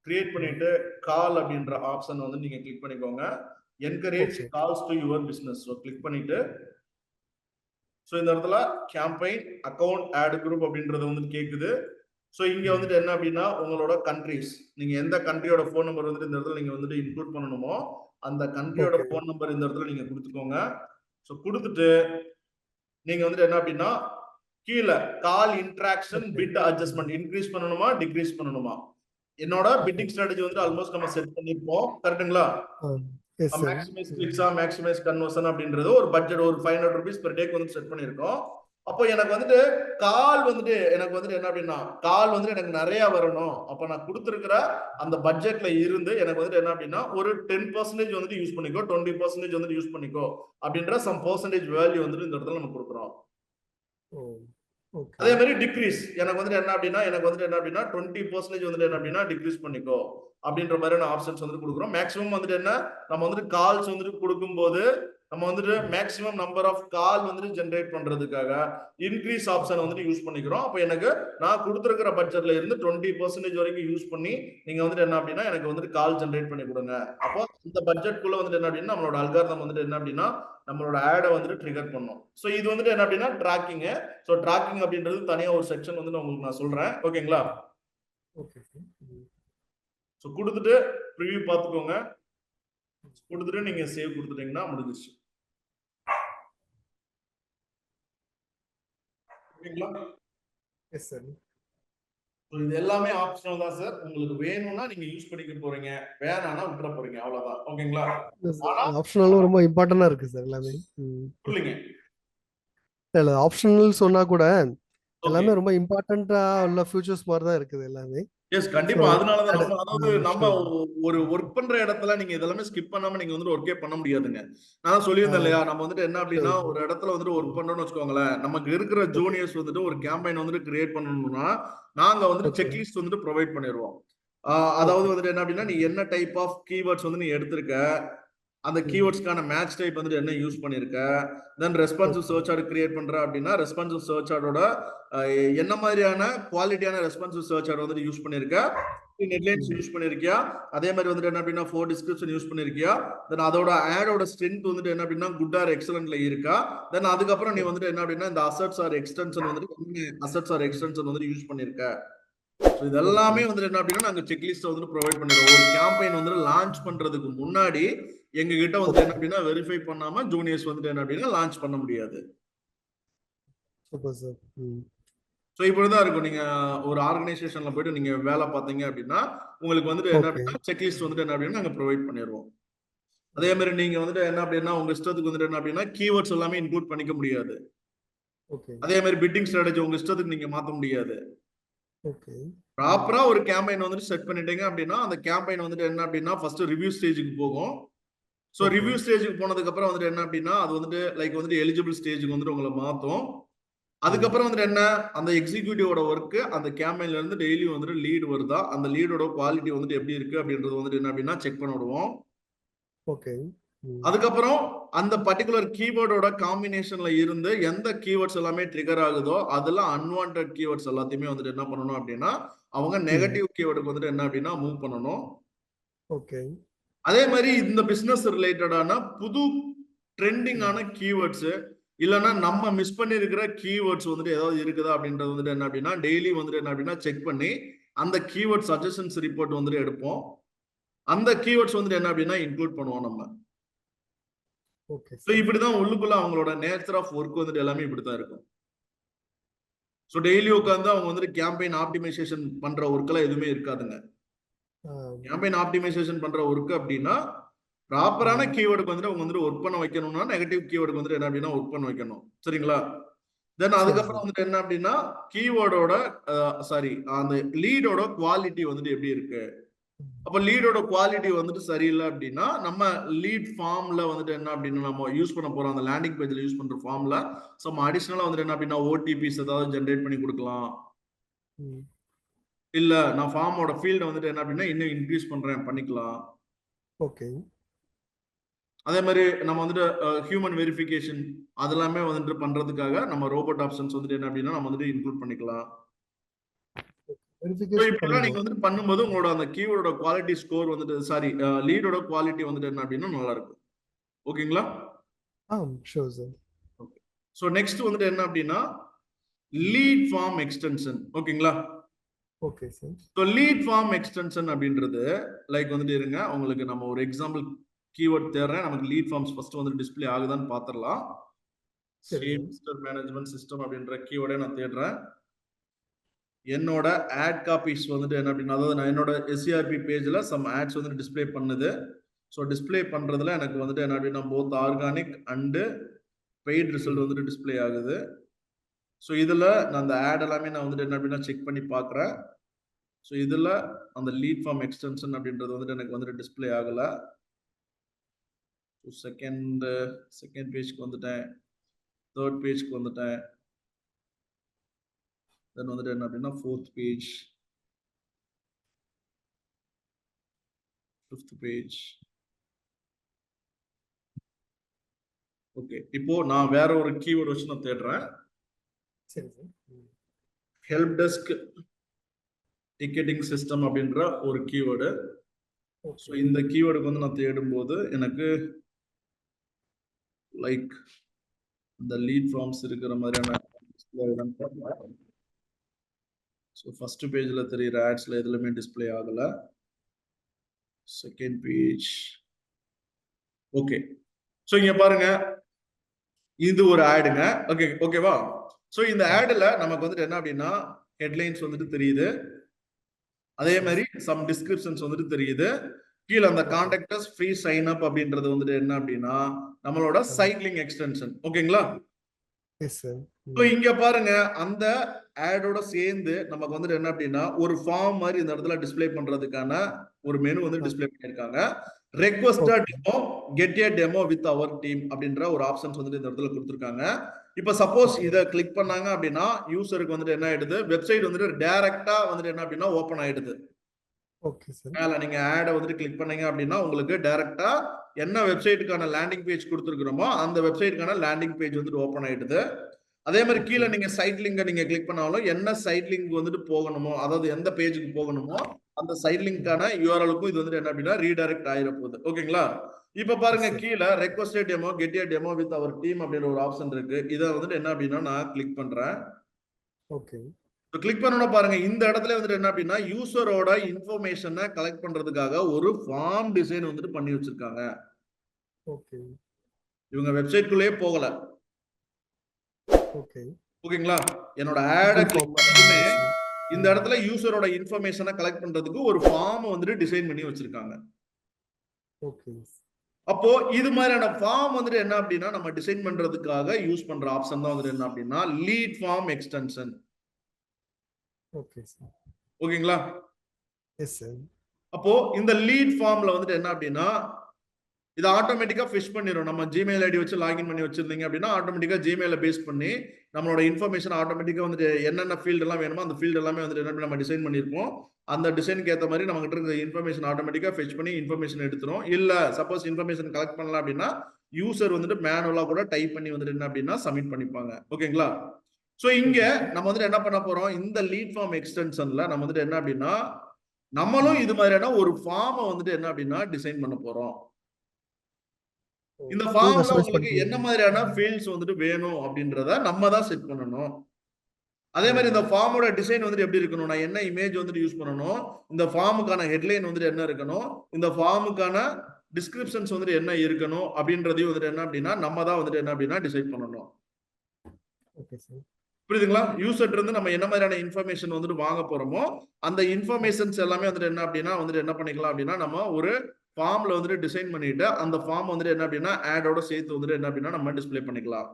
கிரியேட் பண்ணிட்டு கால் அப்படின்ற ஆப்ஷன் வந்து நீங்க கிளிக் பண்ணிக்கோங்க. Encourage calls to your business. So click பண்ணிட்டு ஸோ இந்த இடத்துல கேம்பெயின் அக்கௌண்ட் ஆட் குரூப் அப்படின்றது வந்து கேக்குது. ஸோ இங்க வந்துட்டு என்ன அப்படின்னா உங்களோட கண்ட்ரிஸ், நீங்க எந்த கண்ட்ரியோட ஃபோன் நம்பர் வந்துட்டு இந்த இடத்துல நீங்க வந்துட்டு இன்க்ளூட் பண்ணணுமோ அந்த கண்ட்ரியோட ஃபோன் நம்பர் இந்த இடத்துல நீங்க கொடுத்துக்கோங்க. ஸோ கொடுத்துட்டு நீங்க வந்துட்டு என்ன அப்படின்னா கீழே கால் இன்ட்ராக்ஷன் பிட் அட்ஜஸ்ட்மெண்ட் இன்க்ரீஸ் பண்ணணுமா டிக்ரீஸ் பண்ணணுமா, என்னோட பிட்டிங் ஸ்ட்ராட்டஜி வந்து ஆல்மோஸ்ட் நம்ம செட் பண்ணிருப்போம். கரெக்ட்டுங்களா? மேக்ஸிமைஸ் கிளிக்ஸா மேக்ஸிமைஸ் கன்வர்ஷன் அப்படின்றது ஒரு பட்ஜெட் ஒரு 500 rupees per டேக்கு வந்து செட் பண்ணிருக்கோம். அப்போ எனக்கு வந்துட்டு கால் வந்துட்டு எனக்கு வந்துட்டு என்ன அப்படின்னா கால் வந்துட்டு எனக்கு நிறைய வரணும். அப்ப நான் கொடுத்துருக்கிற அந்த பட்ஜெட்ல இருந்து எனக்கு வந்துட்டு என்ன அப்படின்னா ஒரு 10% வந்துட்டு யூஸ் பண்ணிக்கோ, 20% வந்துட்டு யூஸ் பண்ணிக்கோ அப்படின்ற சம் பெர்சன்டேஜ் வேல்யூ வந்துட்டு இந்த இடத்துல நம்ம கொடுக்குறோம். அதே மாதிரி டிக்ரீஸ் எனக்கு வந்துட்டு என்ன அப்படின்னா 20% வந்துட்டு என்ன அப்படின்னா டிக்ரீஸ் பண்ணிக்கோ அப்படின்ற மாதிரியான ஆப்ஷன்ஸ் வந்துட்டு கொடுக்குறோம். மேக்ஸிமம் வந்துட்டு என்ன நம்ம வந்துட்டு கால்ஸ் வந்துட்டு கொடுக்கும்போது நம்ம வந்துட்டு மேக்ஸிமம் நம்பர் ஆஃப் கால் வந்துட்டு ஜென்ரேட் பண்றதுக்காக இன்க்ரீஸ் ஆப்ஷன் வந்துட்டு யூஸ் பண்ணிக்கிறோம். அப்போ எனக்கு நான் கொடுத்துருக்கிற பட்ஜெட்ல இருந்து 20% வரைக்கும் யூஸ் பண்ணி நீங்க வந்துட்டு என்ன அப்படின்னா எனக்கு வந்துட்டு கால் ஜென்ரேட் பண்ணி கொடுங்க. அப்போ இந்த பட்ஜெட்குள்ள வந்துட்டு என்ன அப்படின்னா நம்மளோட அல்காரிதம் வந்துட்டு என்ன அப்படின்னா நம்மளோட ஆடை வந்துட்டு ட்ரிகர் பண்ணும். ஸோ இது வந்துட்டு என்ன அப்படின்னா ட்ராக்கிங். ஸோ ட்ராக்கிங் அப்படின்றது தனியா ஒரு செக்ஷன் வந்து உங்களுக்கு நான் சொல்றேன். ஓகேங்களா? ஓகே. ஸோ கொடுத்துட்டு ப்ரிவியூ பார்த்துக்கோங்க. கொடுத்துட்டு நீங்க சேவ் கொடுத்துட்டீங்கன்னா முடிஞ்சிச்சு. ஓகேங்களா? Yes sir. இது எல்லாமே ஆப்ஷனல் தான் சார். உங்களுக்கு வேணும்னா நீங்க யூஸ் பண்ணிக்க போறீங்க, வேணாம்னா விட்டுற போறீங்க, அவ்வளவுதான். ஓகேங்களா? ஆப்ஷனலும் ரொம்ப இம்பார்ட்டன்டா இருக்கு சார் எல்லாமே. சொல்லுங்க. இல்ல ஆப்ஷனல் சொன்னா கூட எல்லாமே ரொம்ப இம்பார்ட்டன்ட்டா உள்ள ஃபியூச்சர்ஸ் மாதிரி தான் இருக்குது எல்லாமே. எஸ் ஸோ கண்டிப்பா. அதனாலதான் ஆட் நம்ம அதாவது நம்ம ஷோர். ஒரு ஒர்க் பண்ற இடத்துல நீங்க இதெல்லாமே ஸ்கிப் பண்ணாம நீங்க வந்துட்டு ஒர்க்கே பண்ண முடியாதுங்க. நான் சொல்லியிருந்தேன் இல்லையா, நம்ம வந்துட்டு என்ன அப்படின்னா ஷோர். ஒரு இடத்துல வந்துட்டு ஒர்க் பண்றோம்னு வச்சுக்கோங்களேன், நமக்கு இருக்கிற ஓகே ஜூனியர்ஸ் வந்துட்டு ஒரு கேம்பெயின் வந்துட்டு கிரியேட் பண்ணணும்னா நாங்க வந்துட்டு ஓகே செக்லிஸ்ட் வந்துட்டு ப்ரொவைட் பண்ணிடுவோம். அதாவது ஓகே. வந்துட்டு என்ன அப்படின்னா, நீ என்ன டைப் ஆஃப் கீவேர்ட்ஸ் வந்து நீ எடுத்திருக்க, அந்த ம் கீவேர்ட்ஸ்க்கான மேட்ச் டைப் வந்துட்டு என்ன யூஸ் பண்ணிருக்க, then responsive okay search ad create பண்ற அப்படின்னா ரெஸ்பான்சிவ் சர்ச் ஆர்டோட என்ன மாதிரியான குவாலிட்டியான ரெஸ்பான்சிவ் சர்ச் ஆர்ட் வந்துட்டு யூஸ் பண்ணிருக்க, ஹெட்லைன்ஸ் ம் யூஸ் பண்ணிருக்கியா, அதே மாதிரி வந்துட்டு என்ன அப்படின்னா 4 டிஸ்கிரிப்ஷன் யூஸ் பண்ணிருக்கியா, தென் அதோட ஆடோட ஸ்ட்ரென்த் வந்துட்டு என்ன அப்படின்னா குட் ஆர் எக்ஸலன்ட்ல இருக்கா, தென் அதுக்கப்புறம் நீ வந்துட்டு என்ன அப்படின்னா இந்த அசட்ஸ் ஆர் எக்ஸ்டென்ஷன் வந்துட்டு அசட்ஸ் ஆர் எக்ஸ்டென்ஷன் வந்துட்டு யூஸ் பண்ணிருக்க. ஸோ ஓகே இதெல்லாமே வந்துட்டு என்ன அப்படின்னா நாங்க செக்லிஸ்ட் வந்துட்டு ப்ரொவைட் பண்ணிடுவோம். ஒரு கேம்பெயின் வந்து லான்ச் பண்றதுக்கு முன்னாடி எங்க கிட்ட வந்துட்டு ஓகே. என்ன அப்படின்னா வெரிஃபை பண்ணாம ஜூனியர்ஸ் வந்துட்டு என்ன அப்படின்னா லான்ச் பண்ண முடியாது. Super sir. ம் ஸோ இப்படிதான் இருக்கும். நீங்க ஒரு ஆர்கனைசேஷன்ல போயிட்டு நீங்க வேலை பார்த்தீங்க அப்படின்னா உங்களுக்கு வந்துட்டு என்ன ஓகே அப்படின்னா செக்லிஸ்ட் வந்துட்டு என்ன அப்படின்னா நாங்க ப்ரொவைட் பண்ணிடுவோம். அதே மாதிரி நீங்க வந்துட்டு என்ன அப்படின்னா உங்க இஷ்டத்துக்கு வந்துட்டு என்ன அப்படின்னா கீவேர்ட்ஸ் எல்லாமே இன்க்ளூட் பண்ணிக்க முடியாது. ஓகே அதே மாதிரி பிட்டிங் ஸ்ட்ராட்டஜி உங்க இஷ்டத்துக்கு நீங்க மாத்த முடியாது. ஓகே. ம் ப்ராப்பரா ஒரு கேம்பெயின் வந்துட்டு செட் பண்ணிட்டீங்க அப்படின்னா அந்த கேம்பெயின் வந்துட்டு என்ன அப்படின்னா ஃபர்ஸ்ட் ரிவ்யூ ஸ்டேஜுக்கு போகும். ஸோ ஓகே ரிவ்யூ ஸ்டேஜுக்கு போனதுக்கு அப்புறம் வந்துட்டு என்ன அப்படின்னா அது வந்துட்டு லைக் வந்துட்டு எலிஜிபிள் ஸ்டேஜுக்கு வந்துட்டு உங்களை மாத்தும். ம் அதுக்கப்புறம் வந்துட்டு என்ன அந்த எக்ஸிக்யூட்டிவோட ஒர்க் அந்த கேம்பெயின்ல இருந்து டெய்லி வந்துட்டு லீடு வருதா, அந்த லீடோட குவாலிட்டி வந்துட்டு எப்படி இருக்கு அப்படின்றது வந்துட்டு என்ன அப்படின்னா செக் பண்ண விடுவோம். ஓகே. ம் அதுக்கப்புறம் அந்த பர்டிகுலர் கீவேர்டோட காம்பினேஷன்ல இருந்து எந்த கீவேர்ட்ஸ் எல்லாமே ட்ரிகர் ஆகுதோ அதெல்லாம் அன்வான்ட் கீவேர்ட்ஸ் எல்லாத்தையுமே வந்துட்டு என்ன பண்ணணும் அப்படின்னா அவங்க ம் நெகட்டிவ் கீவேர்டுக்கு வந்துட்டு என்ன அப்படின்னா மூவ் பண்ணணும். ஓகே. அதே மாதிரி இந்த பிசினஸ் ரிலேட்டடான புது ட்ரெண்டிங்கான ம் கீவேர்ட்ஸ் இல்லைன்னா நம்ம மிஸ் பண்ணிருக்கிற கீவேர்ட்ஸ் வந்துட்டு ஏதாவது இருக்குதா அப்படின்றது வந்துட்டு என்ன அப்படின்னா டெய்லி வந்துட்டு என்ன அப்படின்னா செக் பண்ணி அந்த கீவேர்ட் சஜஷன்ஸ் ரிப்போர்ட் வந்துட்டு எடுப்போம். அந்த கீவேர்ட்ஸ் வந்துட்டு என்ன அப்படின்னா இன்க்ளூட் பண்ணுவோம் நம்ம. Okay so sir. இப்படிதான் உள்ளுக்குள்ள அவங்களோட நேச்சர் ஆஃப் ஒர்க் வந்துட்டு எல்லாமே இப்படித்தான் இருக்கும். ஸோ டெய்லி உட்காந்து அவங்க வந்துட்டு கேம்பெயின் ஆப்டிமைசேஷன் பண்ற ஒர்க் எல்லாம் எதுவுமே இருக்காதுங்க. ஆ கேம்பெயின் ஆப்டிமைசேஷன் பண்ற ஒர்க் அப்படின்னா ப்ராப்பரான ம் கீவேர்டுக்கு வந்துட்டு அவங்க வந்துட்டு ஒர்க் பண்ண வைக்கணும்னா நெகட்டிவ் கீவேர்டுக்கு வந்துட்டு என்ன அப்படின்னா ஒர்க் பண்ண வைக்கணும். சரிங்களா? தென் சரி அதுக்கப்புறம் சார். வந்துட்டு என்ன அப்படின்னா கீவேர்டோட சாரி அந்த லீடோட குவாலிட்டி வந்துட்டு எப்படி இருக்கு. ம் அப்ப லீடோட குவாலிட்டி வந்துட்டு சரியில்லை அப்படின்னா நம்ம லீட் ஃபார்ம்ல வந்துட்டு என்ன அப்படின்னா நம்ம யூஸ் பண்ண போறோம் அந்த லேண்டிங் பேஜ்ல யூஸ் பண்ற ஃபார்ம்ல சம் அடிஷனலா வந்துட்டு என்ன அப்படின்னா ஓடிபிஸ் ஏதாவது ஜென்ரேட் பண்ணி கொடுக்கலாம். ம் இல்ல நான் ஃபார்மோட ஃபீல்ட வந்துட்டு என்ன அப்படின்னா இன்னும் இன்க்ரீஸ் பண்றேன் பண்ணிக்கலாம். ஓகே. அதே மாதிரி நம்ம வந்துட்டு ஹியூமன் வெரிஃபிகேஷன் அதெல்லாமே வந்துட்டு பண்றதுக்காக நம்ம ரோபோட் ஆப்ஷன்ஸ் வந்துட்டு என்ன அப்படின்னா நம்ம வந்துட்டு இன்க்ளூட் பண்ணிக்கலாம். ஸோ வெரிஃபிகேஷன் இப்படிலாம் நீங்க பண்ணும்போது வந்துட்டு பண்ணும்போது உங்களோட அந்த கீவேர்டோட குவாலிட்டி ஸ்கோர் வந்துட்டு சாரி லீடோட குவாலிட்டி வந்துட்டு என்ன அப்படின்னா நல்லா இருக்கும். ஓகேங்களா? ஆ sure sir. Okay. So next வந்துட்டு என்ன அப்படின்னா லீட் ஃபார்ம் எக்ஸ்டென்ஷன். ஓகேங்களா? Okay sir. So lead form extension அப்படின்றது லைக் வந்துட்டு இருங்க உங்களுக்கு நம்ம ஒரு எக்ஸாம்பிள் கீவேர்ட் தேடுறேன். நமக்கு லீட் ஃபார்ம்ஸ் ஃபர்ஸ்ட் வந்து டிஸ்ப்ளே ஆகுதான்னு பார்த்துடலாம். சரி சார். சேமிஸ்டர் மேனேஜ்மெண்ட் சிஸ்டம் அப்படின்ற கீவேர்டை நான் தேடுறேன். என்னோட ஆட் காப்பீஸ் வந்துட்டு என்ன அப்படின்னா அதாவது நான் என்னோட எஸ்சிஆர்பி பேஜ்ல சம் ஆட்ஸ் வந்து டிஸ்ப்ளே பண்ணுது. ஸோ டிஸ்ப்ளே பண்றதுல எனக்கு வந்துட்டு என்ன அப்படின்னா both organic and paid result ம் வந்துட்டு டிஸ்ப்ளே ஆகுது. ஸோ இதுல நான் அந்த ஆட் எல்லாமே நான் வந்துட்டு என்ன அப்படின்னா செக் பண்ணி பார்க்குறேன். ஸோ இதுல அந்த லீட் ஃபார்ம் எக்ஸ்டென்ஷன் அப்படின்றது வந்துட்டு எனக்கு வந்துட்டு டிஸ்ப்ளே ஆகல. ஸோ செகண்ட் பேஜ்க்கு வந்துட்டேன். தேர்ட் பேஜ்க்கு வந்துட்டேன். தென் வந்துட்டு என்ன அப்படின்னா fourth page, fifth page. Okay. இப்போ நான் வேற ஒரு கீவேர்ட் வச்சு நான் தேடுறேன். சரி சார். ம் ஹெல்ப் டெஸ்க் டிக்கெட்டிங் சிஸ்டம் அப்படின்ற ஒரு கீவேர்டு. So okay. இந்த கீவேர்டுக்கு வந்து நான் தேடும்போது எனக்கு லைக் இந்த லீட் ஃபார்ம்ஸ் இருக்கிற மாதிரியான ஸோ ஃபர்ஸ்ட் பேஜ்ல தெரியுற ஆட்ஸ்ல எதுலையுமே டிஸ்ப்ளே ஆகல. Second page. ஓகே. ஸோ இங்க பாருங்க இது ஒரு ஆடுங்க. ஓகே ஓகேவா? ஸோ இந்த ம் ஆடுல நமக்கு வந்துட்டு என்ன அப்படின்னா ஹெட்லைன்ஸ் வந்துட்டு தெரியுது. அதே ஓகே மாதிரி சம் டிஸ்கிரிப்ஷன்ஸ் வந்துட்டு தெரியுது. கீழே அந்த okay. Contractors free sign up அப்படின்றது வந்துட்டு என்ன அப்படின்னா நம்மளோட ஆ சைக்கிளிங் எக்ஸ்டென்ஷன். ஓகேங்களா? Yes sir. ஸோ இங்க பாருங்க அந்த ஆடோட சேர்ந்து நமக்கு வந்துட்டு என்ன அப்படின்னா ஒரு ஃபார்ம் மாதிரி இந்த இடத்துல டிஸ்ப்ளே பண்றதுக்கான ஒரு மெனு வந்து டிஸ்ப்ளே பண்ணியிருக்காங்க. Request okay. Demo get a demo with our team அப்படின்ற ஒரு ஆப்ஷன்ஸ் வந்துட்டு இந்த இடத்துல கொடுத்துருக்காங்க. இப்ப சப்போஸ் இதை கிளிக் பண்ணாங்க அப்படின்னா யூசருக்கு வந்துட்டு என்ன ஆயிடுது, வெப்சைட் வந்துட்டு டைரக்டா வந்துட்டு என்ன அப்படின்னா ஓப்பன் ஆயிடுது. Okay sir. மேல நீங்க ஆடை வந்துட்டு கிளிக் பண்ணீங்க அப்படின்னா உங்களுக்கு டைரக்டா என்ன வெப்சைட்டுக்கான லேண்டிங் பேஜ் கொடுத்துருக்கிறோமோ அந்த வெப்சைட்டுக்கான லேண்டிங் பேஜ் வந்துட்டு ஓப்பன் ஆயிடுது. அதே மாதிரி ஓகே. கீழே நீங்க சைட் லிங்கை நீங்க கிளிக் பண்ணாலும் என்ன சைட் லிங்க் வந்துட்டு போகணுமோ, அதாவது எந்த பேஜுக்கு போகணுமோ அந்த சைட் லிங்கான யூஆர்எலுக்கும் இது வந்துட்டு என்ன அப்படின்னா ரீடைரக்ட் ஆயிட போகுது. ஓகேங்களா? இப்ப பாருங்க sir. கீழே request demo get a demo with our team அப்படின்ற ஒரு ஆப்ஷன் இருக்கு. இதை வந்துட்டு என்ன அப்படின்னா நான் கிளிக் பண்றேன். ஓகே. கிளிக் பண்ணணும் பாருங்க இந்த இடத்துல வந்துட்டு என்ன அப்படின்னா யூசரோட இன்ஃபர்மேஷனை கலெக்ட் பண்றதுக்காக ஒரு ஃபார்ம் டிசைன் வந்துட்டு பண்ணி வச்சிருக்காங்க. ஓகே. இவங்க வெப்சைட்குள்ளேயே போகல. ஓகே. ஓகேங்களா? என்னோட ஆடை Google கிளிக் form. பண்ணதுமே Yes, sir. இந்த இடத்துல யூசரோட இன்ஃபர்மேஷனை கலெக்ட் பண்றதுக்கு ஒரு ஃபார்ம் வந்துட்டு டிசைன் பண்ணி வச்சிருக்காங்க. ஓகே. அப்போ இது மாதிரியான ஃபார்ம் வந்துட்டு என்ன அப்படின்னா நம்ம டிசைன் பண்றதுக்காக யூஸ் பண்ற ஆப்ஷன் தான் வந்துட்டு என்ன அப்படின்னா lead form extension. Okay sir. ஓகேங்களா? Yes sir. அப்போ இந்த லீட் ஃபார்ம்ல வந்துட்டு என்ன அப்படின்னா இது ஆட்டோமேட்டிக்கா ஃபிஷ் பண்ணிரும். நம்ம ஜிமெயில் ஐடி வச்சு லாகின் பண்ணி வச்சிருந்தீங்க அப்படின்னா ஆட்டோமேட்டிக்கா ஜிமெயில பேஸ் பண்ணி நம்மளோட இன்ஃபர்மேஷன் ஆட்டோமேட்டிக்கா வந்துட்டு என்னென்ன ஃபீல்டு எல்லாம் வேணுமோ அந்த ஃபீல்டு எல்லாமே வந்துட்டு என்ன நம்ம டிசைன் பண்ணிருப்போம். அந்த டிசைனுக்கு ஏற்ற மாதிரி நம்ம கிட்ட இருக்க இன்ஃபர்மேஷன் ஆட்டோமேட்டிக்கா ஃபெச் பண்ணி இன்ஃபர்மேஷன் எடுத்துரும். இல்ல சப்போஸ் இன்ஃபர்மேஷன் கலெக்ட் பண்ணலாம் அப்படின்னா யூசர் வந்துட்டு மேனுவலா கூட டைப் பண்ணி வந்துட்டு என்ன அப்படின்னா சப்மிட் பண்ணிப்பாங்க. ஓகேங்களா? சோ இங்க நம்ம வந்துட்டு என்ன பண்ண போறோம், இந்த லீட் ஃபார்ம் எக்ஸ்டென்ஷன்ல நம்ம வந்துட்டு என்ன அப்படின்னா நம்மளும் இது மாதிரியான ஒரு ஃபார்மை வந்துட்டு என்ன அப்படின்னா டிசைன் பண்ண போறோம். இந்த ஃபார்ம்ல உங்களுக்கு என்ன மாதிரியான ஃபீல்ட்ஸ் வந்துட்டு வேணும் அப்படின்றத நம்ம தான் செட் பண்ணணும். அதே மாதிரி இந்த ஃபார்மோட டிசைன் வந்துட்டு எப்படி இருக்கணும், நான் என்ன இமேஜ் வந்துட்டு யூஸ் பண்ணணும், இந்த ஃபார்முக்கான ஹெட்லைன் வந்துட்டு என்ன இருக்கணும், இந்த ஃபார்முக்கான டிஸ்கிரிப்ஷன்ஸ் வந்துட்டு என்ன இருக்கணும் அப்படின்றதையும் வந்துட்டு என்ன அப்படின்னா நம்ம தான் வந்துட்டு என்ன அப்படின்னா டிசைட் பண்ணணும். Okay sir. புரியுதுங்களா? யூசர்ட்ட இருந்து நம்ம என்ன மாதிரியான இன்ஃபர்மேஷன் வந்துட்டு வாங்க போறோமோ அந்த இன்ஃபர்மேஷன்ஸ் எல்லாமே வந்துட்டு என்ன அப்படின்னா வந்துட்டு என்ன பண்ணிக்கலாம் அப்படின்னா நம்ம ஒரு ஃபார்ம்ல வந்துட்டு டிசைன் பண்ணிட்டு அந்த ஃபார்ம் வந்துட்டு என்ன அப்படின்னா ஆடோட சேர்த்து வந்துட்டு என்ன அப்படின்னா நம்ம டிஸ்ப்ளே பண்ணிக்கலாம்.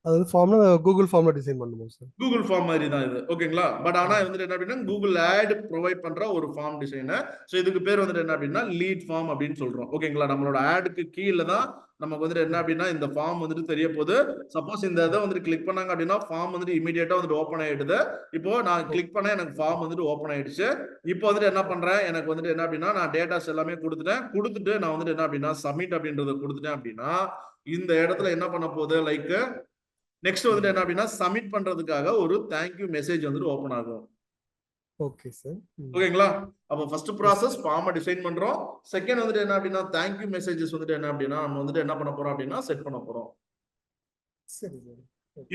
அது ஃபார்ம்ல கூகுள் ஃபார்ம்ல டிசைன் பண்ணுமா சார்? கூகுள் ஃபார்ம் மாதிரி தான் இது. ஓகேங்களா? பட் ஆனா வந்துட்டு என்ன அப்படின்னா கூகுள் ஆட் ப்ரொவைட் பண்ற ஒரு ஃபார்ம் டிசைனர். சோ இதுக்கு பேர் வந்துட்டு என்ன அப்படின்னா லீட் ஃபார்ம் அப்படின்னு சொல்றோம். ஓகேங்களா? நம்மளோட ஆடுக்கு கீழ தான் நமக்கு வந்துட்டு என்ன அப்படின்னா இந்த ஃபார்ம் வந்துட்டு தெரிய போகுது. சப்போஸ் இந்த இதை வந்துட்டு கிளிக் பண்ணாங்க அப்படின்னா ஃபார்ம் வந்துட்டு இமீடியட்டா வந்துட்டு ஓப்பன் ஆயிடுது. இப்போ நான் கிளிக் பண்ண எனக்கு ஃபார்ம் வந்துட்டு ஓப்பன் ஆயிடுச்சு. இப்போ வந்துட்டு என்ன பண்றேன், எனக்கு வந்துட்டு என்ன அப்படின்னா நான் டேட்டாஸ் எல்லாமே கொடுத்துட்டு நான் வந்துட்டு என்ன அப்படின்னா சப்மிட் அப்படின்றத கொடுத்துட்டேன் அப்படின்னா இந்த இடத்துல என்ன பண்ண போகுது, லைக் நெக்ஸ்ட் வந்துட்டு என்ன அப்படின்னா சப்மிட் பண்றதுக்காக ஒரு தேங்க்யூ மெசேஜ் வந்துட்டு ஓபன் ஆகும். Okay sir. ஓகேங்களா? அப்ப ஃபர்ஸ்ட் ப்ராசஸ் ஃபார்மை டிசைன் பண்றோம். செகண்ட் வந்துட்டு என்ன அப்படின்னா தேங்க்யூ மெசேஜஸ் வந்துட்டு என்ன அப்படின்னா நம்ம வந்துட்டு என்ன பண்ண போறோம் அப்படின்னா செட் பண்ண போறோம். சரி சார்.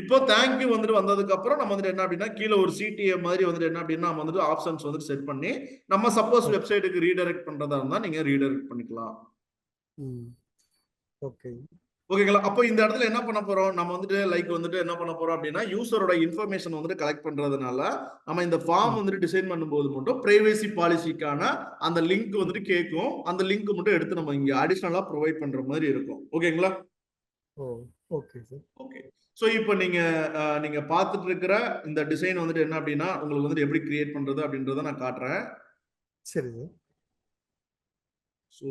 இப்போ தேங்க்யூ வந்துட்டு வந்ததுக்கு அப்புறம் நம்ம வந்துட்டு என்ன அப்படின்னா கீழே ஒரு சிடிஎம் மாதிரி வந்துட்டு என்ன அப்படின்னா நம்ம வந்துட்டு ஆப்ஷன்ஸ் வந்துட்டு செட் பண்ணி நம்ம சப்போஸ் வெப்சைட்டுக்கு ரீடைரக்ட் பண்றதா இருந்தா நீங்க ரீடைரக்ட் பண்ணிக்கலாம். ஓகே. ஓகேங்களா? அப்போ இந்த இடத்துல என்ன பண்ண போறோம், நம்ம வந்துட்டு லைக் வந்துட்டு என்ன பண்ண போறோம் அப்படின்னா யூசரோட இன்ஃபர்மேஷன் வந்துட்டு கலெக்ட் பண்றதுனால நம்ம இந்த ஃபார்ம் வந்துட்டு டிசைன் பண்ணும்போது மட்டும் பிரைவசி பாலிசிக்கான அந்த லிங்க் வந்துட்டு கேட்கும். அந்த லிங்க் மட்டும் எடுத்து நம்ம இங்க அடிஷனலா ப்ரொவைட் பண்ற மாதிரி இருக்கும். ஓகேங்களா? Okay sir. ஓகே. சோ இப்போ நீங்க பார்த்துட்டு இருக்கிற இந்த டிசைன் வந்துட்டு என்ன அப்படின்னா உங்களுக்கு வந்துட்டு எப்படி கிரியேட் பண்றது அப்படின்றத நான் காட்டுறேன். சரி சார். சோ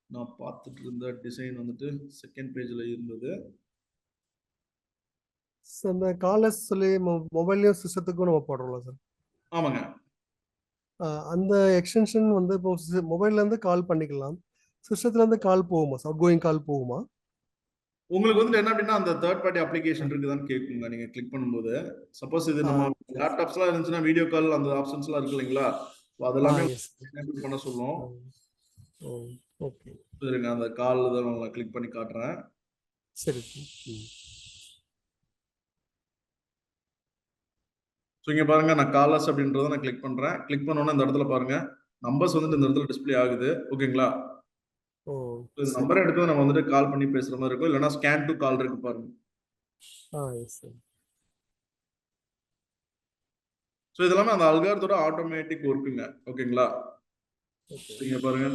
நான் பார்த்துட்டு இருந்த டிசைன் வந்துட்டு செகண்ட் பேஜ்ல இருந்தது. அந்த காலர்ஸ் சொல்லி மொபைல்லையும் சிஸ்டத்துக்கும் நம்ம போடுறோம்ல சார்? ஆமாங்க. அந்த எக்ஸ்டென்ஷன் வந்து இப்போ மொபைல்ல இருந்து கால் பண்ணிக்கலாம், சிஸ்டத்துல இருந்து கால் போகுமா சார்? அவுட் கோயிங் கால் போகுமா? உங்களுக்கு வந்துட்டு என்ன அப்படின்னா அந்த தேர்ட் பார்ட்டி அப்ளிகேஷன் இருக்குதான்னு கேட்குங்க நீங்க கிளிக் பண்ணும்போது. சப்போஸ் இது நம்ம லேப்டாப்ஸ்லாம் இருந்துச்சுன்னா வீடியோ கால் அந்த ஆப்ஷன்ஸ்லாம் இருக்கு இல்லைங்களா? அதெல்லாமே எனேபிள் பண்ண சொல்லும். ஓகே. சரிங்க, அந்த கால் தான் நான் கிளிக் பண்ணி காட்டுறேன். சரி. ஸோ இங்க பாருங்க நான் காலர்ஸ் அப்படின்றத நான் கிளிக் பண்றேன். கிளிக் பண்ணோன்னே இந்த இடத்துல பாருங்க நம்பர்ஸ் வந்துட்டு இந்த இடத்துல டிஸ்ப்ளே ஆகுது. ஓகேங்களா? இந்த நம்பரை எடுத்து நம்ம வந்துட்டு கால் பண்ணி பேசுற மாதிரி இருக்கும். இல்லைன்னா ஸ்கேன் டு கால் இருக்கு பாருங்க. ஸோ இதெல்லாமே அந்த அல்காரத்தோட ஆட்டோமேட்டிக் ஒர்க்குங்க. ஓகேங்களா? இங்க பாருங்க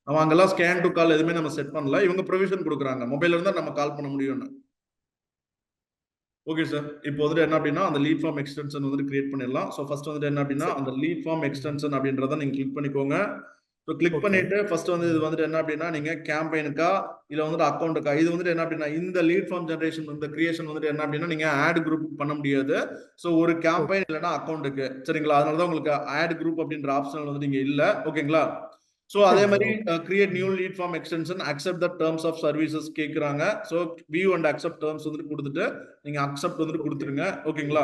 அவன் அங்கெல்லாம் ஸ்கேன் டு கால் எதுவுமே நம்ம செட் பண்ணல. இவங்க ப்ரொவிஷன் கொடுக்குறாங்க, மொபைல்ல இருந்தா நம்ம கால் பண்ண முடியும்னு. ஓகே சார், இப்போ வந்துட்டு என்ன அப்படின்னா அந்த லீட் ஃபார்ம் எக்ஸ்டென்ஷன் வந்துட்டு கிரியேட் பண்ணிடலாம். ஸோ ஃபர்ஸ்ட் வந்துட்டு என்ன அப்படின்னா அந்த லீட் ஃபார்ம் எக்ஸ்டென்ஷன் அப்படின்றத நீங்க கிளிக் பண்ணிக்கோங்க. ஸோ கிளிக் பண்ணிட்டு ஃபர்ஸ்ட் வந்து இது வந்துட்டு என்ன அப்படின்னா நீங்க கேம்பெயினுக்கா இல்ல வந்துட்டு அக்கௌண்ட்டுக்கா, இது வந்துட்டு என்ன அப்படின்னா இந்த லீட் ஃபார்ம் ஜெனரேஷன் இந்த கிரியேஷன் வந்துட்டு என்ன அப்படின்னா நீங்க ஆட் குரூப் பண்ண முடியாது. ஸோ ஒரு கேம்பெயின் இல்லைன்னா அக்கௌண்ட்டுக்கு, சரிங்களா? அதனால தான் உங்களுக்கு ஆட் குரூப் அப்படின்ற ஆப்ஷன் வந்துட்டு இங்க இல்ல. ஓகேங்களா? ஸோ அதே மாதிரி create new lead form extension, accept the terms of services கேட்குறாங்க. So view and accept terms வந்துட்டு கொடுத்துட்டு நீங்க அக்செப்ட் வந்துட்டு கொடுத்துருங்க. ஓகேங்களா?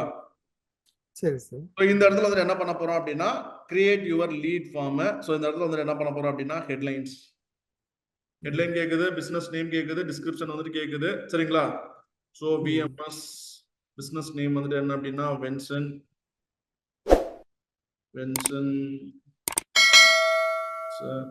சரி சார். ஸோ இந்த இடத்துல வந்து என்ன பண்ண போறோம் அப்படின்னா create your lead form. So இந்த இடத்துல வந்து என்ன பண்ண போறோம் அப்படின்னா ஹெட்லைன் கேக்குது, பிசினஸ் நேம் கேக்குது, டிஸ்கிரிப்ஷன் வந்துட்டு கேக்குது, சரிங்களா? ஸோ விஎம்எஸ் பிசினஸ் நேம் வந்துட்டு என்ன அப்படின்னா வென்சன் சார்.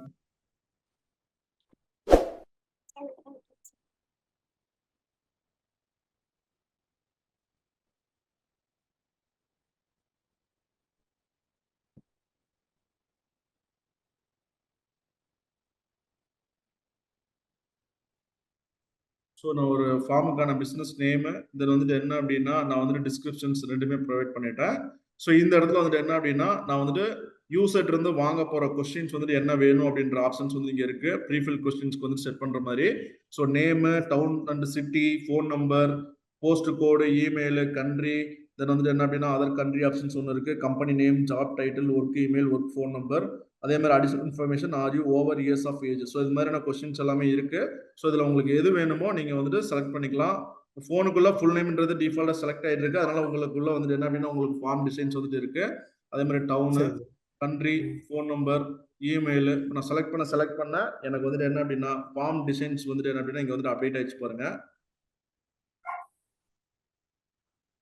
ஸோ நான் ஒரு ஃபார்முக்கான பிஸ்னஸ் நேமு, இதில் வந்துட்டு என்ன அப்படின்னா நான் வந்துட்டு டிஸ்கிரிப்ஷன்ஸ் ரெண்டுமே ப்ரொவைட் பண்ணிட்டேன். ஸோ இந்த இடத்துல வந்துட்டு என்ன அப்படின்னா நான் வந்துட்டு யூசர்ட் இருந்து வாங்க போகிற கொஸ்டின்ஸ் வந்துட்டு என்ன வேணும் அப்படின்ற ஆப்ஷன்ஸ் வந்து இங்கே இருக்கு. ப்ரீஃபில் கொஸ்டின்ஸ்க்கு வந்து செட் பண்ணுற மாதிரி. So name, town and city, phone number, post code, email, country, then வந்துட்டு என்ன அப்படின்னா அதர் கண்ட்ரி ஆப்ஷன்ஸ் ஒன்று இருக்கு. Company name, job title, work email, work phone number, அதே மாதிரி additional information, are you over years of age. So இது மாதிரியான questions எல்லாமே இருக்கு. ஸோ இதில் உங்களுக்கு எது வேணுமோ நீங்கள் வந்துட்டு செலக்ட் பண்ணிக்கலாம். ஃபோனுக்குள்ள ஃபுல் நேம்ன்றது டிஃபால்ட்டாக செலக்ட் ஆகிட்டு இருக்கு. அதனால உங்களுக்குள்ள வந்துட்டு என்ன அப்படின்னா உங்களுக்கு ஃபார்ம் டிசைன்ஸ் வந்துட்டு இருக்கு. அதே மாதிரி town, country, phone number, email நான் செலக்ட் பண்ண எனக்கு வந்துட்டு என்ன அப்படின்னா ஃபார்ம் டிசைன்ஸ் வந்துட்டு என்ன அப்படின்னா இங்கே வந்துட்டு அப்டேட் ஆயிடுச்சு பாருங்க.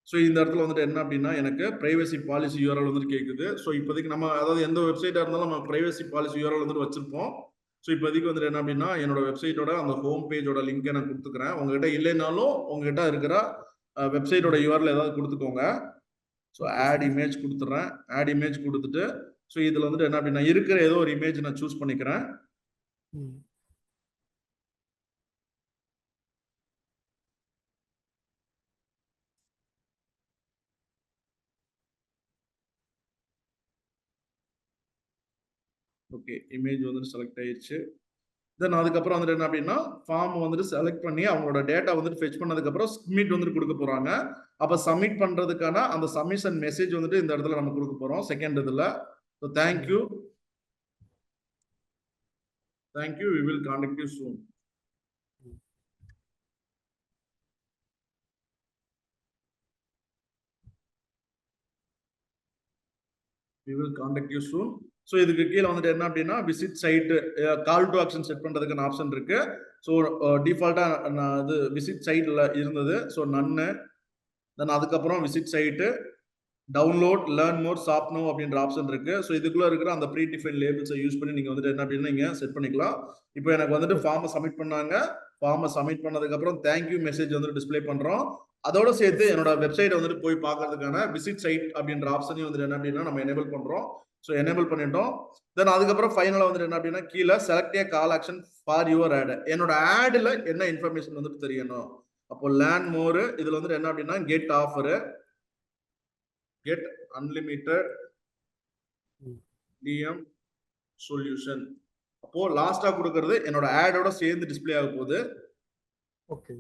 ஸோ இந்த இடத்துல வந்துட்டு என்ன அப்படின்னா எனக்கு பிரைவசி பாலிசி யூஆர்எல் வந்துட்டு கேட்குது. ஸோ இப்போதைக்கு நம்ம அதாவது எந்த வெப்சைட்டாக இருந்தாலும் நம்ம பிரைவசி பாலிசி யூஆர்எல் வந்துட்டு வச்சிருப்போம். ஸோ இப்போதைக்கு வந்துட்டு என்ன அப்படின்னா என்னோட வெப்சைட்டோட அந்த ஹோம் பேஜோட லிங்கை நான் கொடுத்துக்கிறேன். உங்ககிட்ட இல்லைனாலும் உங்ககிட்ட இருக்கிற வெப்சைட்டோட யூஆர்எல் ஏதாவது கொடுத்துக்கோங்க. ஸோ ஆட் இமேஜ் கொடுத்துட்றேன். ஆட் இமேஜ் கொடுத்துட்டு ஸோ இதில் வந்துட்டு என்ன அப்படின்னா இருக்கிற ஏதோ ஒரு இமேஜ் நான் சூஸ் பண்ணிக்கிறேன். ஓகே, இமேஜ் வந்துட்டு செலக்ட் ஆயிடுச்சு. தென் அதுக்கப்புறம் வந்துட்டு என்ன அப்படின்னா ஃபார்ம் வந்துட்டு செலக்ட் பண்ணி அவங்களோட டேட்டா வந்துட்டு ஃபெச் பண்ணதுக்கப்புறம் சப்மிட் வந்துட்டு கொடுக்க போறாங்க. அப்போ சப்மிட் பண்றதுக்கான அந்த சப்மிஷன் மெசேஜ் வந்துட்டு இந்த இடத்துல நம்ம கொடுக்க போறோம் செகண்ட் இதில். So thank you, we will contact you soon. we will contact you soon. So இதுக்கு கீழே வந்துட்டு என்ன அப்படின்னா visit site, call to action set பண்ணுறதுக்கான ஆப்ஷன் இருக்கு. ஸோ டிஃபால்ட்டாக நான் இது விசிட் சைட்டில் இருந்தது. ஸோ நன்னு, தென் அதுக்கப்புறம் visit site, download, learn more, shop now அப்படின்ற ஆப்ஷன் இருக்கு. ஸோ இதுக்குள்ள இருக்கிற அந்த ப்ரீ டிஃபைன் லேபிள்ஸை யூஸ் பண்ணி நீங்கள் வந்துட்டு என்ன அப்படின்னா நீங்கள் செட் பண்ணிக்கலாம். இப்போ எனக்கு வந்துட்டு ஃபார்மை சப்மிட் பண்ணாங்க. ஃபார்மை சப்மிட் பண்ணதுக்கப்புறம் தேங்க்யூ மெசேஜ் வந்துட்டு டிஸ்பிளே பண்ணுறோம். அதோட சேர்த்து என்னோட வெப்சைட் வந்துட்டு போய் பார்க்கறதுக்கான விசிட் சைட் அப்படின்ற ஆப்ஷனையும் வந்துட்டு என்ன அப்படின்னா நம்ம எனேபிள் பண்றோம். ஸோ எனேபிள் பண்ணிட்டோம். தென் அதுக்கப்புறம் ஃபைனலாக வந்துட்டு என்ன அப்படின்னா கீழே select a call action for your ad. என்னோட ஆடில் என்ன இன்ஃபர்மேஷன் வந்துட்டு தெரியணும். அப்போ லேர்ன் மோர் இதுல வந்துட்டு என்ன அப்படின்னா get offer, get unlimited DM solution. அப்போ லாஸ்டா கொடுக்கறது என்னோட ஆடோட சேர்ந்து டிஸ்பிளே ஆக போகுது. ஓகே,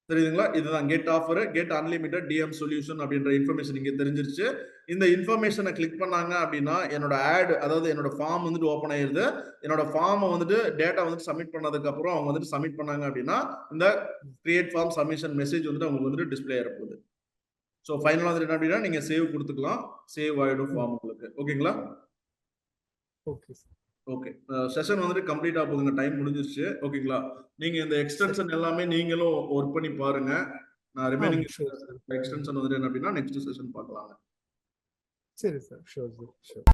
தெரியுதுங்களா? இதுதான் get offer, get unlimited DM solution அப்படின்ற இன்ஃபர்மேஷன் இங்கே தெரிஞ்சிருச்சு. இந்த இன்ஃபர்மேஷனை கிளிக் பண்ணாங்க அப்படின்னா என்னோட ஆட் அதாவது என்னோட ஃபார்ம் வந்துட்டு ஓப்பன் ஆயிருது. என்னோட ஃபார்மை வந்துட்டு டேட்டா வந்துட்டு சப்மிட் பண்ணதுக்கு அப்புறம் அவங்க வந்துட்டு சப்மிட் பண்ணாங்க அப்படின்னா இந்த கிரியேட் ஃபார்ம் சப்மிஷன் மெசேஜ் வந்துட்டு அவங்களுக்கு வந்துட்டு டிஸ்பிளே ஆக போகுது. ஸோ ஃபைனலாக வந்துட்டு என்ன அப்படின்னா நீங்க சேவ் கொடுத்துக்கலாம். சேவ் ஆயிடும் ஃபார்ம் உங்களுக்கு. ஓகேங்களா? Okay sir. ஓகே, செஷன் வந்துட்டு கம்ப்ளீட் ஆக போகுதுங்க, டைம் முடிஞ்சிருச்சு. ஓகேங்களா? நீங்க இந்த எக்ஸ்டென்ஷன் எல்லாமே நீங்களும் ஒர்க் பண்ணி பாருங்க. நான் ரிமைனிங் எக்ஸ்டென்ஷன் வந்துட்டு என்ன அப்படின்னா நெக்ஸ்ட் செஷன் பார்க்கலாங்க. சரி சார், ஷூர் சார், ஷூர்.